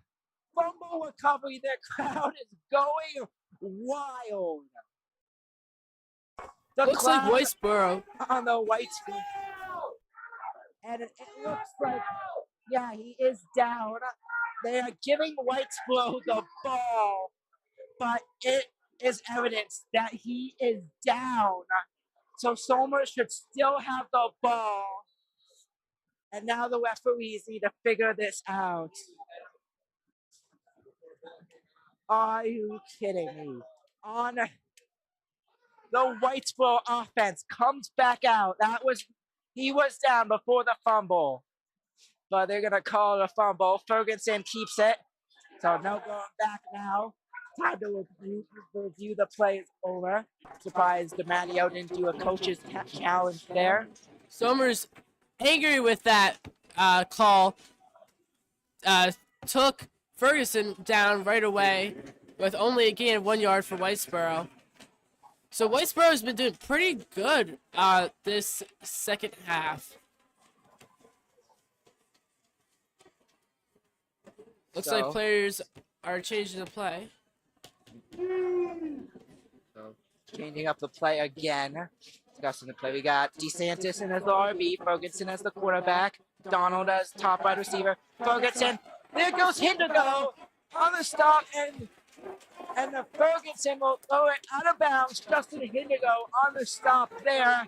Fumble recovery. Their crowd is going wild. Looks like Whitesboro. On the Whitesboro. And it looks like, yeah, he is down. They are giving Whitesboro the ball, but it is evidence that he is down. So Somers should still have the ball. And now the referees need to figure this out. Are you kidding me? On the Whitesboro offense comes back out. He was down before the fumble. But they're gonna call it a fumble. Ferguson keeps it. So no going back now. Time to review the play is over. Surprised DiMatteo didn't do a coach's challenge there. Somers, angry with that call, took Ferguson down right away with only a gain of 1 yard for Whitesboro. So Whitesboro has been doing pretty good this second half. Looks like players are changing the play. So changing up the play again. Discussing the play. We got DeSantis as the RB, Ferguson as the quarterback, Donald as top wide receiver. Ferguson, there goes Hindigo on the stop, and the Ferguson will throw it out of bounds. Justin Hindigo on the stop there.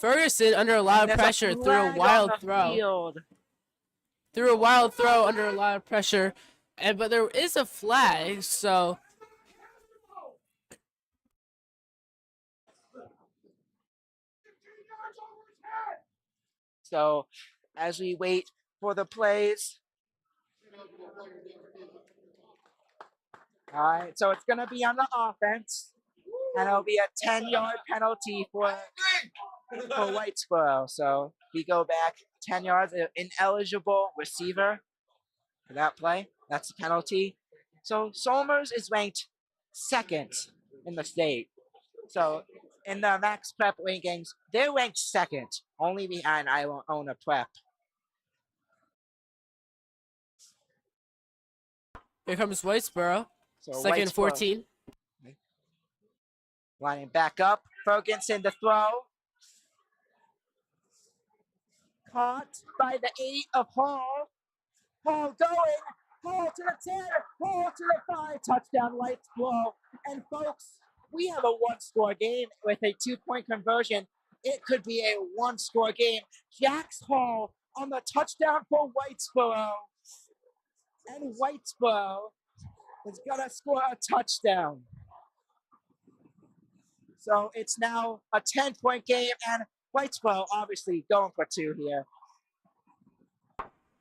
Ferguson, under a lot of pressure, threw a wild throw. Threw a wild throw under a lot of pressure, but there is a flag, so. So, as we wait for the plays. All right, so it's going to be on the offense, and it'll be a 10-yard penalty for Whitesboro. So we go back 10 yards, an ineligible receiver for that play. That's the penalty. So Somers is ranked 2nd in the state. So in the Max Prep rankings, they're ranked 2nd, only behind Iona Prep. Here comes Whitesboro. So 2nd and 14. Lining back up. Ferguson to throw. Caught by the 8 of Hall. Hall going. Hall to the 10. Hall to the 5. Touchdown Whitesboro. And folks, we have a 1-score game with a 2-point conversion. It could be a 1-score game. Jax Hall on the touchdown for Whitesboro. And Whitesboro is going to score a touchdown. So it's now a 10-point game, and Whitesboro obviously going for 2 here.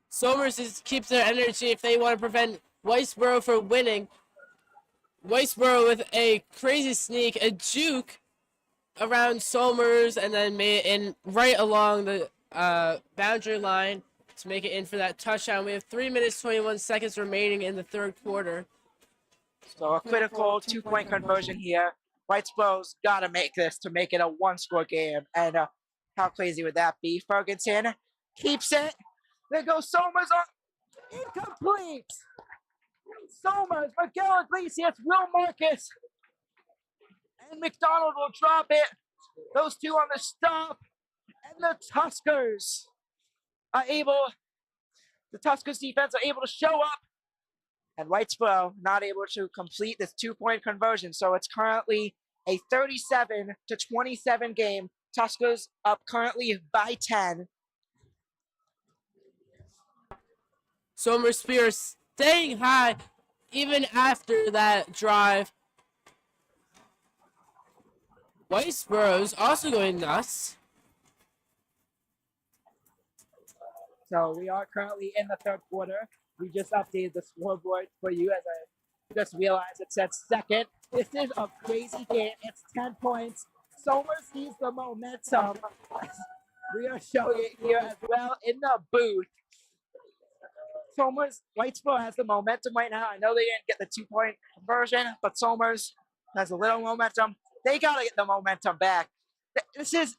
Somers keeps their energy if they want to prevent Whitesboro from winning. Whitesboro with a crazy sneak, a juke around Somers, and then made it in right along the boundary line to make it in for that touchdown. We have 3 minutes, 21 seconds remaining in the third quarter. So a critical 2-point conversion here. Whitesboro's got to make this to make it a 1-score game. And how crazy would that be? Ferguson keeps it. There goes Somers on. Incomplete. Somers, Miguel Iglesias, Will Marcus, and McDonald will drop it. Those 2 on the stop. And the Tuskers the Tuskers defense are able to show up. And Whitesboro not able to complete this 2-point conversion. So it's currently A 37-27 game. Tuskers up currently by 10. Somers Spears staying high even after that drive. Whitesboro is also going nuts. So we are currently in the third quarter. We just updated the scoreboard for you as I just realized it said second. This is a crazy game. It's 10 points. Somers needs the momentum. We are showing it here as well in the booth. Somers, Whitesboro has the momentum right now. I know they didn't get the 2-point conversion, but Somers has a little momentum. They got to get the momentum back. This is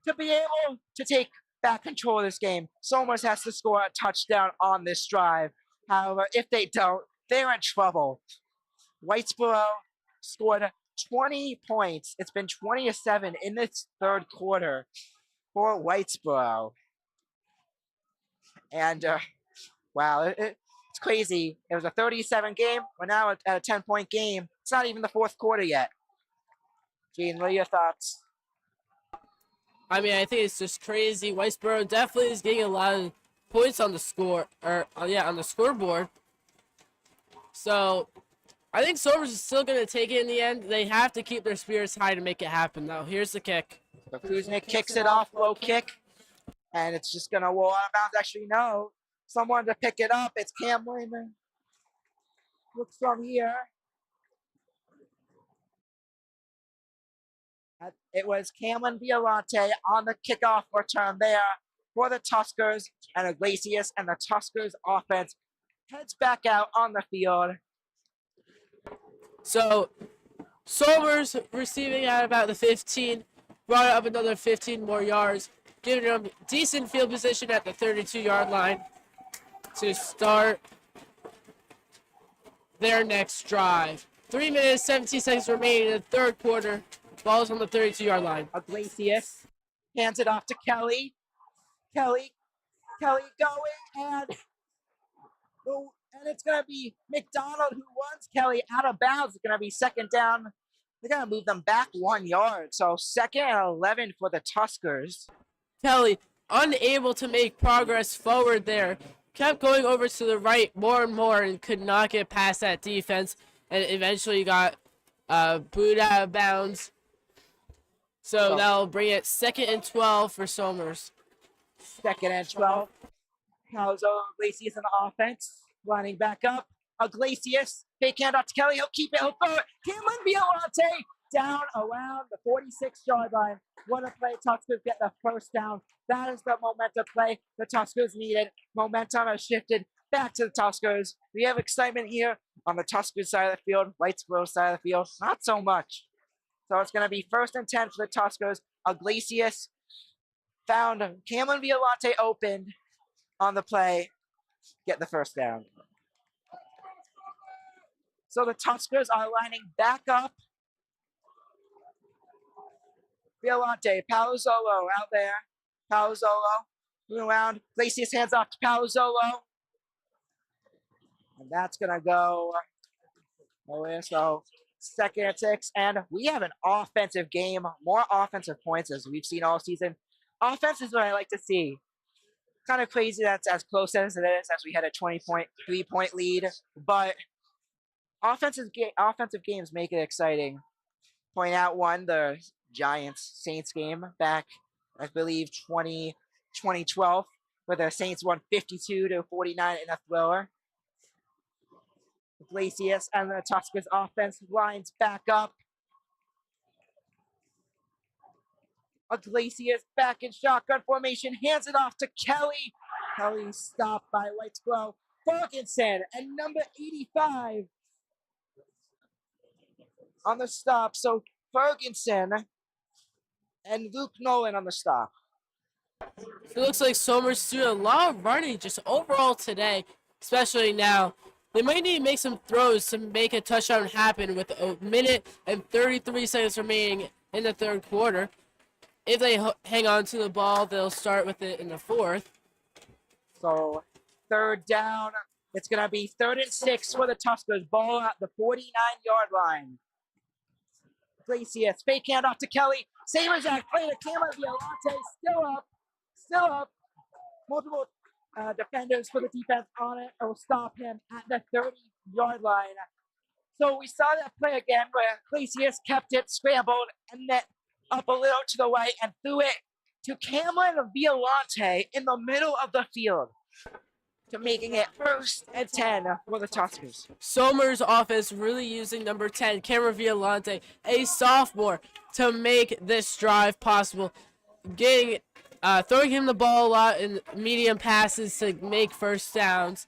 to be able to take back control of this game. Somers has to score a touchdown on this drive. However, if they don't, they're in trouble. Whitesboro scored 20 points. It's been 20-7 in this third quarter for Whitesboro. And wow, it's crazy. It was a 37 game. We're now at a 10-point game. It's not even the fourth quarter yet. Jayden, what are your thoughts? I mean, I think it's just crazy. Whitesboro definitely is getting a lot of points on the score, on the scoreboard. So I think Somers is still going to take it in the end. They have to keep their spirits high to make it happen. Now, here's the kick. So Kuznick kicks it off, low kick, and it's just going to roll out of bounds. Actually, no. Someone to pick it up. It's Cameron. Looks from here. It was Cameron Violante on the kickoff return there for the Tuskers, and Iglesias and the Tuskers offense heads back out on the field. So Somers receiving at about the 15, brought up another 15 more yards, giving them decent field position at the 32-yard line to start their next drive. 3 minutes, 17 seconds remaining in the third quarter. Ball's on the 32-yard line. Iglesias hands it off to Kelly. Kelly going, and it's going to be McDonald who runs Kelly out of bounds. It's going to be second down. They're going to move them back 1 yard. So 2nd and 11 for the Tuskers. Kelly, unable to make progress forward there, kept going over to the right more and more and could not get past that defense, and eventually got booed out of bounds. So that'll bring it 2nd and 12 for Somers. 2nd and 12. Palazzo Iglesias in the offense. Lining back up. Iglesias. Fake handoff to Kelly. He'll keep it. He'll throw it. Cameron Violante down around the 46-yard line. What a play. Tuskers get the first down. That is the momentum play the Tuskers needed. Momentum has shifted back to the Tuskers. We have excitement here on the Tuskers side of the field. Whitesboro side of the field, not so much. So it's going to be 1st and 10 for the Tuskers. Iglesias found Cameron Violante open on the play. Get the first down. So the Tuskers are lining back up. Violante, Palazzolo out there. Palazzolo moving around. Iglesias hands off to Palazzolo. And that's going to go nowhere. So 2nd and 6. And we have an offensive game. More offensive points as we've seen all season. Offense is what I like to see. Kind of crazy that's as close as it is, as we had a 3-point lead. But offensive games make it exciting. Point out one, the Giants-Saints game back, I believe, 2012, where the Saints won 52-49 in a thriller. Iglesias and the Tuskers offense lines back up. Iglesias back in shotgun formation, hands it off to Kelly. Kelly stopped by Whitesboro. Ferguson and number 85 on the stop. So Ferguson and Luke Nolan on the stop. It looks like Somers doing a lot of running just overall today, especially now. They might need to make some throws to make a touchdown happen with a minute and 33 seconds remaining in the third quarter. If they hang on to the ball, they'll start with it in the fourth. So 3rd down. It's going to be 3rd and 6 for the Tuskers. Ball at the 49-yard line. Iglesias, fake handoff to Kelly. Sabres act play to Cameron Violante, still up. Multiple defenders for the defense on it. It will stop him at the 30-yard line. So we saw that play again where Iglesias kept it scrambled and then up a little to the right and threw it to Cameron Violante in the middle of the field, to making it 1st and 10 for the Tuskers. Somers offense really using number 10, Cameron Violante, a sophomore, to make this drive possible. Throwing him the ball a lot in medium passes to make first downs.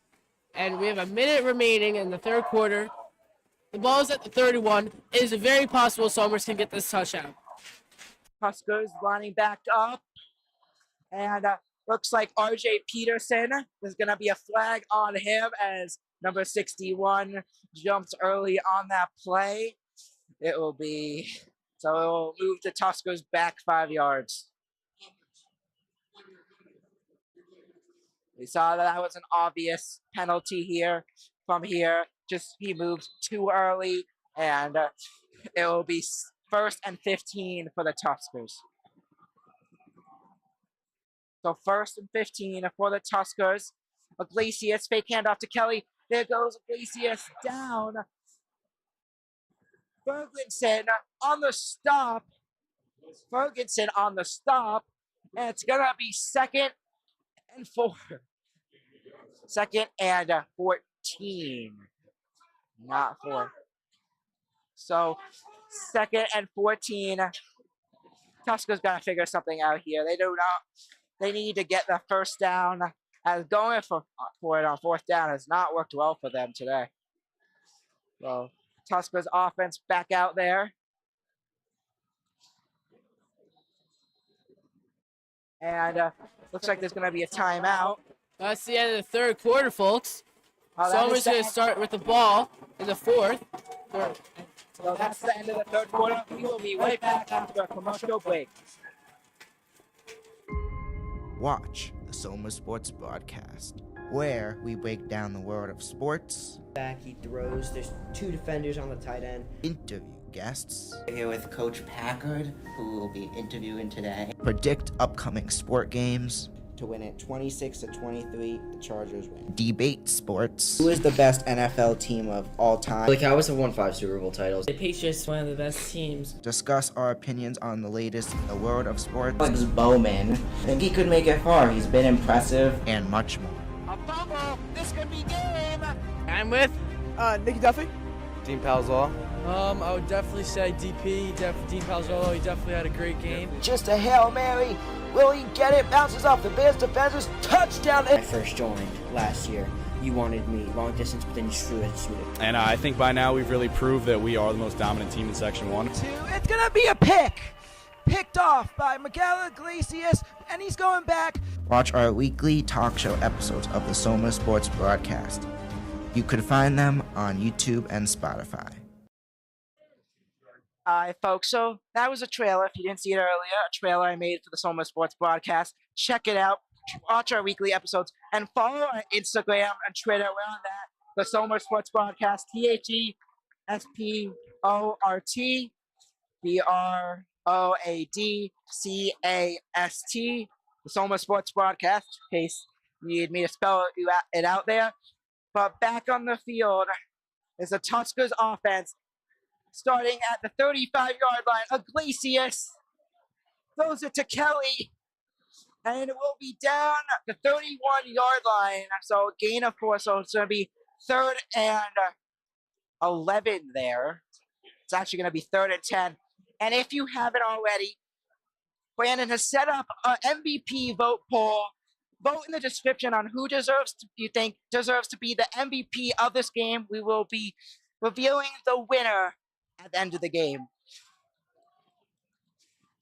And we have a minute remaining in the third quarter. The ball is at the 31. It is very possible Somers can get this touchdown. Tuskers lining back up. And looks like R.J. Peterson. There's going to be a flag on him as number 61 jumps early on that play. It will move the Tuskers back 5 yards. We saw that was an obvious penalty here. From here, he moved too early, and it will be 1st and 15 for the Tuskers. So 1st and 15 for the Tuskers. Iglesias, fake handoff to Kelly. There goes Iglesias down. Ferguson on the stop. And it's going to be 2nd and 4. 2nd and 14. Not 4. So 2nd and 14. Tuskers got to figure something out here. They need to get the first down. As going for it on 4th down has not worked well for them today. So Tuskers offense back out there. And looks like there's going to be a timeout. That's the end of the third quarter, folks. Somers going to start with the ball in the 4th. So that's the end of the third quarter. We will be right back after a commercial break. Watch the Somers Sports Broadcast, where we break down the world of sports. Back, he throws. There's 2 defenders on the tight end. Interview guests. We're here with Coach Packard, who will be interviewing today. Predict upcoming sport games. To win it 26-23, the Chargers win. Debate sports. Who is the best NFL team of all time? The Cowboys have won 5 Super Bowl titles. The Patriots, one of the best teams. Discuss our opinions on the latest in the world of sports. Alex Bowman. I think he could make it far. He's been impressive. And much more. A fumble. This could be game. I'm with Nicky Duffy. Dean Palzal. I would definitely say DP, Dean Palzolo. He definitely had a great game. Just a Hail Mary. Will he get it? Bounces off the Bears defenders. Touchdown. When I first joined last year, you wanted me long distance, but then you threw it. And I think by now we've really proved that we are the most dominant team in Section 1. It's going to be a pick. Picked off by Miguel Iglesias, and he's going back. Watch our weekly talk show episodes of the Somers Sports Broadcast. You could find them on YouTube and Spotify. Hi, folks. So that was a trailer. If you didn't see it earlier, a trailer I made for the Somers Sports Broadcast. Check it out. Watch our weekly episodes and follow our Instagram and Twitter. We're on that. The Somers Sports Broadcast. THESPORT BROADCAST. The Somers Sports Broadcast. In case you need me to spell it out there. But back on the field is the Tuskers offense. Starting at the 35-yard line, Iglesias throws it to Kelly, and it will be down the 31-yard line. So gain of 4, so it's going to be 3rd and 11 there. It's actually going to be 3rd and 10. And if you haven't already, Brandon has set up an MVP vote poll. Vote in the description on who you think deserves to be the MVP of this game. We will be revealing the winner at the end of the game.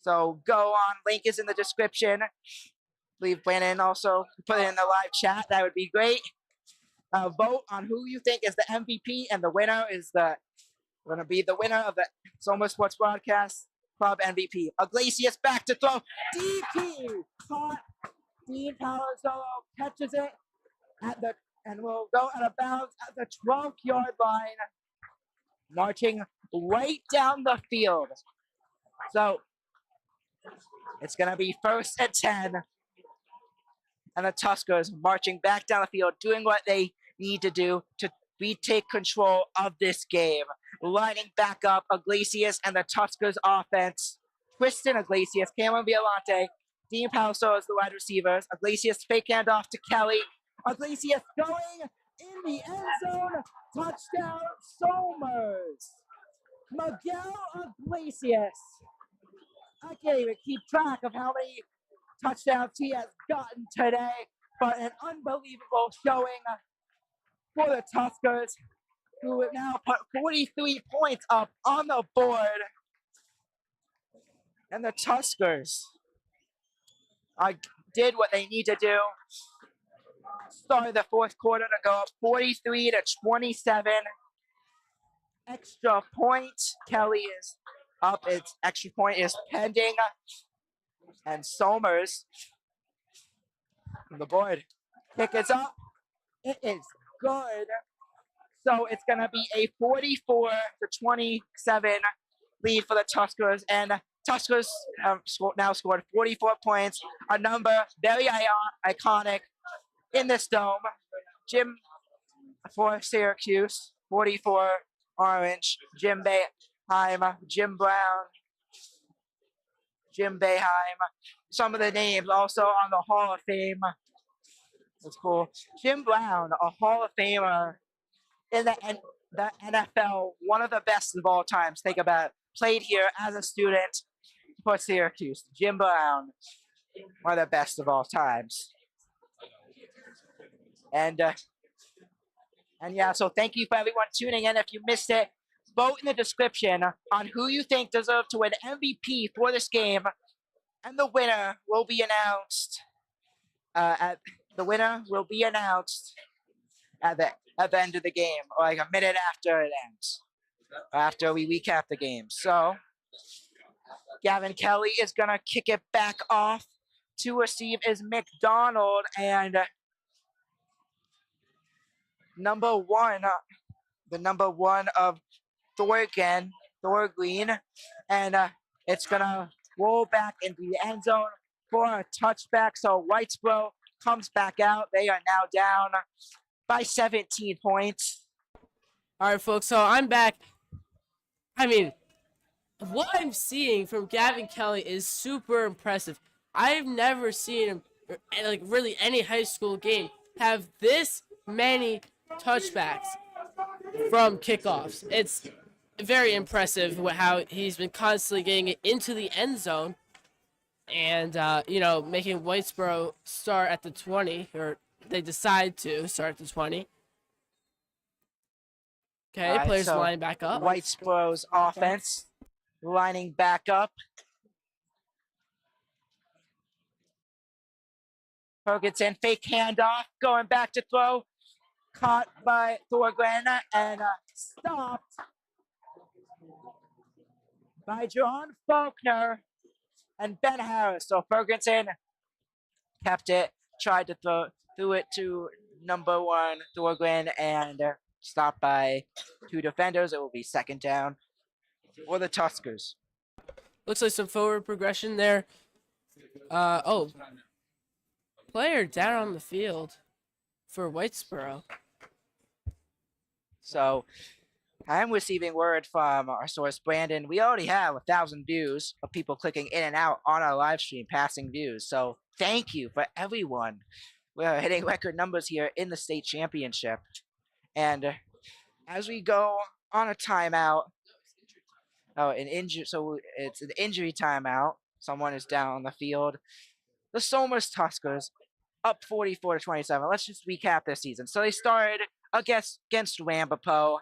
So go on, link is in the description. Leave Brandon also put it in the live chat. That would be great. Vote on who you think is the MVP, and the winner is going to be the winner of the Somers Sports Broadcast Club MVP. Iglesias back to throw. DP caught. Dean Palazzo catches it and will go out of bounds at the 12-yard line. marching right down the field. So it's going to be 1st and 10. And the Tuskers marching back down the field, doing what they need to do to retake control of this game. Lining back up Iglesias and the Tuskers offense. Tristan Iglesias, Cameron Violante, Dean Palso as the wide receivers. Iglesias fake handoff to Kelly. Iglesias going in the end zone. Touchdown, Somers. Miguel Iglesias. I can't even keep track of how many touchdowns he has gotten today, but an unbelievable showing for the Tuskers, who have now put 43 points up on the board. And the Tuskers did what they need to do. Started the 4th quarter to go up 43-27. Extra point. Kelly is up. Its extra point is pending. And Somers on the board. Kick is up. It is good. So it's going to be a 44-27 lead for the Tuskers. And Tuskers have now scored 44 points. A number very iconic in this dome. Jim for Syracuse, 44 orange. Jim Boeheim, Jim Brown, Jim Boeheim. Some of the names also on the Hall of Fame. That's cool. Jim Brown, a Hall of Famer in the NFL, one of the best of all times. Think about it. Played here as a student for Syracuse. Jim Brown, one of the best of all times. And yeah, so thank you for everyone tuning in. If you missed it, vote in the description on who you think deserves to win MVP for this game, and the winner will be announced. At the end of the game, or like a minute after it ends, after we recap the game. So Gavin Kelly is gonna kick it back off. To receive is McDonald, and the number one of Thorgreen, and it's gonna roll back into the end zone for a touchback. So Whitesboro comes back out. They are now down by 17 points. All right, folks, so I'm back. I mean, what I'm seeing from Gavin Kelly is super impressive. I've never seen him, like really any high school game, have this many touchbacks from kickoffs. It's very impressive how he's been constantly getting it into the end zone and, making Whitesboro start at the 20, or they decide to start at the 20. Okay, Right, players so lining back up. Whitesboro's offense lining back up. Ferguson fake handoff, going back to throw. Caught by Thorgren and stopped by John Faulkner and Ben Harris. So Ferguson kept it, tried to threw it to number one Thorgren, and stopped by 2 defenders. It will be 2nd down for the Tuskers. Looks like some forward progression there. Player down on the field for Whitesboro. So I'm receiving word from our source, Brandon. We already have 1,000 views of people clicking in and out on our live stream, passing views. So thank you for everyone. We're hitting record numbers here in the state championship. And as we go on a timeout, so it's an injury timeout. Someone is down on the field. The Somers Tuskers up 44-27. Let's just recap their season. So they started against Wambapo.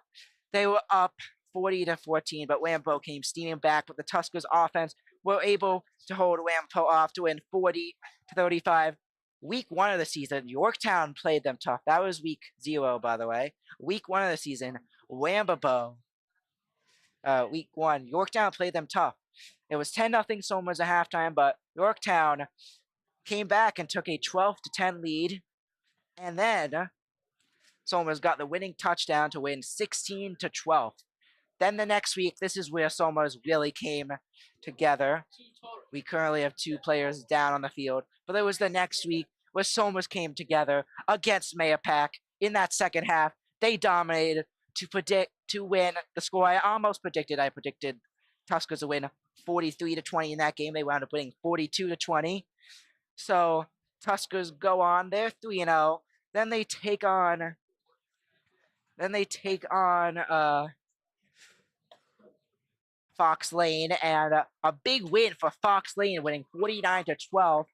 They were up 40-14, but Wambapo came steaming back. But the Tuskers offense were able to hold Wambapo off to win 40-35. Week 1 of the season, Yorktown played them tough. That was week 0, by the way. Week 1 of the season, Wambapo. Week 1, Yorktown played them tough. It was 10-0 Somers at halftime, but Yorktown came back and took a 12-10 lead. And then Somers got the winning touchdown to win 16-12. Then the next week, this is where Somers really came together. We currently have 2 players down on the field, but it was the next week where Somers came together against Mayapack in that second half. They dominated to win the score. I predicted Tuskers to win 43-20 in that game. They wound up winning 42-20. So Tuskers go on. They're 3-0. Then they take on Fox Lane, and a big win for Fox Lane, winning 49-12.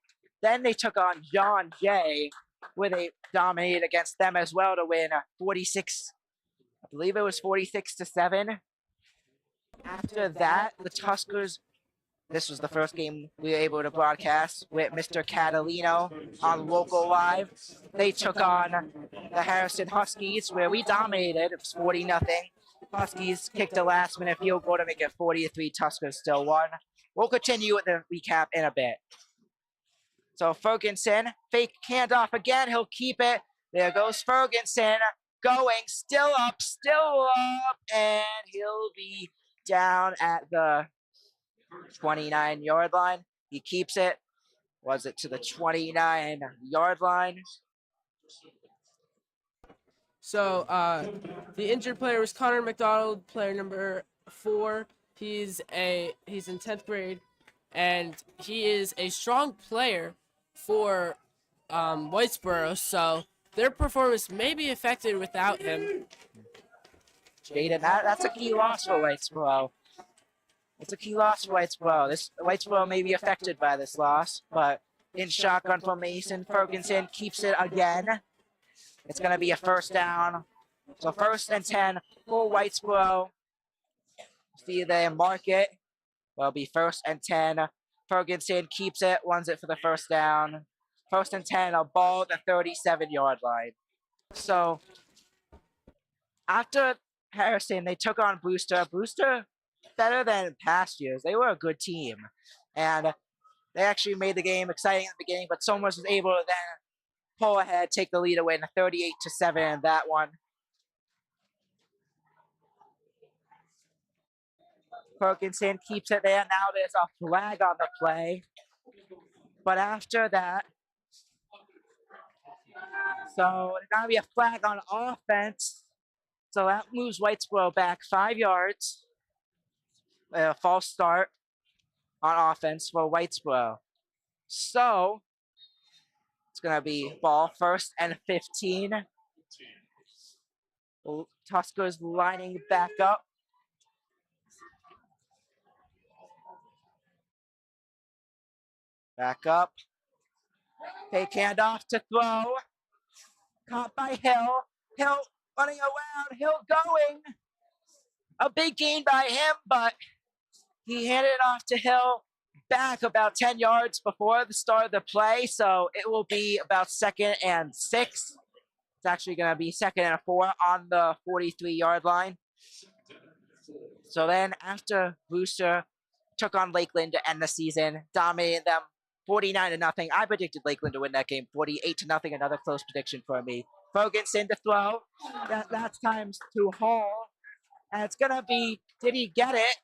Then they took on John Jay, where they dominated against them as well to win 46. I believe it was 46-7. After that, the Tuskers. This was the first game we were able to broadcast with Mr. Catalino on Local Live. They took on the Harrison Huskies, where we dominated. It was 40-0. Huskies kicked a last-minute field goal to make it 40-3. Tuskers still won. We'll continue with the recap in a bit. So Ferguson, fake handoff again. He'll keep it. There goes Ferguson, going, still up, and he'll be down at the 29-yard line. He keeps it. Was it to the 29-yard line? So the injured player was Connor McDonald, player number 4. He's in 10th grade, and he is a strong player for Whitesboro, so their performance may be affected without him. Jayden, that's a key loss for Whitesboro. It's a key loss for Whitesboro. Whitesboro may be affected by this loss, but in shotgun formation, Ferguson keeps it again. It's going to be a first down. So 1st and 10 for Whitesboro. See they mark it. It'll be 1st and 10. Ferguson keeps it, runs it for the first down. 1st and 10, a ball at the 37-yard line. So after Harrison, they took on Brewster. Brewster, better than past years. They were a good team. And they actually made the game exciting at the beginning, but Somers was able to then pull ahead, take the lead away in a 38-7 in that one. Ferguson keeps it there. Now there's a flag on the play. But after that, so there's going to be a flag on offense. So that moves Whitesboro back 5 yards. A false start on offense for Whitesboro. So it's going to be ball 1st and 15. Tuskers lining back up. Back up. Fake handoff to throw. Caught by Hill. Hill running around. Hill going. A big gain by him, but he handed it off to Hill back about 10 yards before the start of the play. So it will be about 2nd and 6. It's actually going to be 2nd and 4 on the 43-yard line. So then after Brewster took on Lakeland to end the season, dominated them 49-0. I predicted Lakeland to win that game 48-0. Another close prediction for me. Ferguson to throw. That's times to Hall. And it's going to be, did he get it?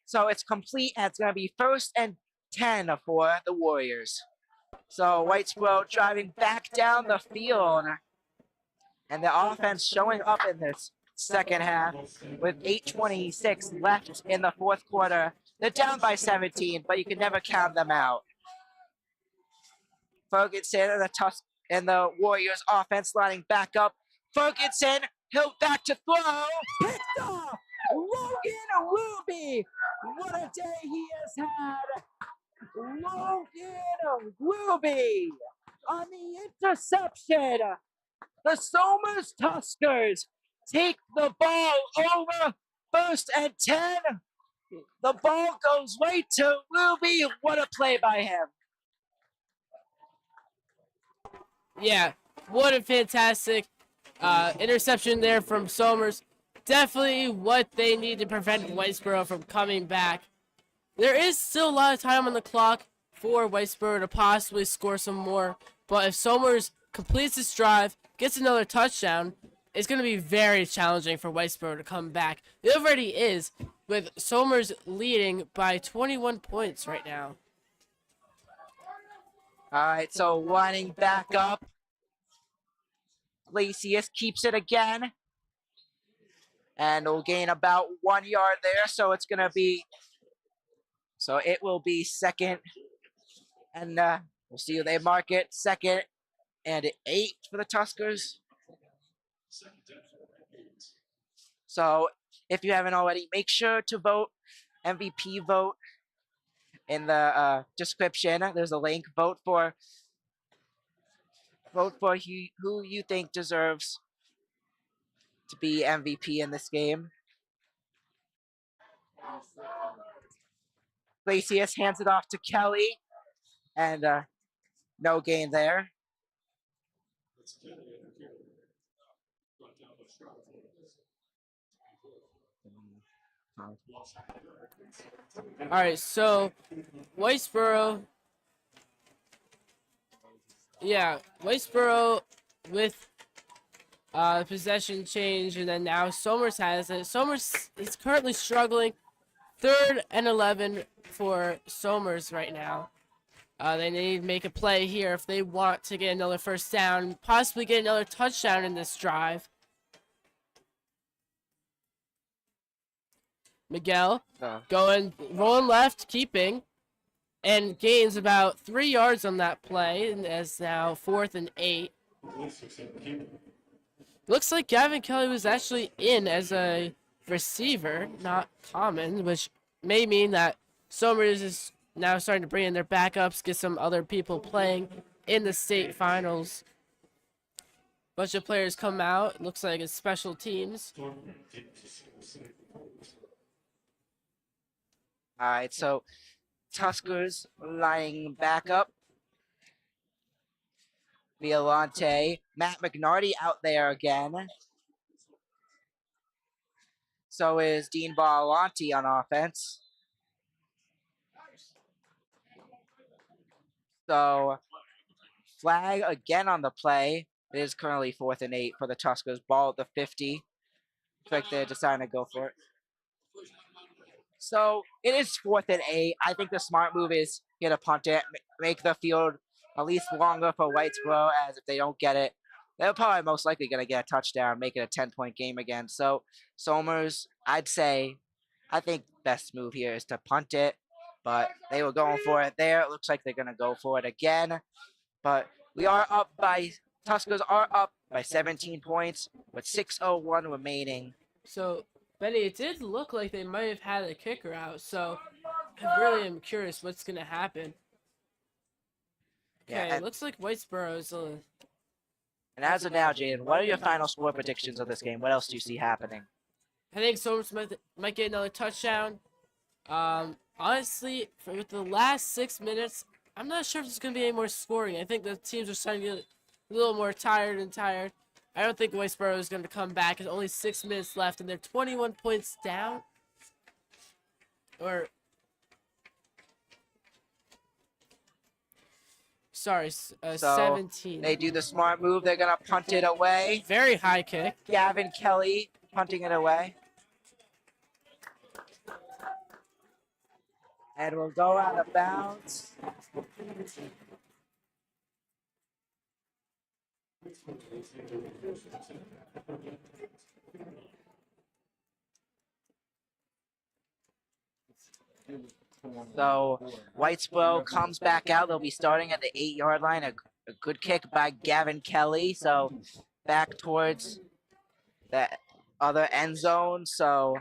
So it's complete, and it's going to be 1st and 10 for the Warriors. So Whitesboro driving back down the field. And the offense showing up in this second half with 8:26 left in the 4th quarter. They're down by 17, but you can never count them out. Ferguson and the Warriors offense lining back up. Ferguson, he'll back to throw. Picked off! Logan Ruby! What a day he has had! Logan Ruby on the interception. The Somers Tuskers take the ball over 1st and 10. The ball goes right to Ruby. What a play by him. Yeah, what a fantastic interception there from Somers. Definitely what they need to prevent Whitesboro from coming back. There is still a lot of time on the clock for Whitesboro to possibly score some more. But if Somers completes this drive, gets another touchdown, it's going to be very challenging for Whitesboro to come back. It already is, with Somers leading by 21 points right now. All right, so lining back up. Glacius keeps it again. And will gain about 1 yard there, so it's going to be... So it will be second. And we'll see who they mark it. Second and 8 for the Tuskers. So if you haven't already, make sure to vote MVP vote in the description. There's a link. Vote for who you think deserves to be MVP in this game. Glacius hands it off to Kelly, and no gain there. All right, so Whitesboro with possession change, and then now Somers has it. Somers is currently struggling. 3rd and 11 for Somers right now. They need to make a play here if they want to get another first down, possibly get another touchdown in this drive. Miguel rolling left, keeping, and gains about 3 yards on that play, and as now 4th and 8. Looks like Gavin Kelly was actually in as a receiver, not common, which may mean that Somers is now starting to bring in their backups, get some other people playing in the state finals. Bunch of players come out. Looks like it's special teams. All right, so Tuskers lining back up. Violante, Matt McNarty out there again. So is Dean Violante on offense. So flag again on the play. It is currently 4th and 8 for the Tuskers. Ball at the 50. Looks like they're deciding to go for it. So it is 4th and 8. I think the smart move is get a punt it, make the field at least longer for Whitesboro, as if they don't get it, they're probably most likely going to get a touchdown, make it a 10-point game again. So Somers, I think best move here is to punt it, but they were going for it there. It looks like they're going to go for it again. But Tuskers are up by 17 points with 6:01 remaining. So, Benny, it did look like they might have had a kicker out, so I really am curious what's going to happen. Okay, Yeah, it looks like Whitesboro's... And as of now, Jayden, what are your final score predictions of this game? What else do you see happening? I think Somers might get another touchdown. Honestly, with the last 6 minutes, I'm not sure if there's going to be any more scoring. I think the teams are starting to get a little more tired. I don't think Whitesboro is going to come back. There's only 6 minutes left, and they're 21 points down. Sorry, 17. They do the smart move. They're going to punt it away. Very high kick. Gavin Kelly punting it away. And we'll go out of bounds. So Whitesboro comes back out. They'll be starting at the 8-yard line. A good kick by Gavin Kelly. So back towards the other end zone. So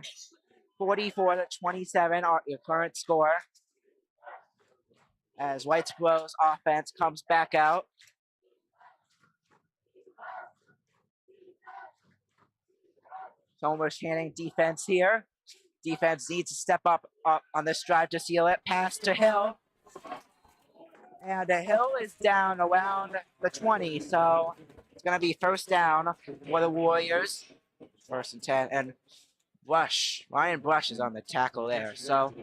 44-27 are your current score. As Whitesboro's offense comes back out. Somers handing defense here. Defense needs to step up on this drive to seal it. Pass to Hill. And Hill is down around the 20, so it's going to be first down for the Warriors. 1st and 10. And Ryan Brush is on the tackle there. So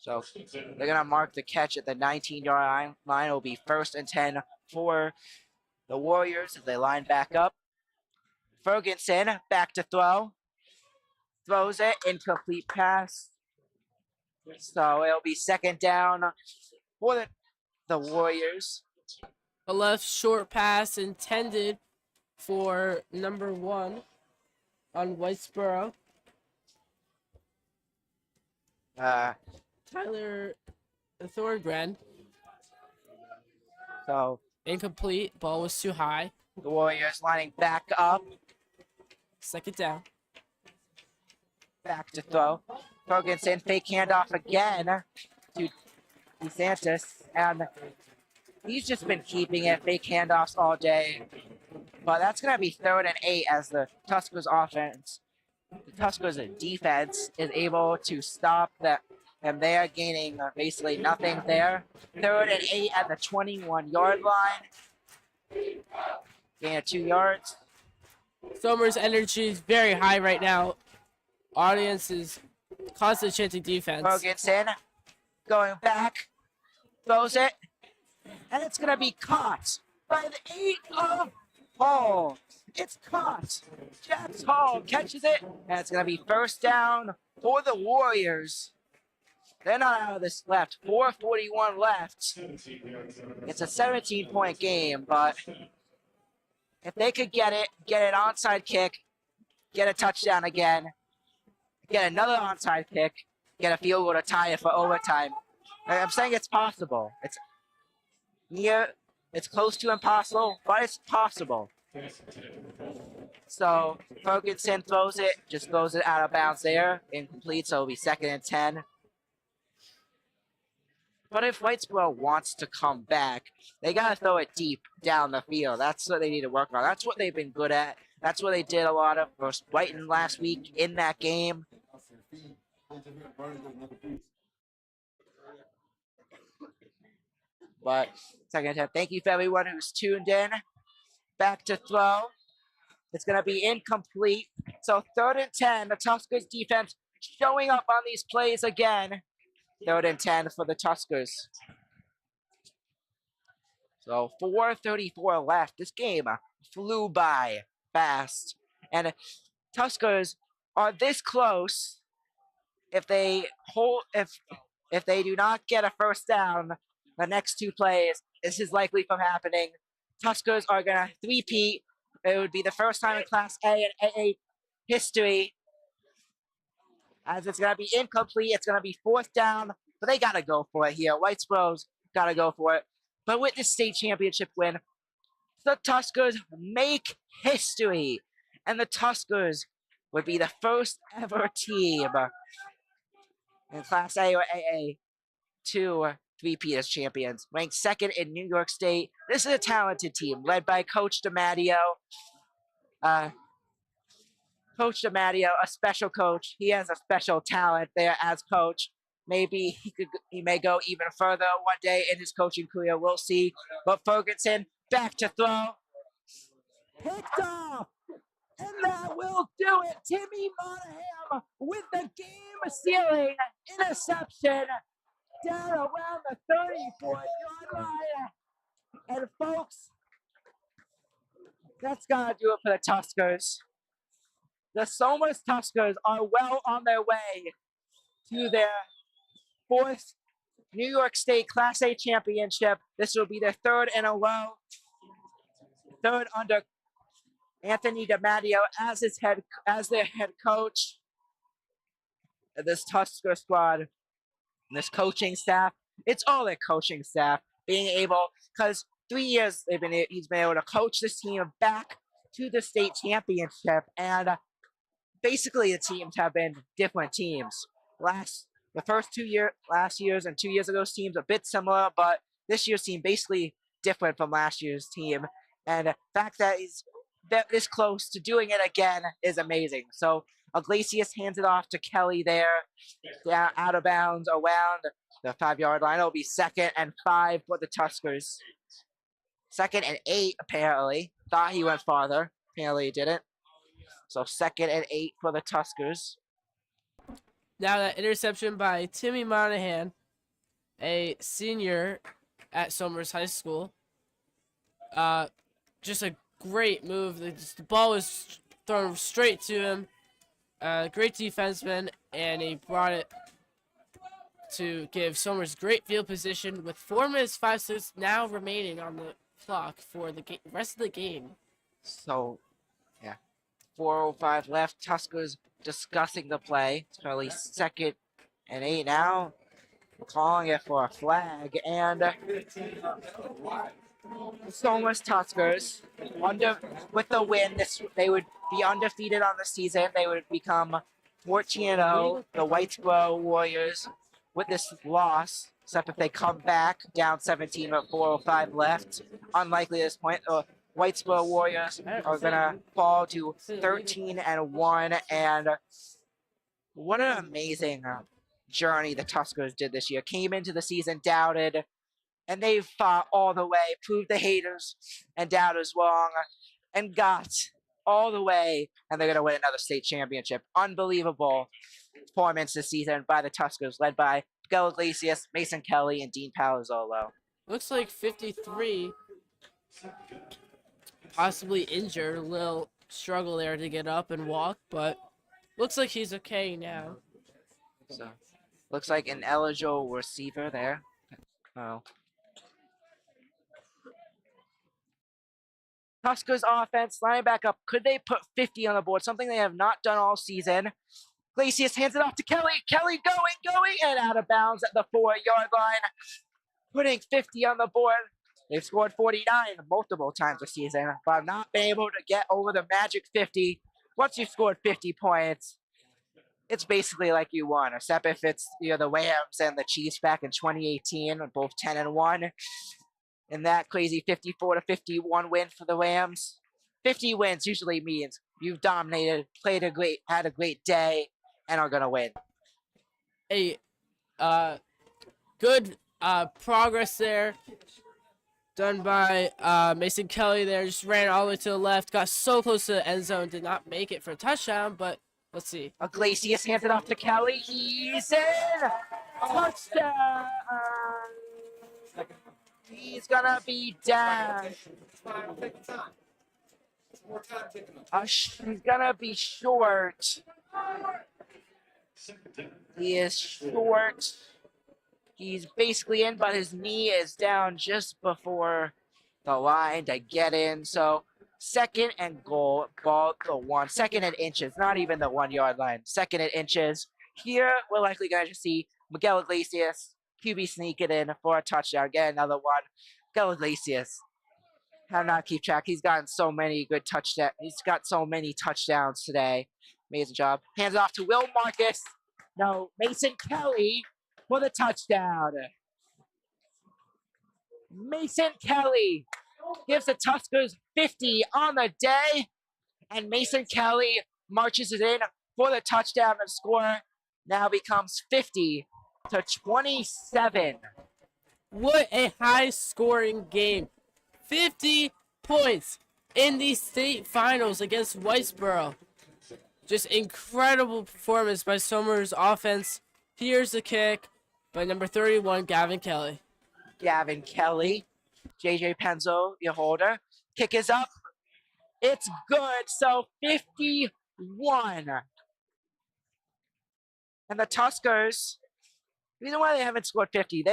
they're going to mark the catch at the 19-yard line. It will be 1st and 10 for the Warriors as they line back up. Ferguson back to throw. Throws it, incomplete pass. So it'll be second down for the Warriors. A left short pass intended for number 1 on Whitesboro. Tyler Thorngren. So incomplete. Ball was too high. The Warriors lining back up. Second down. Back to throw. Ferguson fake handoff again to DeSantis, and he's just been keeping it, fake handoffs all day. But that's going to be 3rd and 8 as the Tuskers offense, the Tuskers defense is able to stop that, and they are gaining basically nothing there. 3rd and 8 at the 21-yard line. Gain of 2 yards. Somers' energy is very high right now. Audience is constantly chanting defense. Ferguson going back, throws it, and it's going to be caught by the 8 of Hall. It's caught. Jax Hall catches it, and it's going to be first down for the Warriors. They're not out of this left. 4:41 left. It's a 17-point game, but if they could get an onside kick, get a touchdown again, get another onside kick, get a field goal to tie it for overtime. I'm saying it's possible. It's close to impossible, but it's possible. So Ferguson throws it, just throws it out of bounds there, incomplete, so it'll be 2nd and 10. But if Whitesboro wants to come back, they got to throw it deep down the field. That's what they need to work on. That's what they've been good at. That's what they did a lot of versus Whiten last week in that game. But 2nd and 10. Thank you for everyone who's tuned in. Back to throw. It's going to be incomplete. So 3rd and 10. The Tuskers defense showing up on these plays again. 3rd and 10 for the Tuskers. So 4:34 left. This game flew by fast. And Tuskers are this close. If they do not get a first down, the next 2 plays, this is likely from happening. Tuskers are going to three-peat. It would be the first time in Class A and AA history. As it's going to be incomplete, it's going to be 4th down, but they got to go for it here. Whitesboro's got to go for it. But with this state championship win, the Tuskers make history. And the Tuskers would be the first ever team in Class A or AA to three-peat as champions. Ranked 2nd in New York State. This is a talented team led by Coach DiMatteo. Coach DiMatteo, a special coach. He has a special talent there as coach. Maybe he may go even further one day in his coaching career. We'll see. But Ferguson back to throw. Picked off. And that will do it. Timmy Monahan with the game-sealing interception down around the 34-yard line. And folks, that's got to do it for the Tuskers. The Somers Tuskers are well on their way to their 4th New York State Class A championship. This will be their 3rd in a row. 3rd under Anthony DiMatteo as their head coach. This Tusker squad, this coaching staff, it's all their coaching staff being able, because 3 years he's been able to coach this team back to the state championship, and basically the teams have been different teams. Last year's and 2 years ago's teams a bit similar, but this year's team basically different from last year's team, and the fact that he's this close to doing it again is amazing. So Iglesias hands it off to Kelly there, down out of bounds around the 5-yard line. It'll be 2nd and 5 for the Tuskers. 2nd and 8 apparently. Thought he went farther. Apparently he didn't. So 2nd and 8 for the Tuskers. Now that interception by Timmy Monahan, a senior at Somers High School. Just a great move. The ball was thrown straight to him. Great defenseman, and he brought it to give Somers great field position with 4 minutes 5 seconds now remaining on the clock for the rest of the game. So, yeah, 4:05 left. Tuskers discussing the play. It's probably 2nd and 8 now. Calling it for a flag, and Somers Tuskers with the win. They would be undefeated on the season. They would become 14-0. The Whitesboro Warriors with this loss, except if they come back down 17 with 4:05 left. Unlikely at this point. The Whitesboro Warriors are gonna fall to 13-1, and what an amazing journey the Tuskers did this year. Came into the season doubted, and they fought all the way, proved the haters and doubters wrong, and got all the way, and they're going to win another state championship. Unbelievable performance this season by the Tuskers, led by Miguel Iglesias, Mason Kelly, and Dean Palazzolo. Looks like 53 possibly injured. A little struggle there to get up and walk, but looks like he's okay now. So, looks like an eligible receiver there. Oh. Tuskers offense, line back up. Could they put 50 on the board? Something they have not done all season. Iglesias hands it off to Kelly. Kelly going, and out of bounds at the 4-yard line. Putting 50 on the board. They've scored 49 multiple times this season, but have not been able to get over the magic 50. Once you've scored 50 points, it's basically like you won, except if it's the Rams and the Chiefs back in 2018, both 10-1. In that crazy 54-51 win for the Rams. 50 wins usually means you've dominated, had a great day, and are gonna win. Hey, good progress there. Done by Mason Kelly there. Just ran all the way to the left. Got so close to the end zone. Did not make it for a touchdown, but let's see. Iglesias hands it off to Kelly. He's in! Touchdown! He's gonna be down. He's gonna be short. He is short. He's basically in, but his knee is down just before the line to get in. So 2nd and goal, ball the 1. 2nd and inches, not even the 1-yard line. 2nd and inches. Here, we're likely going to see Miguel Iglesias, QB sneak it in for a touchdown. Get another one. Miguel Iglesias. Have not keep track. He's gotten so many good touchdowns. He's got so many touchdowns today. Amazing job. Hands it off to Will Marcus. No, Mason Kelly for the touchdown. Mason Kelly gives the Tuskers 50 on the day, and Mason Kelly marches it in for the touchdown, and score now becomes 50-27. What a high-scoring game. 50 points in the state finals against Whitesboro. Just incredible performance by Somers' offense. Here's the kick by number 31, Gavin Kelly. Gavin Kelly. JJ Penzo, your holder. Kick is up. It's good. So 51. And the Tuskers, the reason why they haven't scored 50,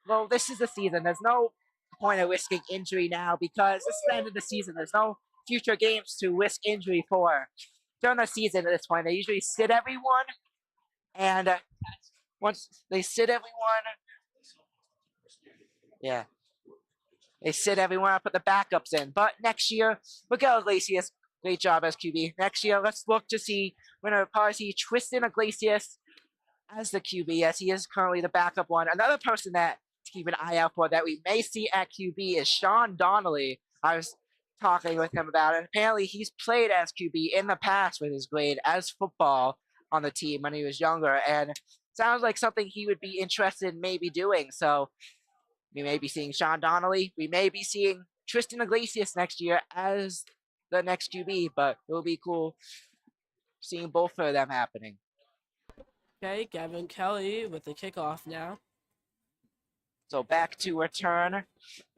well, this is the season. There's no point of risking injury now because this is the end of the season. There's no future games to risk injury for. During the season at this point, they usually sit everyone, and once they sit everyone, they sit everyone and put the backups in. But next year, Miguel Iglesias, great job as QB. Next year, let's look to see, we're going to probably see Tristan Iglesias as the QB, as he is currently the backup one. Another person that to keep an eye out for that we may see at QB is Sean Donnelly. I was talking with him about it. Apparently, he's played as QB in the past with his grade as football on the team when he was younger, and sounds like something he would be interested in maybe doing. So we may be seeing Sean Donnelly. We may be seeing Tristan Iglesias next year as the next QB, but it will be cool seeing both of them happening. Okay, Gavin Kelly with the kickoff now. So back to return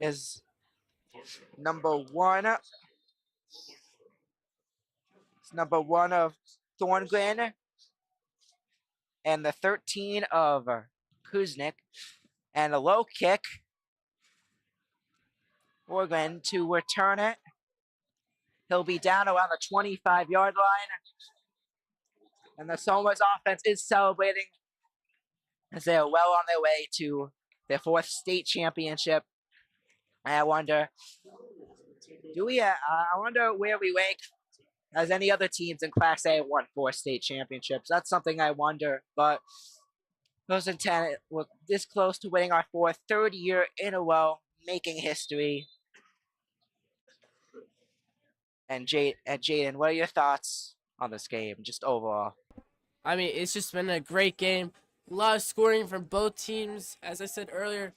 is number 1. It's number 1 of Thorngren and the 13 of Kuznik. And a low kick. Thorngren to return it. He'll be down around the 25-yard line. And the Somers offense is celebrating as they are well on their way to their 4th state championship. And I wonder, I wonder where we rank as any other teams in Class A won 4 state championships. That's something I wonder. But those intent were this close to winning our 3rd year in a row, making history. And Jayden, what are your thoughts on this game, just overall? I mean, it's just been a great game. A lot of scoring from both teams, as I said earlier.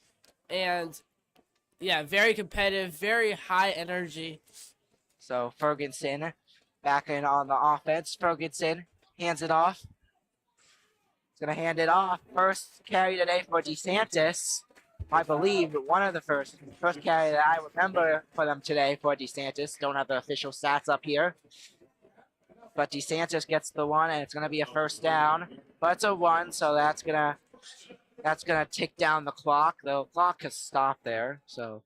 And, yeah, very competitive, very high energy. So Ferguson back in on the offense. Ferguson hands it off. He's going to hand it off. First carry today for DeSantis. I believe one of the first carry that I remember for them today for DeSantis. Don't have the official stats up here. But DeSantis gets the one, and it's going to be a first down. But it's a 1, so that's gonna tick down the clock. The clock has stopped there. So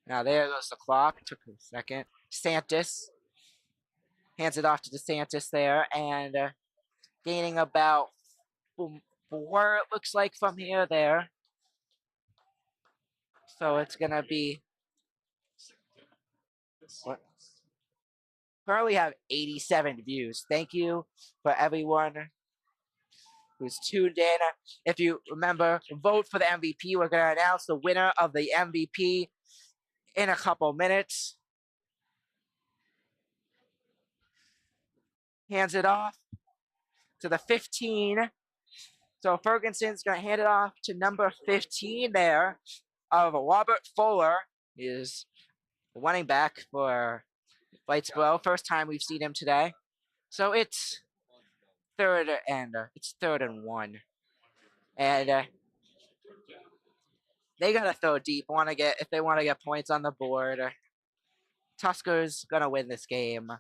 now there goes the clock. Took a second. DeSantis hands it off to DeSantis there, and gaining about 4, it looks like, from here there. So it's going to be, what? Currently have 87 views. Thank you for everyone who's tuned in. If you remember, vote for the MVP. We're going to announce the winner of the MVP in a couple minutes. Hands it off to the 15. So Ferguson's going to hand it off to number 15 there of Robert Fuller. He is the running back for Whitesboro. First time we've seen him today. So it's third and 1. And they got to throw deep if they want to get points on the board. Tuskers going to win this game.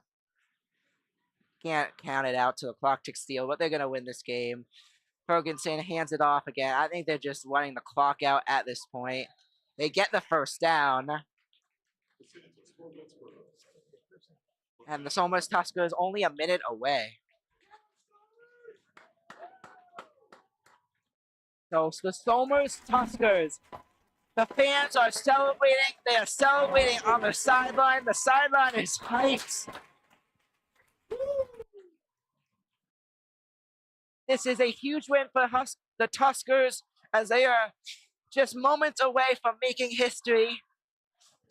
Can't count it out till the clock ticks steel, but they're going to win this game. Ferguson hands it off again. I think they're just running the clock out at this point. They get the first down. And the Somers Tuskers only a minute away. So the Somers Tuskers, the fans are celebrating. They are celebrating on the sideline. The sideline is hyped. This is a huge win for the Tuskers as they are just moments away from making history.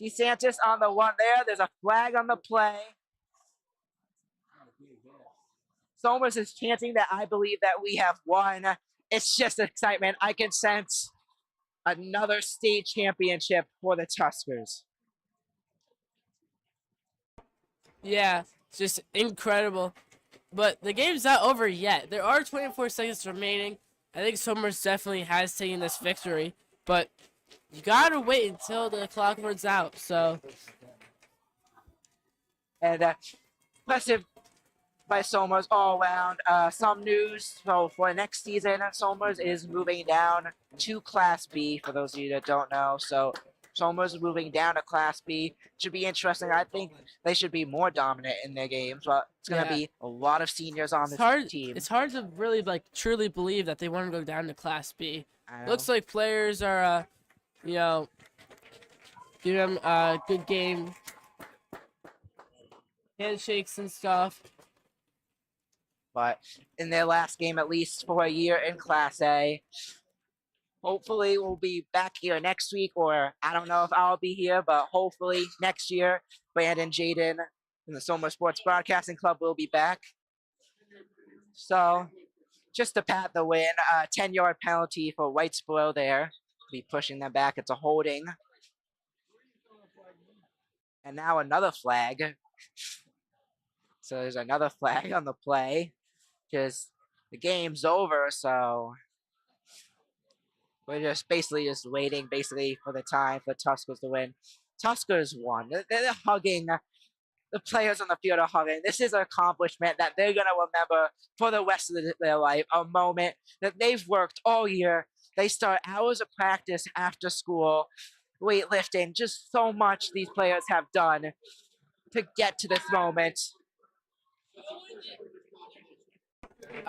DeSantis on the one there. There's a flag on the play. Somers is chanting that I believe that we have won. It's just excitement. I can sense another state championship for the Tuskers. Yeah, it's just incredible. But the game's not over yet. There are 24 seconds remaining. I think Somers definitely has taken this victory. But you gotta wait until the clock runs out, so. And impressive by Somers all around. Some news, so for next season, Somers is moving down to Class B, for those of you that don't know. So Somers is moving down to Class B. Should be interesting. I think they should be more dominant in their games, but it's going to be a lot of seniors on this team. It's hard to really, truly believe that they want to go down to Class B. Looks like players are, giving them a good game. Handshakes and stuff. But in their last game, at least for a year in Class A, hopefully we'll be back here next week, or I don't know if I'll be here, but hopefully next year, Brandon, Jayden, and the Somers Sports Broadcasting Club will be back. So just to pat the win, 10-yard penalty for Whitesboro there. Be pushing them back. It's a holding. And now another flag. So there's another flag on the play. Just the game's over, so we're just basically waiting for the time for Tuskers to win. Tuskers won. They're hugging the players on the field are hugging. This is an accomplishment that they're going to remember for the rest of their life, a moment that they've worked all year. They start hours of practice after school, weightlifting, just so much these players have done to get to this moment.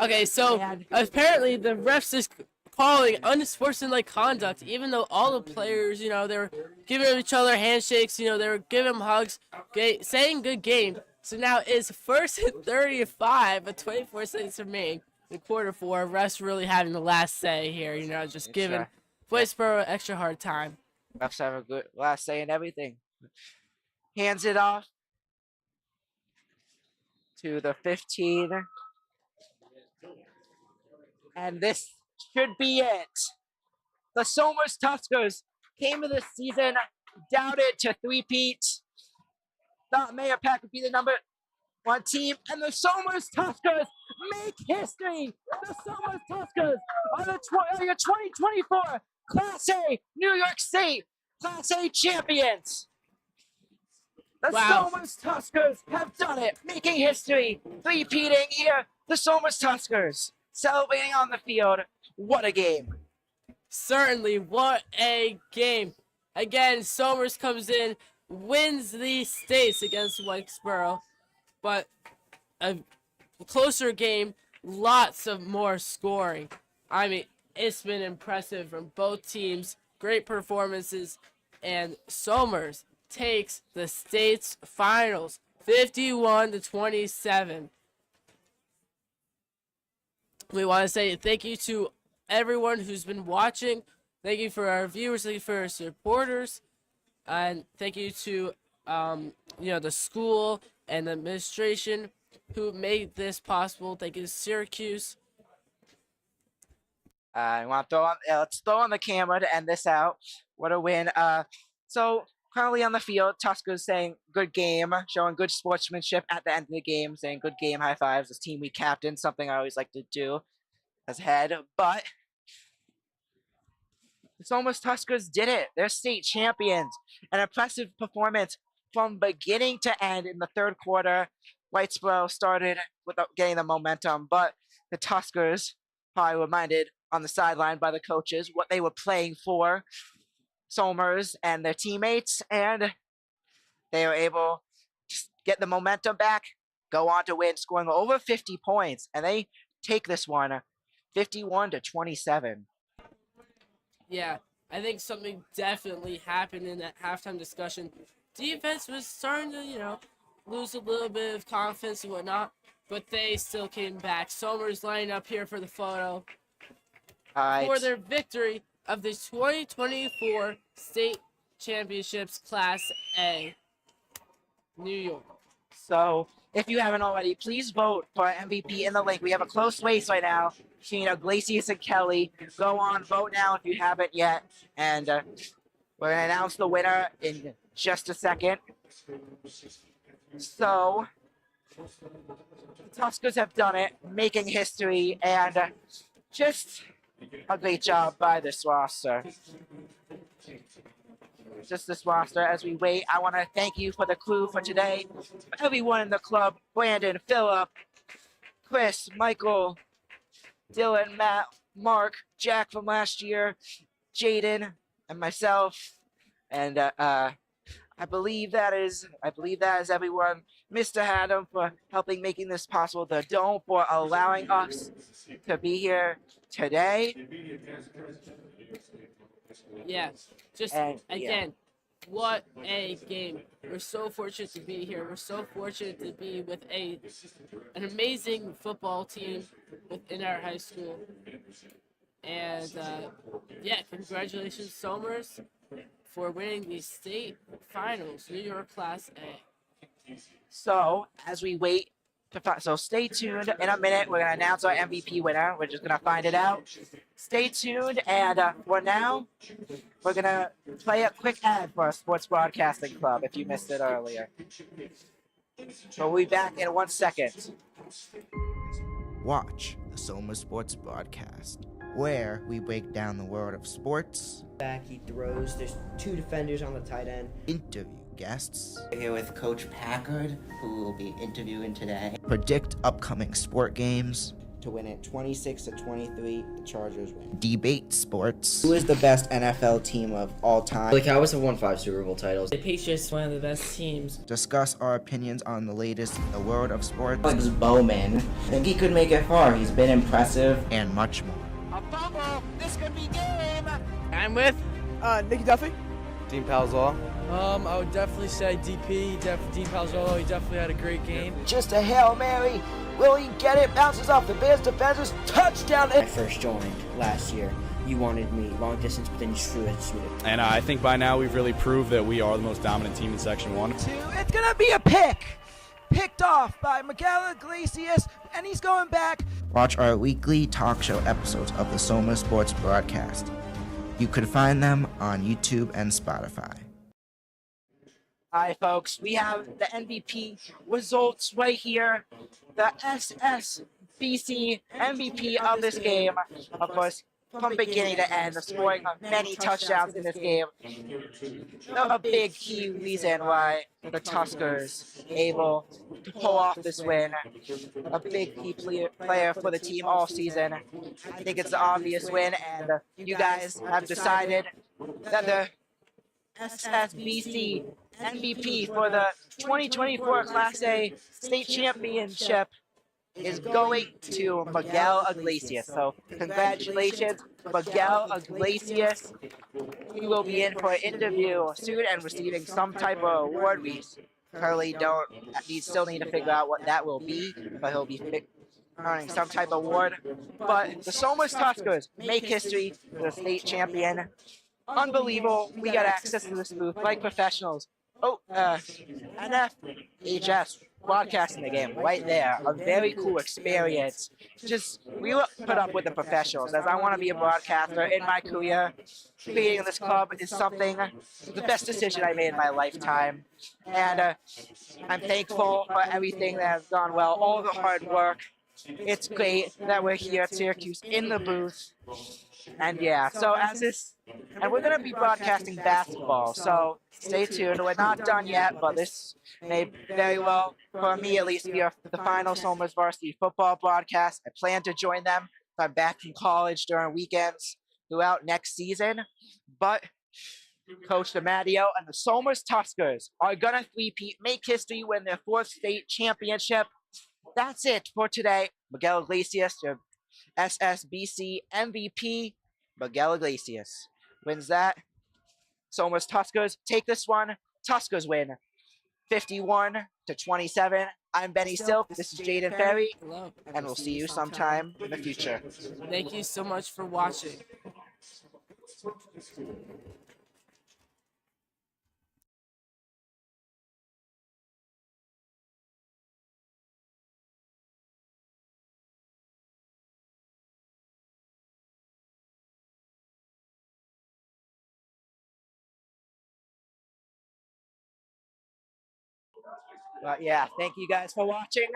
Okay, so apparently the refs is calling unsportsmanlike conduct, even though all the players, you know, they were giving each other handshakes, you know, they were giving them hugs, saying good game. So now it's 1st and 35, but 24 seconds remain in quarter 4. Refs really having the last say here, you know, just giving Whitesboro extra hard time. Refs have a good last say in everything. Hands it off to the 15. And this should be it. The Somers Tuskers came to this season doubted to three-peat. Thought Mayapack would be the number 1 team, and the Somers Tuskers make history. The Somers Tuskers are your 2024 Class A New York State Class A champions. The Somers Tuskers have done it, making history, three-peating here. The Somers Tuskers celebrating on the field. What a game. Certainly, what a game. Again, Somers comes in, wins the states against Whitesboro, but a closer game, lots of more scoring. I mean, it's been impressive from both teams, great performances, and Somers takes the state's finals, 51-27. We want to say thank you to everyone who's been watching. Thank you for our viewers. Thank you for our supporters. And thank you to, the school and the administration who made this possible. Thank you to Syracuse. Let's throw on the camera to end this out. What a win. So currently on the field, Tuskers saying good game, showing good sportsmanship at the end of the game, saying good game, high fives. This team we captain, something I always like to do as head. But the Somers Tuskers did it. They're state champions. An impressive performance from beginning to end in the third quarter. Whitesboro started without getting the momentum, but the Tuskers probably reminded on the sideline by the coaches what they were playing for. Somers and their teammates, and they were able to get the momentum back, go on to win, scoring over 50 points, and they take this one 51-27. Yeah, I think something definitely happened in that halftime discussion. Defense was starting to, lose a little bit of confidence and whatnot, but they still came back. Somers lining up here for the photo for their victory of the 2024 State Championships Class A, New York. So, if you haven't already, please vote for MVP in the link. We have a close race right now between Iglesias and Kelly. Go on, vote now if you haven't yet. And we're going to announce the winner in just a second. So, the Tuskers have done it, making history, and just a great job by this roster. Just this roster. As we wait, I want to thank you for the crew for today. Everyone in the club, Brandon, Phillip, Chris, Michael, Dylan, Matt, Mark, Jack from last year, Jayden, and myself. And I believe that is everyone. Mr. Haddam for helping making this possible. The Dome for allowing us to be here today. Yeah, again, what a game. We're so fortunate to be here. We're so fortunate to be with an amazing football team within our high school. And, congratulations, Somers, for winning the state finals, New York Class A. So, as we wait, so stay tuned. In a minute, we're going to announce our MVP winner. We're just going to find it out. Stay tuned, and for now, we're going to play a quick ad for our Sports Broadcasting Club if you missed it earlier. So we'll be back in 1 second. Watch the Somers Sports Broadcast, where we break down the world of sports. Back, he throws. There's 2 defenders on the tight end. Interviews. guests. We're here with Coach Packard, who will be interviewing today. Predict upcoming sport games. To win it 26-23, the Chargers win. Debate sports. Who is the best NFL team of all time? The Cowboys have won 5 Super Bowl titles. The Patriots one of the best teams. Discuss our opinions on the latest in the world of sports. Alex Bowman. I think he could make it far. He's been impressive. And much more. A fumble. This could be game. I'm with Nicky Duffy. Dean Palzall. I would definitely say DP, Dean Palzolo. He definitely had a great game. Just a Hail Mary. Will he get it? Bounces off the Bears defenders. Touchdown. When I first joined last year, you wanted me long distance, but then you threw it. And I think by now we've really proved that we are the most dominant team in Section 1. It's going to be a pick. Picked off by Miguel Iglesias, and he's going back. Watch our weekly talk show episodes of the Somers Sports broadcast. You can find them on YouTube and Spotify. Hi, folks. We have the MVP results right here. The SSBC MVP of this game. Of course, from beginning to end, scoring many touchdowns in this game. A big key reason why the Tuskers able to pull off this win. A big key player for the team all season. I think it's the obvious win, and you guys have decided that the SSBC MVP for the 2024 Class A State Championship is going to Miguel Iglesias. So congratulations, Miguel Iglesias. He will be in for an interview soon and receiving some type of award. We currently still need to figure out what that will be, but he'll be earning some type of award. But the Somers Tuskers make history for the state champion. Unbelievable. We got access to this booth like professionals. NFHS broadcasting the game right there. A very cool experience. We put up with the professionals, as I want to be a broadcaster in my career. Creating this club is the best decision I made in my lifetime. And I'm thankful for everything that has gone well, all the hard work. It's great that we're here at Syracuse in the booth. And yeah, and we're going to be broadcasting basketball, so stay tuned. We're not done yet, but this may very well, for me at least, be the final Somers Varsity football broadcast. I plan to join them if I'm back from college during weekends throughout next season. But Coach DiMatteo and the Somers Tuskers are going to three-peat, make history, win their 4th state championship. That's it for today. Miguel Iglesias, your SSBC MVP, Miguel Iglesias wins that. Somers Tuskers take this one. Tuskers win 51-27. I'm Benny Silk. This is Jayden Ferry. Hello. And we'll see you sometime in the future. Thank you so much for watching. But yeah, thank you guys for watching,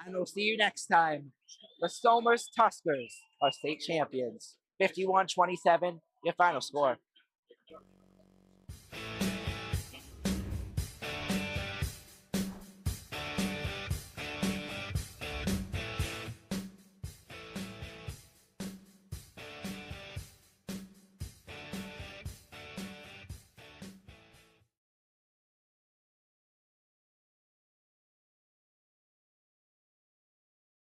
and we'll see you next time. The Somers Tuskers are state champions. 51-27, your final score.